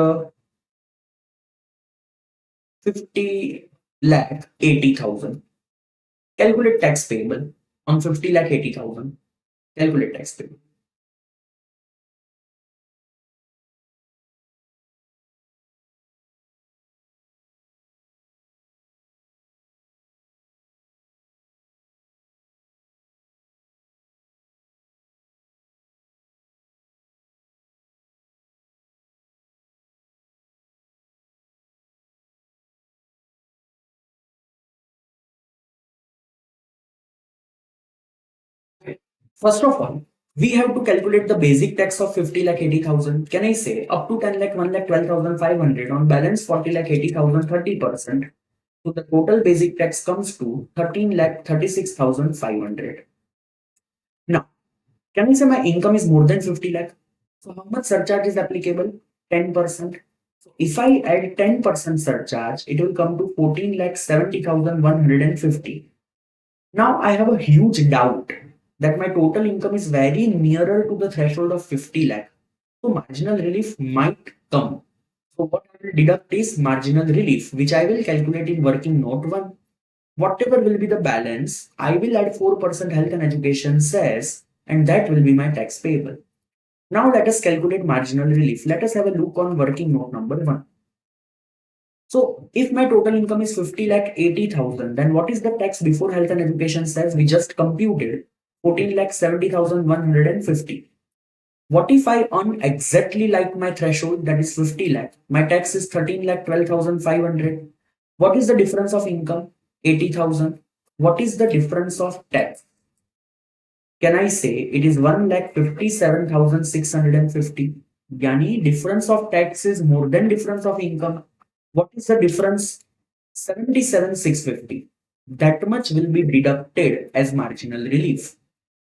S1: 50 lakh 80,000. Calculate tax payable on 50 lakh 80,000. Calculate tax payable. First of all, we have to calculate the basic tax of 50 lakh 80,000. Can I say up to 10 lakh 1 lakh 12,500 on balance 40 lakh 80,000 30%. So the total basic tax comes to 13 lakh 36,500. Now, can I say my income is more than 50 lakh? So how much surcharge is applicable? 10%. If I add 10% surcharge, it will come to 14,70,150. Now I have a huge doubt that my total income is very nearer to the threshold of 50 lakh. So marginal relief might come. So what I will deduct is marginal relief, which I will calculate in working note 1. Whatever will be the balance, I will add 4% health and education cess, and that will be my tax payable. Now let us calculate marginal relief. Let us have a look on working note number 1. So if my total income is 50 lakh 80,000, then what is the tax before health and education cess? We just computed 14 lakh 70,150. What if I earn exactly like my threshold, that is 50 lakh? My tax is 13 lakh 12,500. What is the difference of income? 80,000. What is the difference of tax? Can I say it is 1,57,650? Yani difference of tax is more than difference of income. What is the difference? 77,650. That much will be deducted as marginal relief.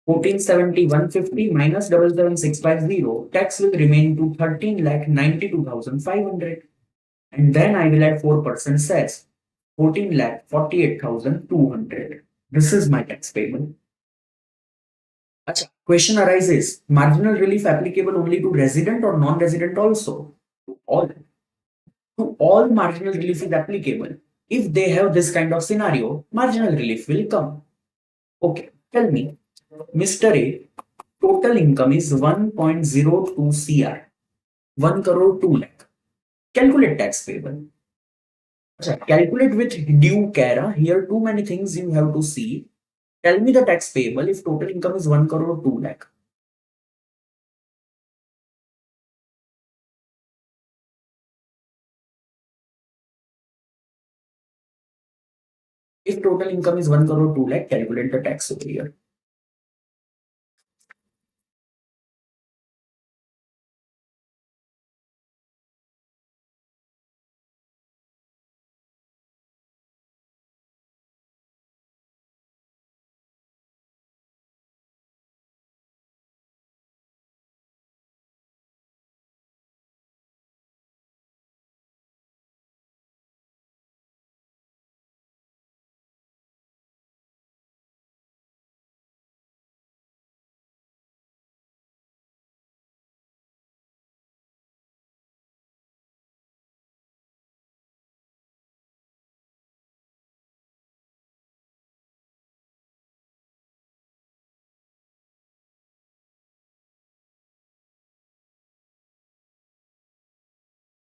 S1: 1470,150 minus 77,650. Tax will remain to 13,92,500. And then I will add 4% cess. 14,48,200. This is my tax payable. Acha, question arises, marginal relief applicable only to resident or non-resident also? To all. To all marginal relief is applicable. If they have this kind of scenario, marginal relief will come. Okay, tell me, Mr. A, total income is 1.02 CR, 1 crore 2 lakh. Calculate tax payable. Acha, calculate with due care. Here too many things you have to see. Tell me the tax payable if total income is 1 crore 2 lakh. If total income is 1 crore 2 lakh, calculate the tax over here.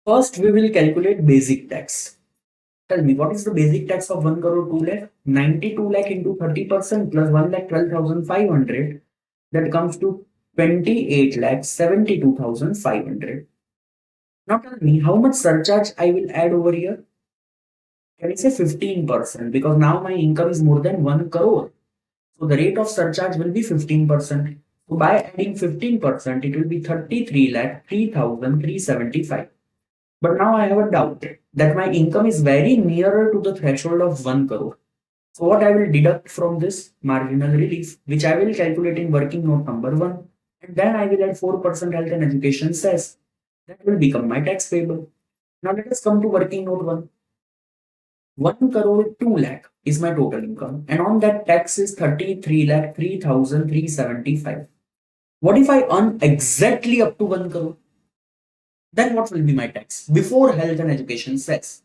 S1: First, we will calculate basic tax. Tell me, what is the basic tax of 1 crore 2 lakh? 92 lakh into 30% plus 1 lakh 12,500. That comes to 28 lakh 72,500. Now tell me, how much surcharge I will add over here? Can I say 15%? Because now my income is more than 1 crore. So the rate of surcharge will be 15%. So by adding 15%, it will be 33 lakh 3,375. But now I have a doubt that my income is very nearer to the threshold of 1 crore. So what I will deduct from this? Marginal relief, which I will calculate in working note number 1. And then I will add 4% health and education cess. That will become my tax payable. Now let us come to working note 1. 1 crore 2 lakh is my total income. And on that tax is 33 lakh 3,375. What if I earn exactly up to 1 crore? Then what will be my tax before health and education cess?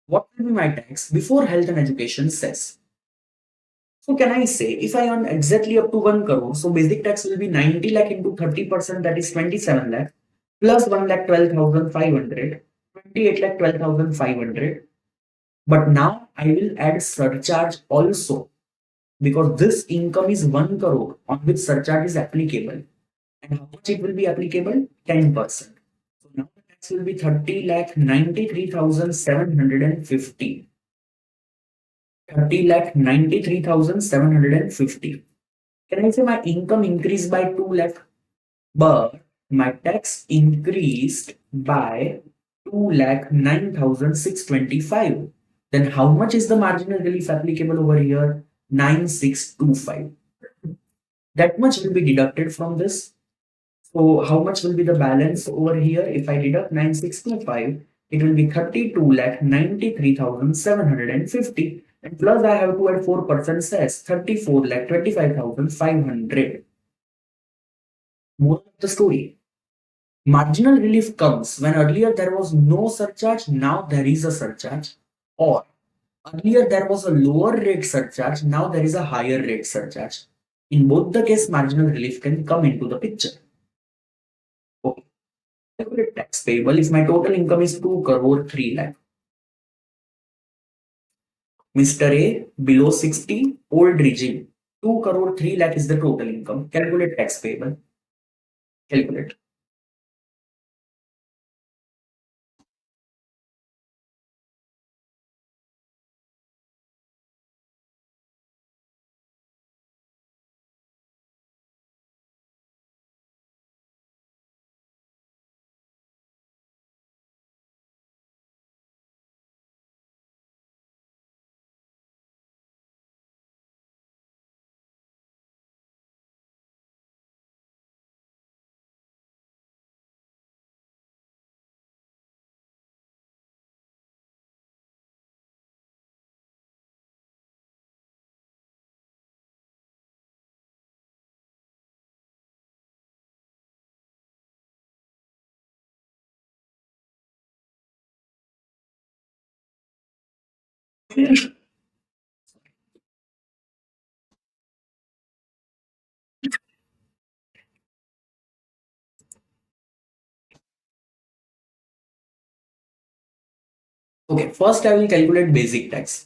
S1: What will be my tax before health and education cess? So can I say if I earn exactly up to 1 crore, so basic tax will be 90 lakh into 30%, that is 27 lakh, plus 1 lakh 12,500, 28 lakh 12,500. But now I will add surcharge also, because this income is 1 crore on which surcharge is applicable. And how much it will be applicable? 10%. So now the tax will be 30 lakh 93,750. 30 lakh 93,750. Can I say my income increased by 2 lakh? But my tax increased by 2 lakh 9,625. Then how much is the marginal relief applicable over here? 9,625. That much will be deducted from this. So how much will be the balance over here? If I deduct 9,625, it will be 32,93,750. And plus I have to add 4% cess, 34,25,500. Moral of the story. Marginal relief comes when earlier there was no surcharge, now there is a surcharge. Or earlier there was a lower rate surcharge, now there is a higher rate surcharge. In both the case, marginal relief can come into the picture. Okay. Calculate tax payable if my total income is 2 crore 3 lakh. Mr. A, below 60, old regime. 2 crore 3 lakh is the total income. Calculate tax payable. Calculate. Okay, first I will calculate basic tax.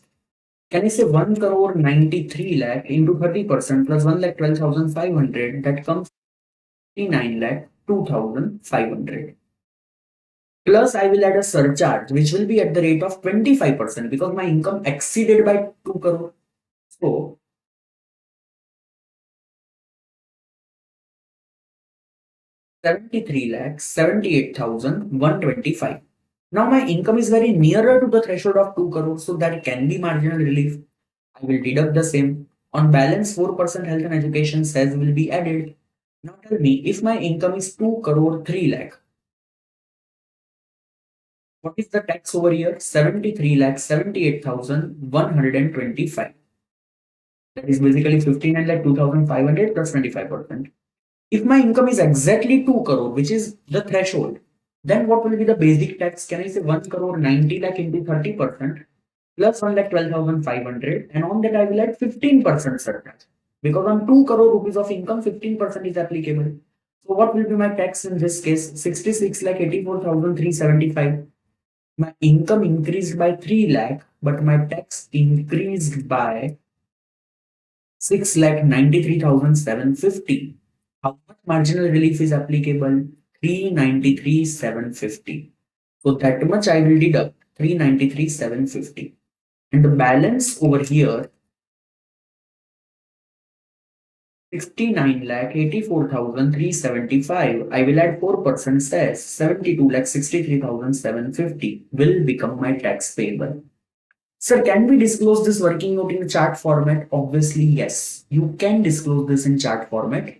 S1: Can I say 1 crore 93 lakh into 30% plus 1 lakh 12,500? That comes 39 lakh 2,500. Plus I will add a surcharge which will be at the rate of 25% because my income exceeded by 2 crore. So 73 lakh 78,125. Now my income is very nearer to the threshold of 2 crore, so that can be marginal relief. I will deduct the same. On balance, 4% health and education cess will be added. Now tell me, if my income is 2 crore 3 lakh, what is the tax over here? 73 lakh 78,125. That is basically 59 lakh 2,500 plus 25%. If my income is exactly 2 crore, which is the threshold, then what will be the basic tax? Can I say 1 crore 90 lakh into 30% plus 1 lakh 12,500, and on that I will add 15% surcharge because on 2 crore rupees of income 15% is applicable. So what will be my tax in this case? 66 lakh 84,375. My income increased by 3 lakh, but my tax increased by 6,93,750. How much marginal relief is applicable? 393,750. So that much I will deduct, 393,750. And the balance over here, 69 lakh 84,375. I will add 4% cess, 72 lakh 63,750 will become my tax payable. Sir, can we disclose this working out in chart format? Obviously, yes. You can disclose this in chart format.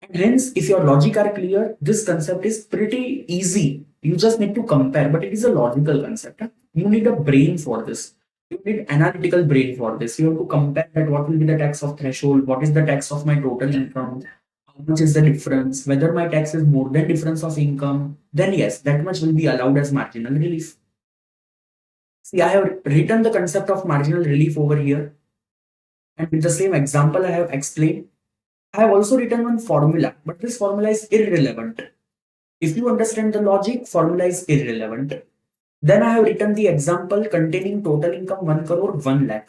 S1: And hence, if your logic are clear, this concept is pretty easy. You just need to compare, but it is a logical concept. You need a brain for this. You need analytical brain for this. You have to compare that what will be the tax of threshold, what is the tax of my total income, how much is the difference, whether my tax is more than difference of income, then yes, that much will be allowed as marginal relief. See, I have written the concept of marginal relief over here. And with the same example I have explained, I have also written one formula, but this formula is irrelevant. If you understand the logic, formula is irrelevant. Then I have written the example containing total income 1 crore 1 lakh.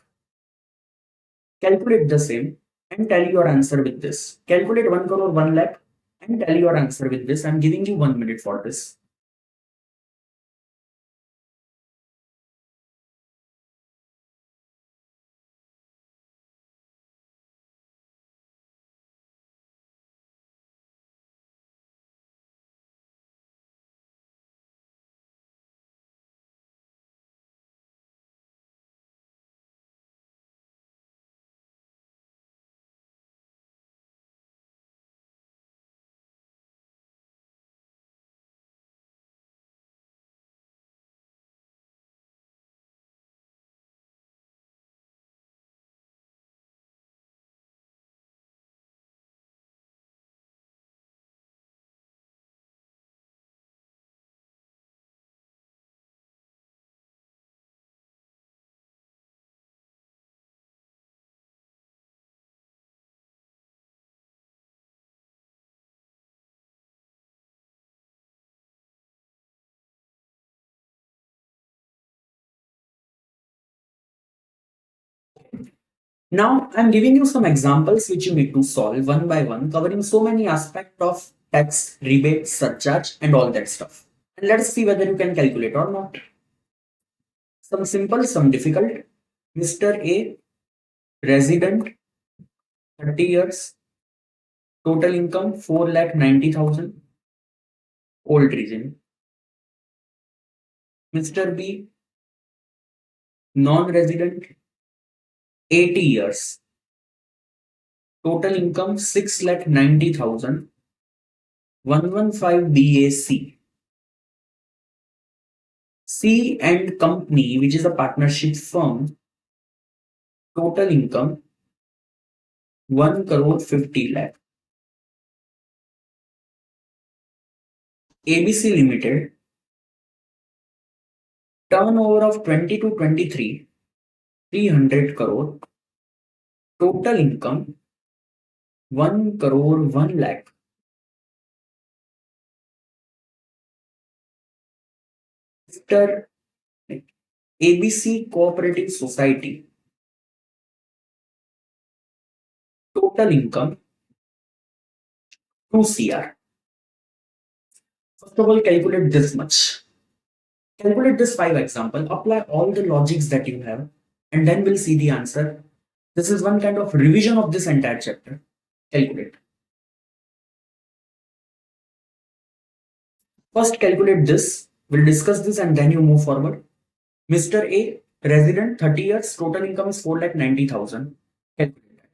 S1: Calculate the same and tell your answer with this. Calculate 1 crore 1 lakh and tell your answer with this. I'm giving you 1 minute for this. Now I'm giving you some examples which you need to solve one by one, covering so many aspects of tax, rebate, surcharge, and all that stuff. And let us see whether you can calculate or not. Some simple, some difficult. Mr. A, resident, 30 years, total income 4,90,000, old region. Mr. B, non-resident, 80 years, total income 6,90,000, 115 DAC. C and company, which is a partnership firm, total income 1 crore 50 lakh. ABC Limited, turnover of 20 to 23, 300 crore, total income 1 crore 1 lakh. Mr. ABC Cooperative Society, total income 2 CR. First of all, calculate this much. Calculate this 5 example, apply all the logics that you have, and then we'll see the answer. This is one kind of revision of this entire chapter. Calculate. First, calculate this. We'll discuss this and then you move forward. Mr. A, resident, 30 years, total income is 4,90,000. Calculate that.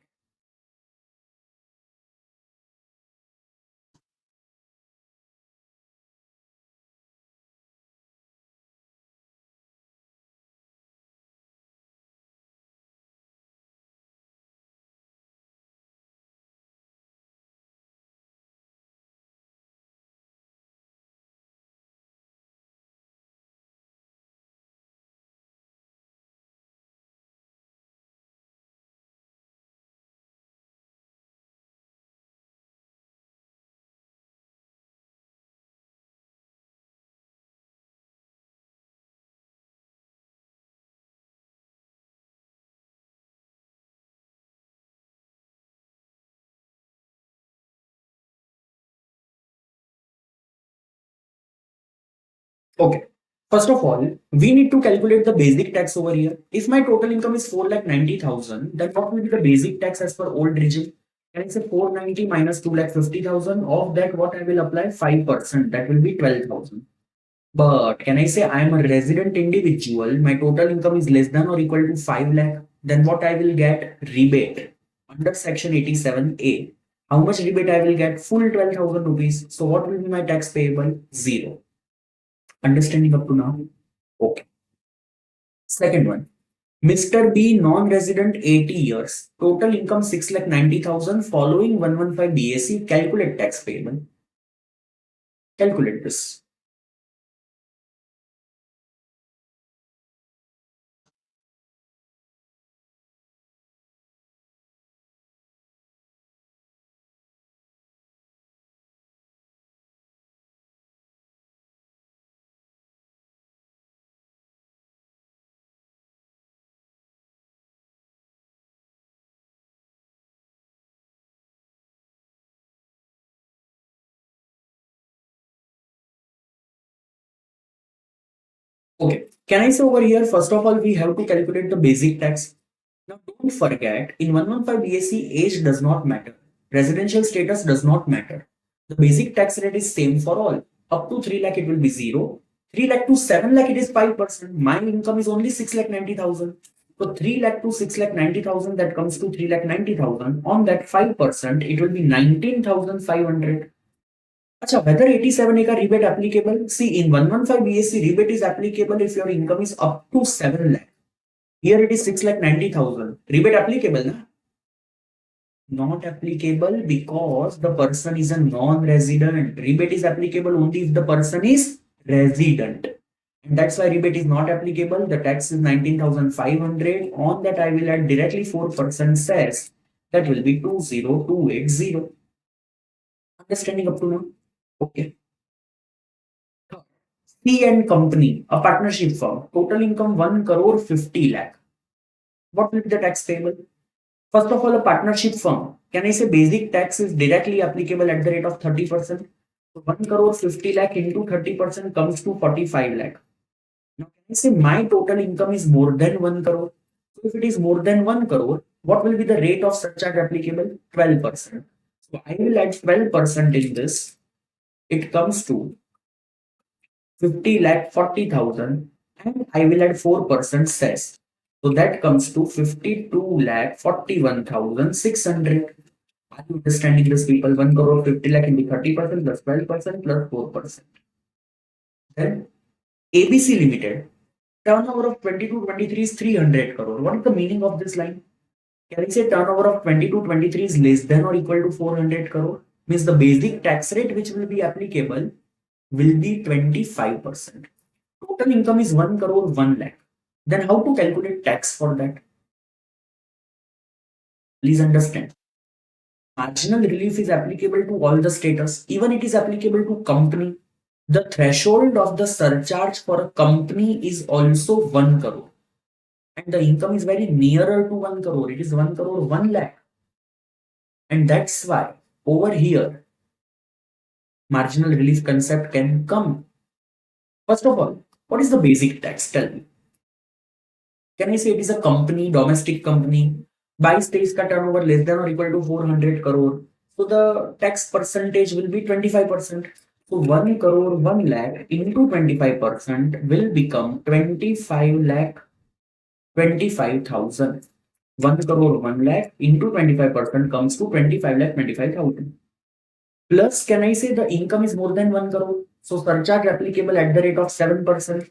S1: Okay. First of all, we need to calculate the basic tax over here. If my total income is 4,90,000, then what will be the basic tax as per old regime? Can I say 490 minus 2,50,000? Of that, what I will apply? 5%. That will be 12,000. But can I say I am a resident individual, my total income is less than or equal to 5 lakh, then what I will get? Rebate under section 87A. How much rebate I will get? Full 12,000 rupees. So what will be my tax payable? Zero. Understanding up to now? Okay. Second one. Mr. B, non-resident, 80 years. Total income 6,90,000 following 115 BAC. Calculate tax payable. Calculate this. Okay. Can I say over here, first of all, we have to calculate the basic tax. Now, don't forget, in 115 BSc, age does not matter. Residential status does not matter. The basic tax rate is same for all. Up to 3 lakh, it will be 0. 3 lakh to 7 lakh, it is 5%. My income is only 6,90,000. So 3 lakh to 6,90,000, that comes to 3,90,000. On that 5%, it will be 19,500. Acha, whether 87A ka rebate applicable? See, in 115 BSc, rebate is applicable if your income is up to 7 lakh. Here it is 6,90,000. Rebate applicable, na? Not applicable because the person is a non-resident. Rebate is applicable only if the person is resident. And that's why rebate is not applicable. The tax is 19,500. On that, I will add directly 4% cess. That will be 20,280. Understanding up to now? Okay. C and company, a partnership firm. Total income 1 crore 50 lakh. What will be the tax payable? First of all, a partnership firm. Can I say basic tax is directly applicable at the rate of 30%? So 1 crore 50 lakh into 30% comes to 45 lakh. Now, can I say my total income is more than 1 crore? So if it is more than 1 crore, what will be the rate of surcharge applicable? 12%. So I will add 12% in this. It comes to 50 lakh 40,000 and I will add 4% cess. So that comes to 52 lakh 41,600. Are you understanding this, people? 1 crore 50 lakh into 30% plus 12% plus 4%. Then ABC Limited, turnover of 22-23 is 300 crore. What is the meaning of this line? Can I say turnover of 22-23 is less than or equal to 400 crore? Means the basic tax rate which will be applicable will be 25%. Total income is 1 crore 1 lakh. Then how to calculate tax for that? Please understand. Marginal relief is applicable to all the status. Even it is applicable to company. The threshold of the surcharge for a company is also 1 crore. And the income is very nearer to 1 crore. It is 1 crore 1 lakh. And that's why over here, marginal relief concept can come. First of all, what is the basic tax? Tell me. Can I say it is a company, domestic company, by states ka turnover less than or equal to 400 crore? So the tax percentage will be 25%. So 1 crore 1 lakh into 25% will become 25 lakh 25,000. 1 crore 1 lakh into 25% comes to 25 lakh 25,000. Plus, can I say the income is more than 1 crore? So surcharge applicable at the rate of 7%.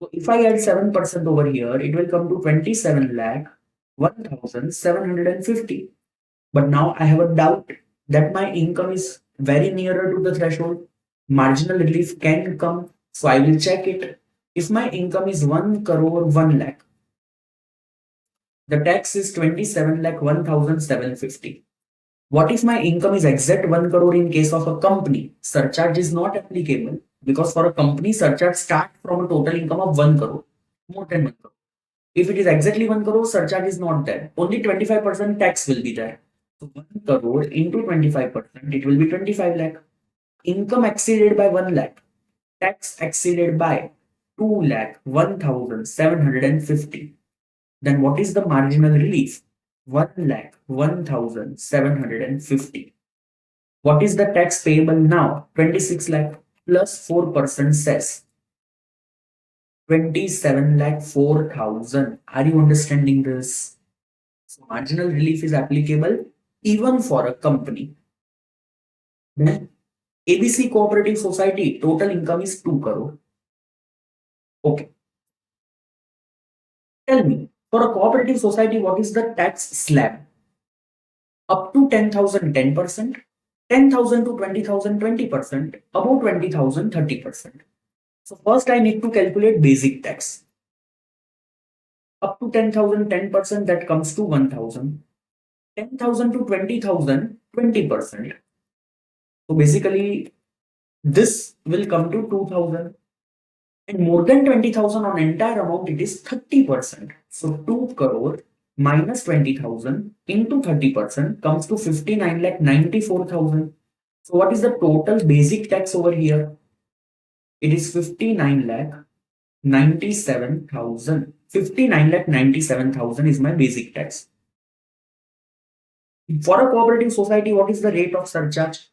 S1: So if I add 7% over here, it will come to 27 lakh 1,750. But now I have a doubt that my income is very nearer to the threshold. Marginal relief can come. So I will check it. If my income is 1 crore 1 lakh, the tax is 27 lakh 1,750. What if my income is exact 1 crore in case of a company? Surcharge is not applicable because for a company, surcharge starts from a total income of 1 crore, more than 1 crore. If it is exactly 1 crore, surcharge is not there. Only 25% tax will be there. So 1 crore into 25%, it will be 25 lakh. Income exceeded by 1 lakh. Tax exceeded by 2 lakh 1,750. Then what is the marginal relief? 1 lakh 1,750. What is the tax payable now? 26 lakh plus 4% cess. 27 lakh 4,000. Are you understanding this? So marginal relief is applicable even for a company. Then ABC Cooperative Society, total income is 2 crore. Okay. Tell me, for a cooperative society, what is the tax slab? Up to 10,000, 10%, 10,000 to 20,000, 20%, above 20,000, 30%. So first I need to calculate basic tax. Up to 10,000, 10%, that comes to 1,000. 10,000 to 20,000, 20%. So basically, this will come to 2,000. And more than 20,000 on entire amount, it is 30%. So 2 crore minus 20,000 into 30% comes to 59 lakh 94,000. So what is the total basic tax over here? It is 59 lakh 97,000. 59 lakh 97,000 is my basic tax. For a cooperative society, what is the rate of surcharge?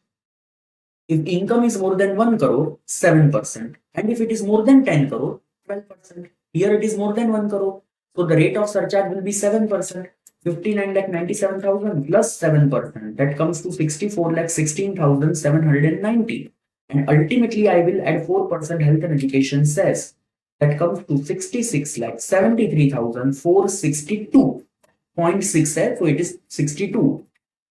S1: If income is more than 1 crore, 7%. And if it is more than 10 crore, 12%. Here it is more than 1 crore. So the rate of surcharge will be 7%. 59 lakh 97,000 plus 7%. That comes to 64 lakh 16,790. And ultimately, I will add 4% health and education cess. That comes to 66 lakh 73,462.6. So it is 62.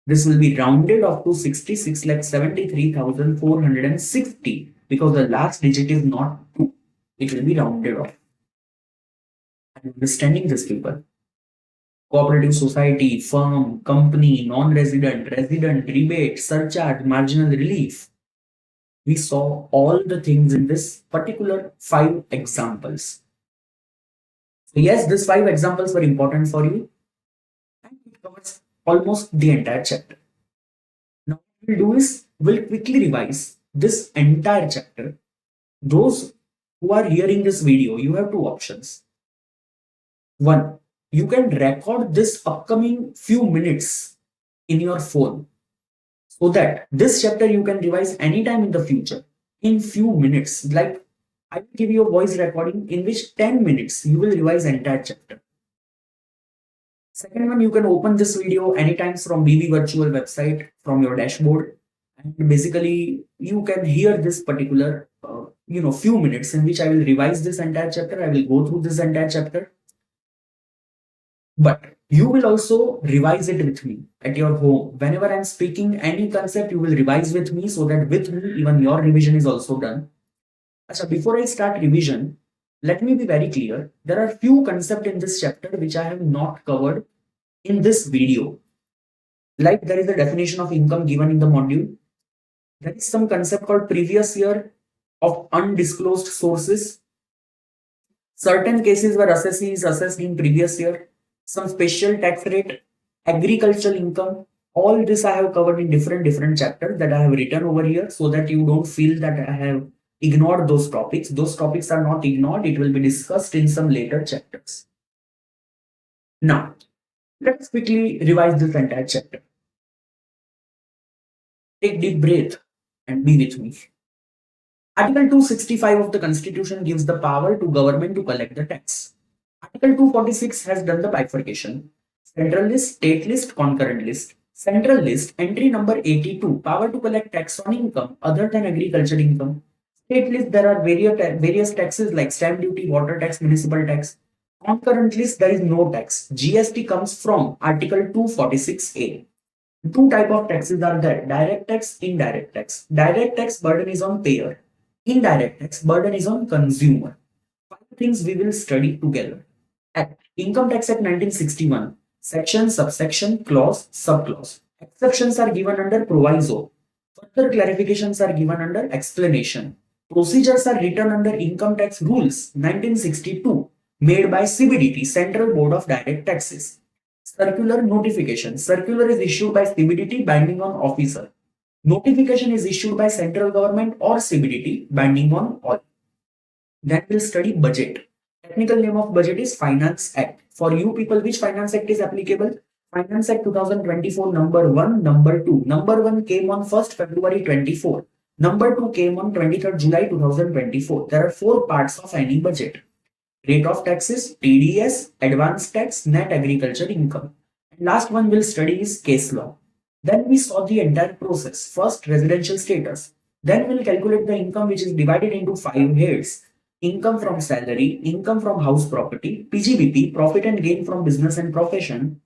S1: This will be rounded off to 66 lakh 73,460 because the last digit is not 2. It will be rounded off. I'm understanding this, people. Cooperative society, firm, company, non-resident, resident, rebate, surcharge, marginal relief. We saw all the things in this particular 5 examples. So yes, these 5 examples were important for you. And it covers almost the entire chapter. Now, what we'll do is we'll quickly revise this entire chapter. Those who are hearing this video, you have two options. One, you can record this upcoming few minutes in your phone so that this chapter you can revise anytime in the future in few minutes. Like I will give you a voice recording in which 10 minutes you will revise entire chapter. Second one, you can open this video anytime from BB Virtual website from your dashboard, and basically you can hear this particular few minutes in which I will revise this entire chapter. I will go through this entire chapter, but you will also revise it with me at your home. Whenever I'm speaking any concept, you will revise with me so that with me even your revision is also done. So before I start revision, let me be very clear. There are few concepts in this chapter which I have not covered in this video. Like there is a definition of income given in the module. There is some concept called previous year of undisclosed sources. Certain cases where assessee is assessed in previous year. Some special tax rate, agricultural income. All this I have covered in different chapters that I have written over here so that you don't feel that I have ignored those topics. Those topics are not ignored. It will be discussed in some later chapters. Now, let's quickly revise this entire chapter. Take deep breath and be with me. Article 265 of the Constitution gives the power to government to collect the tax. Article 246 has done the bifurcation. Central list, state list, concurrent list. Central list, entry number 82, power to collect tax on income other than agriculture income. State list, there are various taxes like stamp duty, water tax, municipal tax. Concurrent list, there is no tax. GST comes from Article 246A. Two type of taxes are there: direct tax, indirect tax. Direct tax burden is on payer. Indirect tax burden is on consumer. Five things we will study together. Act. Income Tax Act 1961. Section, subsection, clause, subclause. Exceptions are given under proviso. Further clarifications are given under explanation. Procedures are written under Income Tax Rules 1962 made by CBDT, Central Board of Direct Taxes. Circular notification. Circular is issued by CBDT binding on officer. Notification is issued by central government or CBDT binding on all. Then we'll study budget. Technical name of budget is Finance Act. For you people, which Finance Act is applicable? Finance Act 2024 number 1, number 2. Number 1 came on 1st February 24. Number 2 came on 23rd July 2024. There are 4 parts of any budget. Rate of taxes, TDS, advance tax, net agriculture income. And last one we'll study is case law. Then we saw the entire process. First, residential status. Then we'll calculate the income which is divided into 5 heads. Income from salary, income from house property, PGBP, profit and gain from business and profession,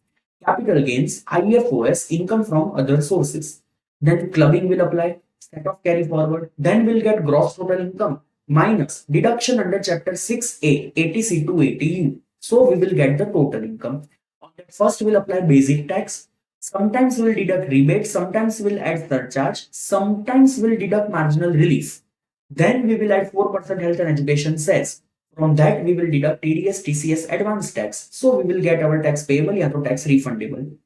S1: capital gains, IFOS, income from other sources. Then clubbing will apply, set of carry forward. Then we'll get gross total income minus deduction under chapter 6A, 80C to 80U. So we will get the total income. On that first we'll apply basic tax. Sometimes we'll deduct rebate, sometimes we'll add surcharge, sometimes we'll deduct marginal relief. Then we will add 4% health and education cess. From that we will deduct TDS, TCS, advance tax. So we will get our tax payable या तो tax refundable.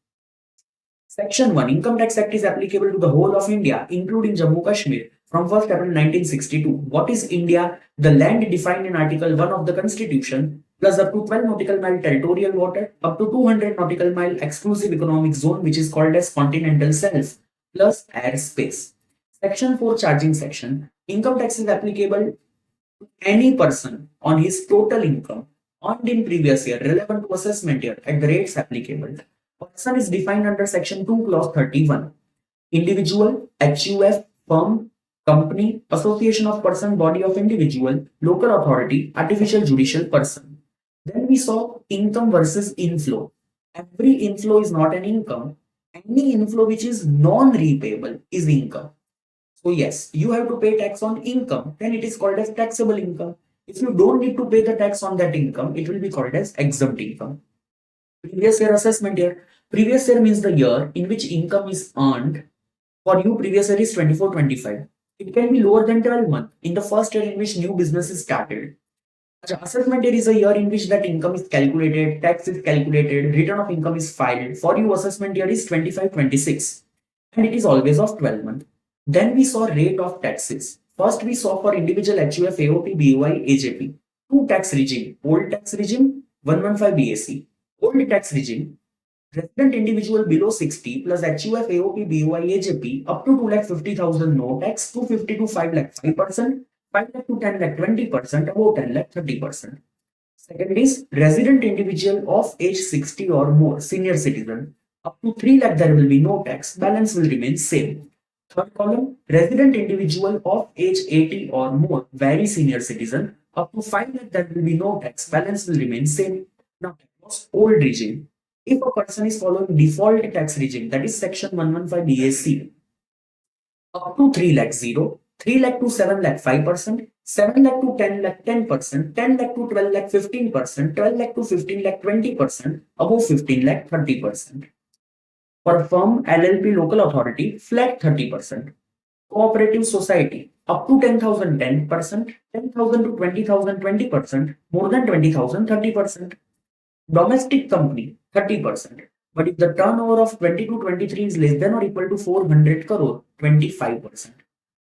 S1: Section 1. Income Tax Act is applicable to the whole of India, including Jammu Kashmir, from 1st April 1962. What is India? The land defined in Article 1 of the Constitution, plus up to 12 nautical mile territorial water, up to 200 nautical mile exclusive economic zone, which is called as continental shelf, plus airspace. Section 4. Charging section. Income tax is applicable to any person on his total income earned in previous year relevant to assessment year at the rates applicable. Person is defined under section 2 clause 31. Individual, HUF, firm, company, association of person, body of individual, local authority, artificial judicial person. Then we saw income versus inflow. Every inflow is not an income. Any inflow which is non-repayable is income. So yes, you have to pay tax on income, then it is called as taxable income. If you don't need to pay the tax on that income, it will be called as exempt income. Previous year assessment year. Previous year means the year in which income is earned. For you, previous year is 24-25. It can be lower than 12 months in the first year in which new business is started. Assessment year is a year in which that income is calculated, tax is calculated, return of income is filed. For you, assessment year is 25-26, and it is always of 12 months. Then we saw rate of taxes. First, we saw for individual HUF, AOP, BOI, AJP, two tax regime: old tax regime, 115 BAC, old tax regime. Resident individual below 60 plus HUF, AOP, BOI, AJP up to 2,50,000 no tax, 250 to 5 lakh 5%, 5 lakh to 10 lakh 20%, above 10 lakh 30%. Second is resident individual of age 60 or more, senior citizen. Up to 3 lakh there will be no tax, balance will remain same. Third column, resident individual of age 80 or more, very senior citizen. Up to 5 lakh there will be no tax, balance will remain same. Now that was old regime. If a person is following default tax regime, that is section 115 BAC, up to 3 lakh 0, 3 lakh to 7 lakh 5%, 7 lakh to 10 lakh 10%, 10 lakh to 12 lakh 15%, 12 lakh to 15 lakh 20%, above 15 lakh 30%. For firm, LLP, local authority, flat 30%. Cooperative society, up to 10,000 10%, 10,000 to 20,000 20%, more than 20,000 30%. Domestic company, 30%. But if the turnover of 20 to 23 is less than or equal to 400 crore, 25%.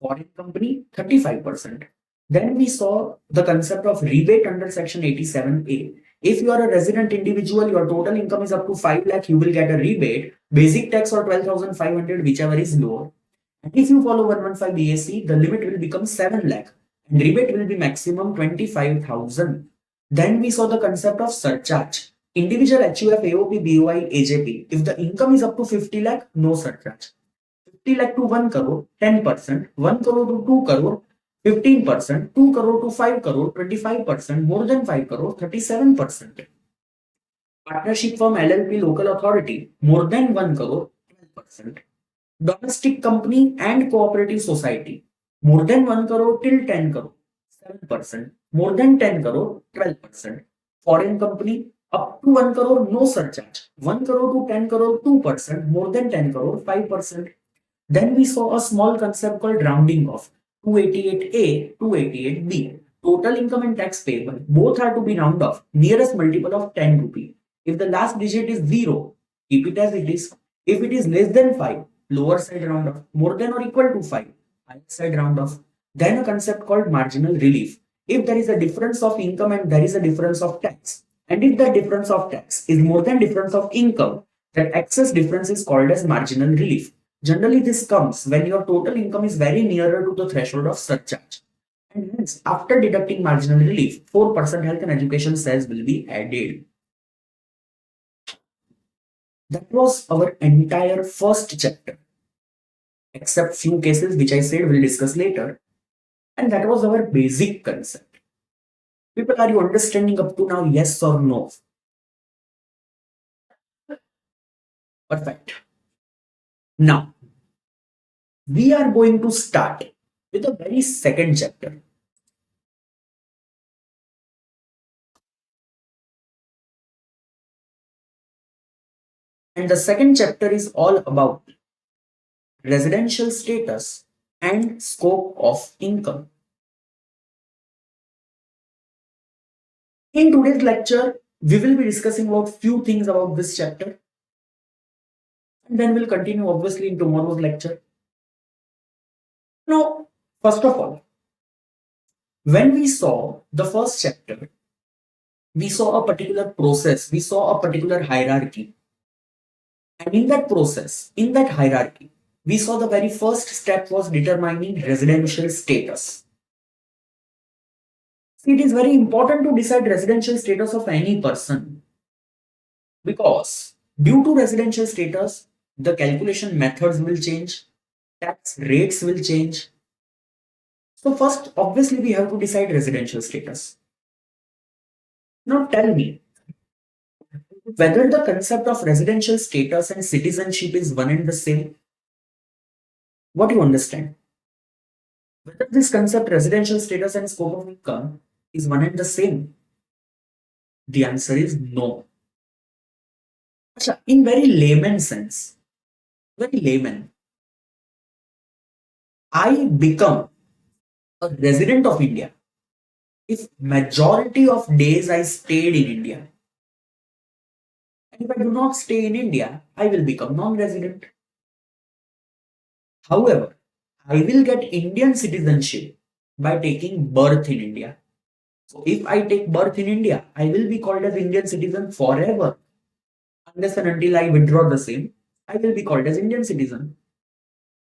S1: Foreign company, 35%. Then we saw the concept of rebate under section 87A. If you are a resident individual, your total income is up to 5 lakh, you will get a rebate, basic tax or 12,500, whichever is lower. And if you follow 115 BAC, the limit will become 7 lakh and rebate will be maximum 25,000. Then we saw the concept of surcharge. Individual HUF, AOP, BOI, AJP. If the income is up to 50 lakh, no surcharge. 50 lakh to 1 crore, 10%, 1 crore to 2 crore, 15%, 2 crore to 5 crore, 25%, more than 5 crore, 37%. Partnership firm, LLP, local authority, more than 1 crore, 12%. Domestic company and cooperative society, more than 1 crore till 10 crore, 7%. More than 10 crore, 12%. Foreign company, up to 1 crore, no surcharge. 1 crore to 10 crore, 2%. More than 10 crore, 5%. Then we saw a small concept called rounding off. 288A, 288B. Total income and tax payable. Both are to be rounded off. Nearest multiple of 10 rupee. If the last digit is 0, keep it as it is. If it is less than 5, lower side round off. More than or equal to 5, higher side round off. Then a concept called marginal relief. If there is a difference of income and there is a difference of tax, and if the difference of tax is more than difference of income, that excess difference is called as marginal relief. Generally, this comes when your total income is very nearer to the threshold of surcharge. And hence, after deducting marginal relief, 4% health and education cess will be added. That was our entire first chapter, except few cases which I said we'll discuss later. And that was our basic concept. People, are you understanding up to now? Yes or no? Perfect. Now, we are going to start with a very second chapter. And the second chapter is all about residential status and scope of income. In today's lecture, we will be discussing about few things about this chapter, and then we'll continue obviously in tomorrow's lecture. Now, first of all, when we saw the first chapter, we saw a particular process, we saw a particular hierarchy. And in that process, in that hierarchy, we saw the very first step was determining residential status. See, it is very important to decide residential status of any person, because due to residential status, the calculation methods will change, tax rates will change. So first, obviously, we have to decide residential status. Now tell me, whether the concept of residential status and citizenship is one and the same. What do you understand? Whether this concept residential status and scope of income is one and the same? The answer is no. In very layman sense, very layman, I become a resident of India if majority of days I stayed in India, and if I do not stay in India, I will become non-resident. However, I will get Indian citizenship by taking birth in India. So if I take birth in India, I will be called as Indian citizen forever. Unless and until I withdraw the same, I will be called as Indian citizen.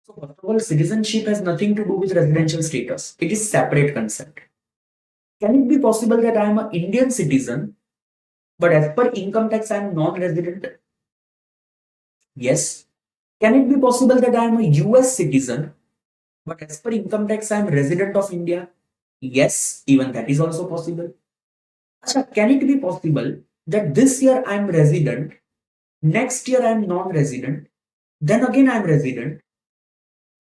S1: So first of all, citizenship has nothing to do with residential status. It is separate concept. Can it be possible that I am an Indian citizen, but as per income tax I am non-resident? Yes. Can it be possible that I am a US citizen, but as per income tax I am resident of India? Yes, even that is also possible. Acha, can it be possible that this year I am resident, next year I am non-resident, then again I am resident?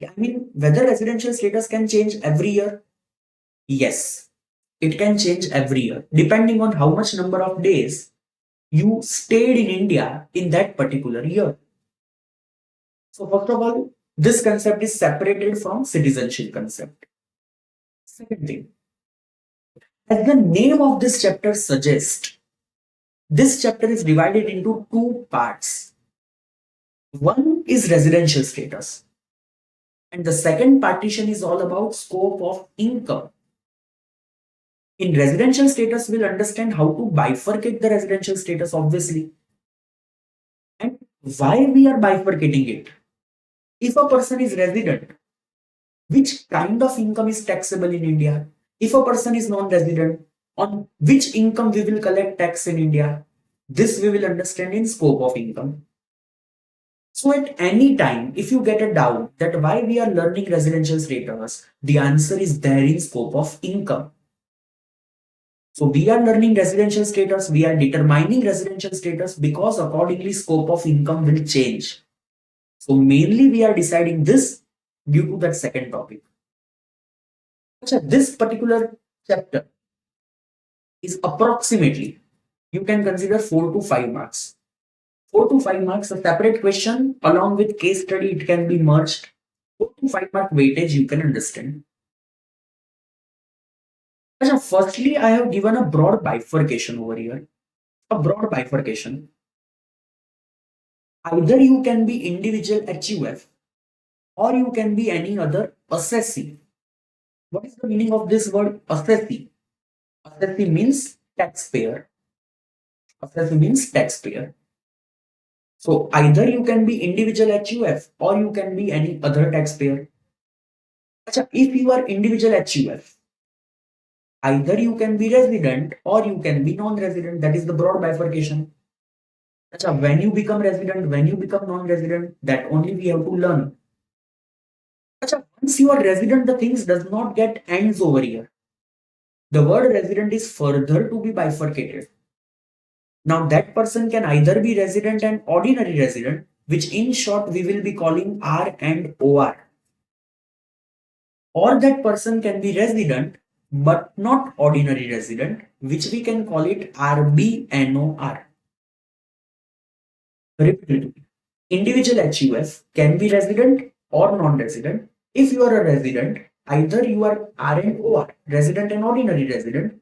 S1: I mean, whether residential status can change every year? Yes, it can change every year, depending on how much number of days you stayed in India in that particular year. So first of all, this concept is separated from citizenship concept. Second thing, as the name of this chapter suggests, this chapter is divided into two parts. One is residential status, and the second partition is all about scope of income. In residential status, we'll understand how to bifurcate the residential status, obviously, and why we are bifurcating it. If a person is resident, which kind of income is taxable in India? If a person is non-resident, on which income we will collect tax in India? This we will understand in scope of income. So at any time, if you get a doubt that why we are learning residential status, the answer is there in scope of income. So we are learning residential status, we are determining residential status because accordingly scope of income will change. So mainly we are deciding this due to that second topic. This particular chapter is approximately, you can consider 4 to 5 marks. 4 to 5 marks, a separate question along with case study, it can be merged. 4 to 5 mark weightage you can understand. Firstly, I have given a broad bifurcation over here. A broad bifurcation. Either you can be individual HUF or you can be any other assessee. What is the meaning of this word assessee? Assessee means taxpayer. Assessee means taxpayer. So either you can be individual HUF or you can be any other taxpayer. If you are individual HUF, either you can be resident or you can be non-resident. That is the broad bifurcation. When you become resident, when you become non-resident, that only we have to learn. Once you are resident, the things does not get ends over here. The word resident is further to be bifurcated. Now that person can either be resident and ordinary resident, which in short we will be calling R and OR. Or that person can be resident but not ordinary resident, which we can call it RBNOR. Repeat. Individual HUF can be resident or non-resident. If you are a resident, either you are R and OR, resident and ordinary resident,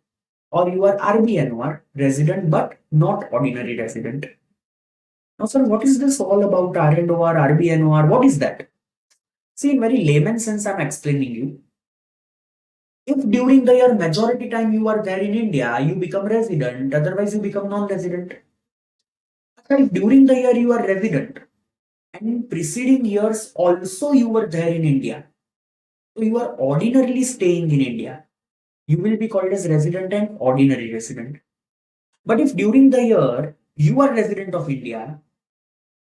S1: or you are RBNOR, resident but not ordinary resident. Now, sir, what is this all about R and OR, RBNOR? What is that? See, in very layman sense, I'm explaining you. If during the year majority time you are there in India, you become resident, otherwise you become non-resident. If during the year you are resident, and in preceding years also you were there in India, so you are ordinarily staying in India, you will be called as resident and ordinary resident. But if during the year you are resident of India,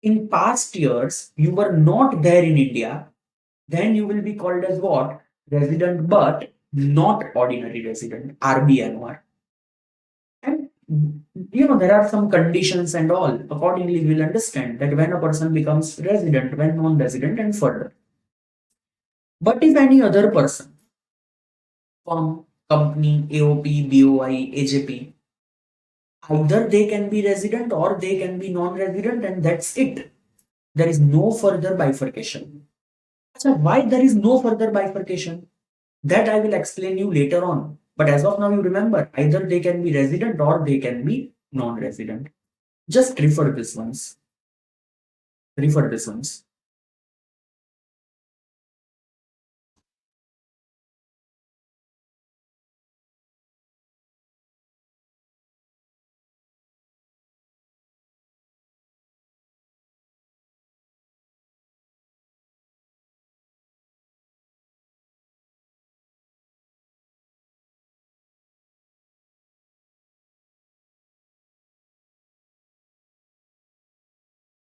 S1: in past years you were not there in India, then you will be called as what? Resident but not ordinary resident, RBNOR. And there are some conditions and all. Accordingly, we'll understand that when a person becomes resident, when non-resident, and further. But if any other person, firm, company, AOP, BOI, AJP, either they can be resident or they can be non-resident, and that's it. There is no further bifurcation. So why there is no further bifurcation? That I will explain you later on. But as of now, you remember either they can be resident or they can be non-resident. Just refer this once. Refer this once.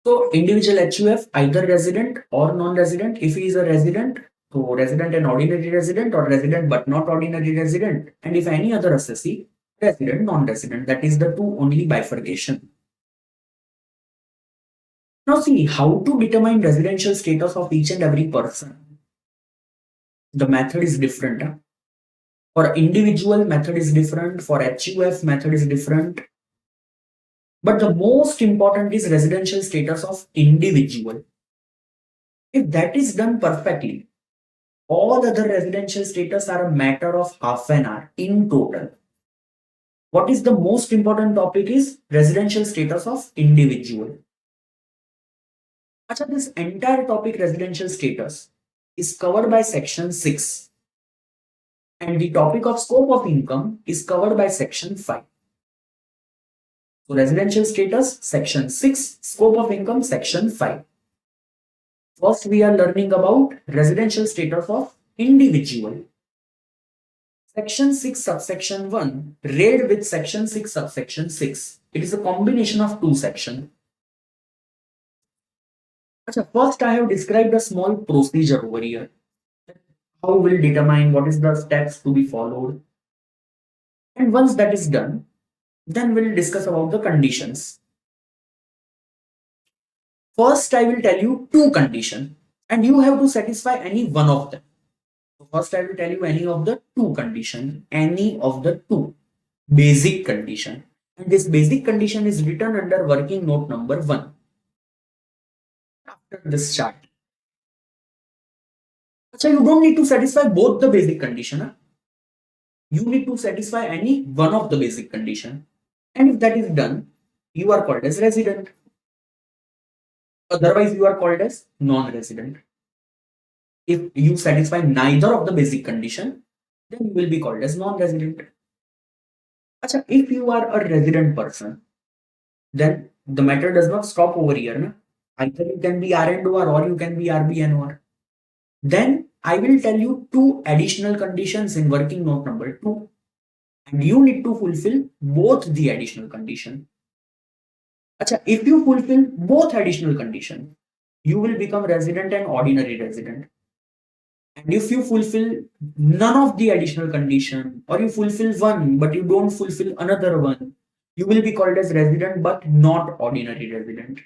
S1: So individual HUF, either resident or non-resident. If he is a resident, so resident and ordinary resident, or resident but not ordinary resident. And if any other assessee, resident, non-resident. That is the two only bifurcation. Now see how to determine residential status of each and every person. The method is different. Huh? For individual, method is different. For HUF, method is different. But the most important is residential status of individual. If that is done perfectly, all other residential status are a matter of half an hour in total. What is the most important topic is residential status of individual. Achha, this entire topic residential status is covered by section 6 and the topic of scope of income is covered by section 5. So residential status section 6, scope of income section 5. First we are learning about residential status of individual. Section 6 subsection 1 read with section 6 subsection 6. It is a combination of two sections. First I have described a small procedure over here. How we'll determine what is the steps to be followed. And once that is done, then we'll discuss about the conditions. First I will tell you two conditions and you have to satisfy any one of them. So first I will tell you any of the two conditions, any of the two basic condition. And this basic condition is written under working note number 1. After this chart. So you don't need to satisfy both the basic condition. Huh? You need to satisfy any one of the basic condition. And if that is done, you are called as resident. Otherwise, you are called as non-resident. If you satisfy neither of the basic condition, then you will be called as non-resident. Achha, if you are a resident person, then the matter does not stop over here. Na? Either you can be R&OR or you can be RBNOR. Then I will tell you two additional conditions in working note number 2. And you need to fulfill both the additional condition. Achha, if you fulfill both additional conditions, you will become resident and ordinary resident. And if you fulfill none of the additional condition or you fulfill one but you don't fulfill another one, you will be called as resident but not ordinary resident.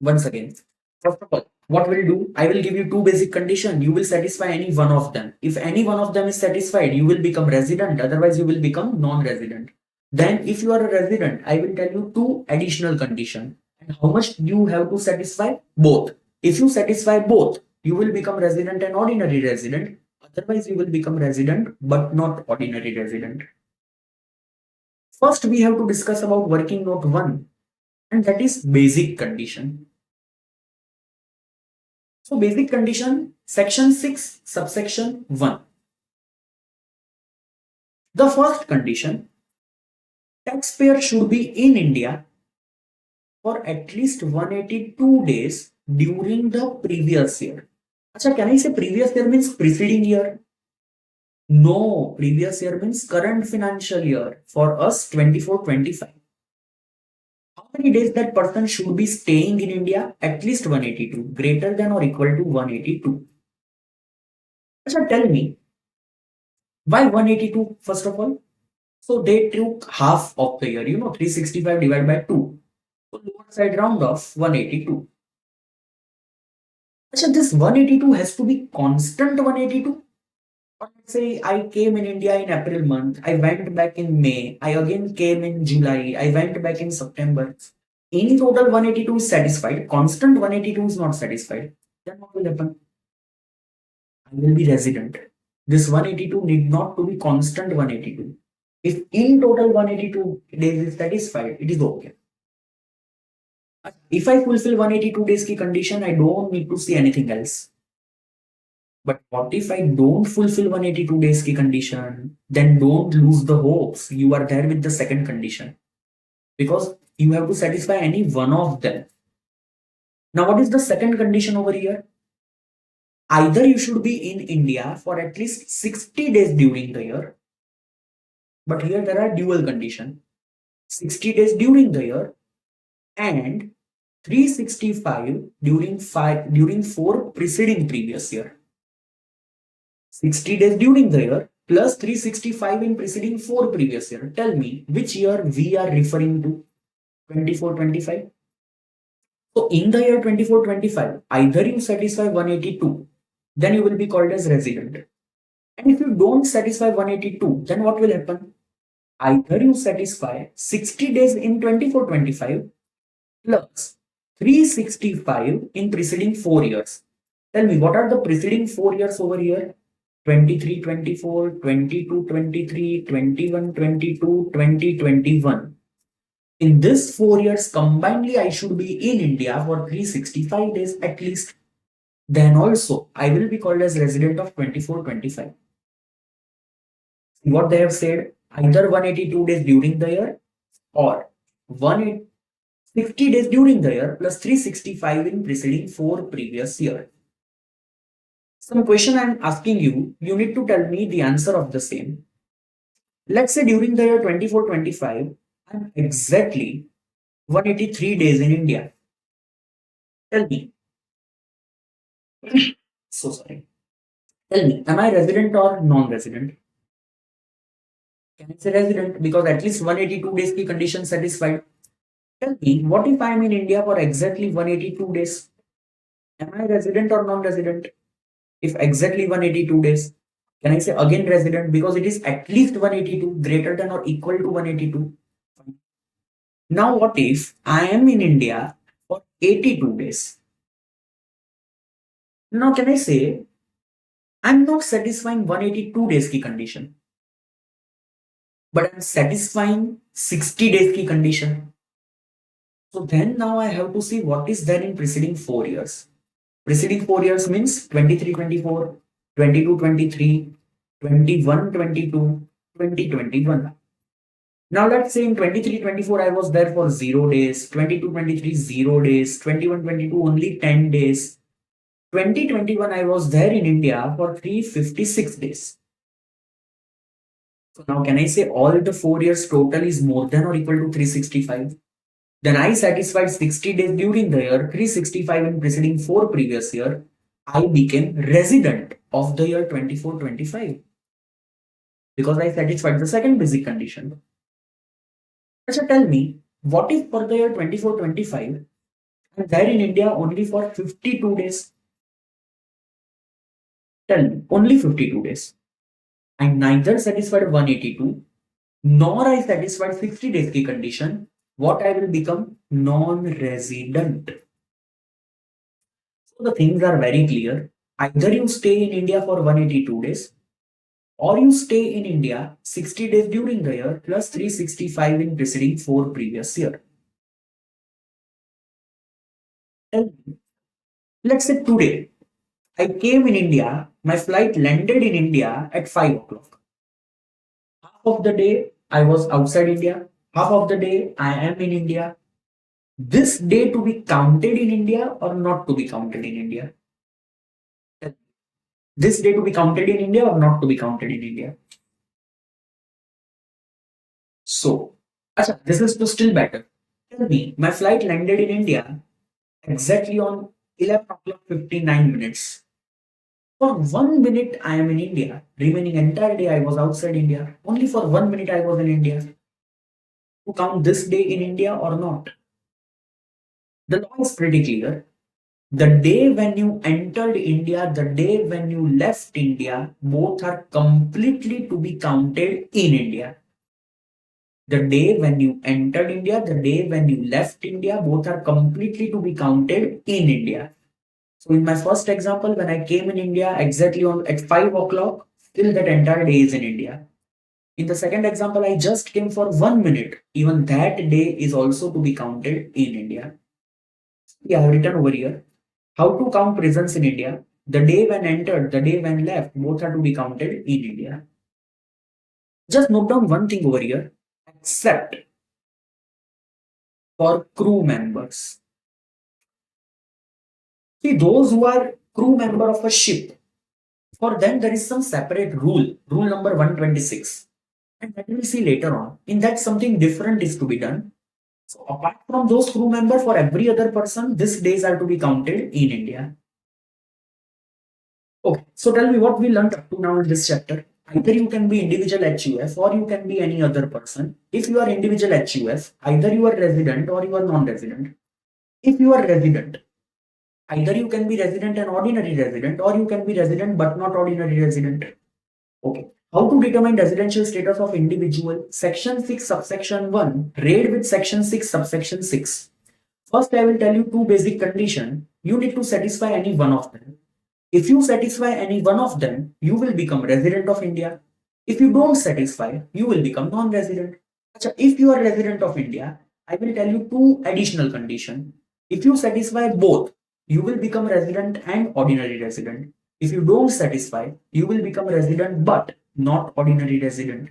S1: Once again, first of all, what will do? I will give you two basic conditions. You will satisfy any one of them. If any one of them is satisfied, you will become resident. Otherwise, you will become non-resident. Then if you are a resident, I will tell you two additional conditions. And how much you have to satisfy? Both. If you satisfy both, you will become resident and ordinary resident. Otherwise, you will become resident but not ordinary resident. First, we have to discuss about working note 1, and that is basic condition. So basic condition, section 6, subsection 1. The first condition, taxpayer should be in India for at least 182 days during the previous year. Achha, can I say previous year means preceding year? No, previous year means current financial year. For us, 24-25. How many days that person should be staying in India? At least 182, greater than or equal to 182. Achha, tell me, why 182 first of all? So they took half of the year, 365 divided by 2. So lower side round off 182. Achha, this 182 has to be constant 182. Or let's say I came in India in April month, I went back in May, I again came in July, I went back in September. In total 182 is satisfied, constant 182 is not satisfied. Then what will happen? I will be resident. this 182 need not to be constant 182. If in total 182 days is satisfied, it is okay. If I fulfill 182 days ki condition, I don't need to see anything else. But what if I don't fulfill 182 days ki condition? Then don't lose the hopes. You are there with the second condition. Because you have to satisfy any one of them. Now, what is the second condition over here? Either you should be in India for at least 60 days during the year. But here there are dual condition. 60 days during the year and 365 during 4 preceding previous year. 60 days during the year plus 365 in preceding 4 previous year. Tell me which year we are referring to. 24-25. So in the year 24-25, either you satisfy 182, then you will be called as resident. And if you don't satisfy 182, then what will happen? Either you satisfy 60 days in 24-25 plus 365 in preceding 4 years. Tell me, what are the preceding 4 years over here? 23-24, 22-23, 21-22, 20-21. In this 4 years combinedly, I should be in India for 365 days at least. Then also, I will be called as resident of 24-25. What they have said, either 182 days during the year or 160 days during the year plus 365 in preceding 4 previous year. Some question I am asking you, you need to tell me the answer of the same. Let's say during the year 24-25, I am exactly 183 days in India. Tell me. So sorry. Tell me, am I resident or non-resident? Can I say resident? Because at least 182 days ki condition satisfied. Tell me, what if I am in India for exactly 182 days? Am I resident or non-resident? If exactly 182 days, can I say again resident because it is at least 182 greater than or equal to 182? Now what if I am in India for 82 days? Now can I say I'm not satisfying 182 days ki condition, but I'm satisfying 60 days ki condition. So then now I have to see what is there in preceding 4 years. Preceding 4 years means 23-24, 22-23, 21-22, 20-21. Now let's say in 23-24 I was there for 0 days, 22-23 0 days, 21-22 only 10 days, 20-21 I was there in India for 356 days. So now can I say all the 4 years total is more than or equal to 365? Then I satisfied 60 days during the year, 365 in preceding 4 previous year. I became resident of the year 24-25 because I satisfied the second basic condition. So tell me, what if for the year 24-25, I'm there in India only for 52 days? Tell me, only 52 days. I neither satisfied 182 nor I satisfied 60 days ki condition. What I will become? Non-resident. So the things are very clear. Either you stay in India for 182 days or you stay in India 60 days during the year plus 365 in preceding 4 previous year. Let's say today I came in India, my flight landed in India at 5 o'clock. Half of the day I was outside India, half of the day I am in India. This day to be counted in India or not to be counted in India? This day to be counted in India or not to be counted in India? So, this is still better. Tell me, my flight landed in India exactly on 11 o'clock 59 minutes. For 1 minute I am in India, remaining entire day I was outside India. Only for 1 minute I was in India. To count this day in India or not? The law is pretty clear. The day when you entered India, the day when you left India, both are completely to be counted in India. The day when you entered India, the day when you left India, both are completely to be counted in India. So in my first example, when I came in India exactly at 5 o'clock, still that entire day is in India. In the second example, I just came for 1 minute. Even that day is also to be counted in India. Yeah, I have written over here. How to count presence in India? The day when entered, the day when left, both are to be counted in India. Just note down one thing over here, except for crew members. See, those who are crew member of a ship, for them there is some separate rule, rule number 126. And that we'll see later on. In that, something different is to be done. So apart from those crew member, for every other person, these days are to be counted in India. Okay, so tell me what we learned up to now in this chapter. Either you can be individual HUF or you can be any other person. If you are individual HUF, either you are resident or you are non-resident. If you are resident, either you can be resident and ordinary resident or you can be resident but not ordinary resident. Okay. How to determine residential status of individual? Section 6 subsection 1 read with section 6 subsection 6. First, I will tell you two basic conditions. You need to satisfy any one of them. If you satisfy any one of them, you will become resident of India. If you don't satisfy, you will become non-resident. If you are resident of India, I will tell you two additional conditions. If you satisfy both, you will become resident and ordinary resident. If you don't satisfy, you will become resident but not ordinary resident.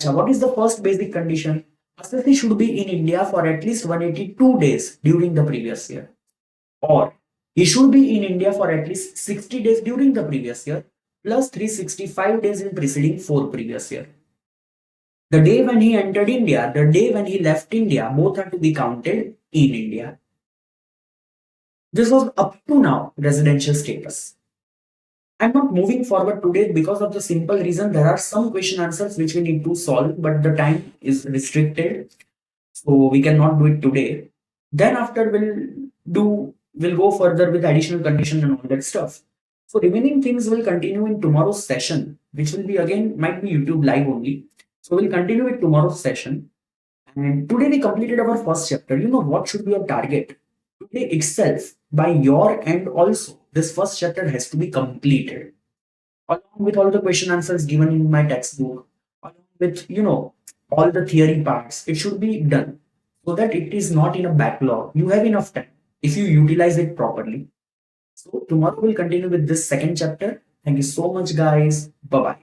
S1: What is the first basic condition? Assessee should be in India for at least 182 days during the previous year. Or he should be in India for at least 60 days during the previous year plus 365 days in preceding 4 previous year. The day when he entered India, the day when he left India, both are to be counted in India. This was up to now residential status. I'm not moving forward today because of the simple reason there are some question answers which we need to solve, but the time is restricted, so we cannot do it today. Then after we'll go further with additional conditions and all that stuff. So remaining things will continue in tomorrow's session, which will be again might be YouTube live only. So we'll continue with tomorrow's session. And today we completed our first chapter. You know what should be your target? Today itself, by your end also, this first chapter has to be completed. Along with all the question answers given in my textbook, along with all the theory parts, it should be done so that it is not in a backlog. You have enough time if you utilize it properly. So tomorrow we'll continue with this second chapter. Thank you so much, guys. Bye bye.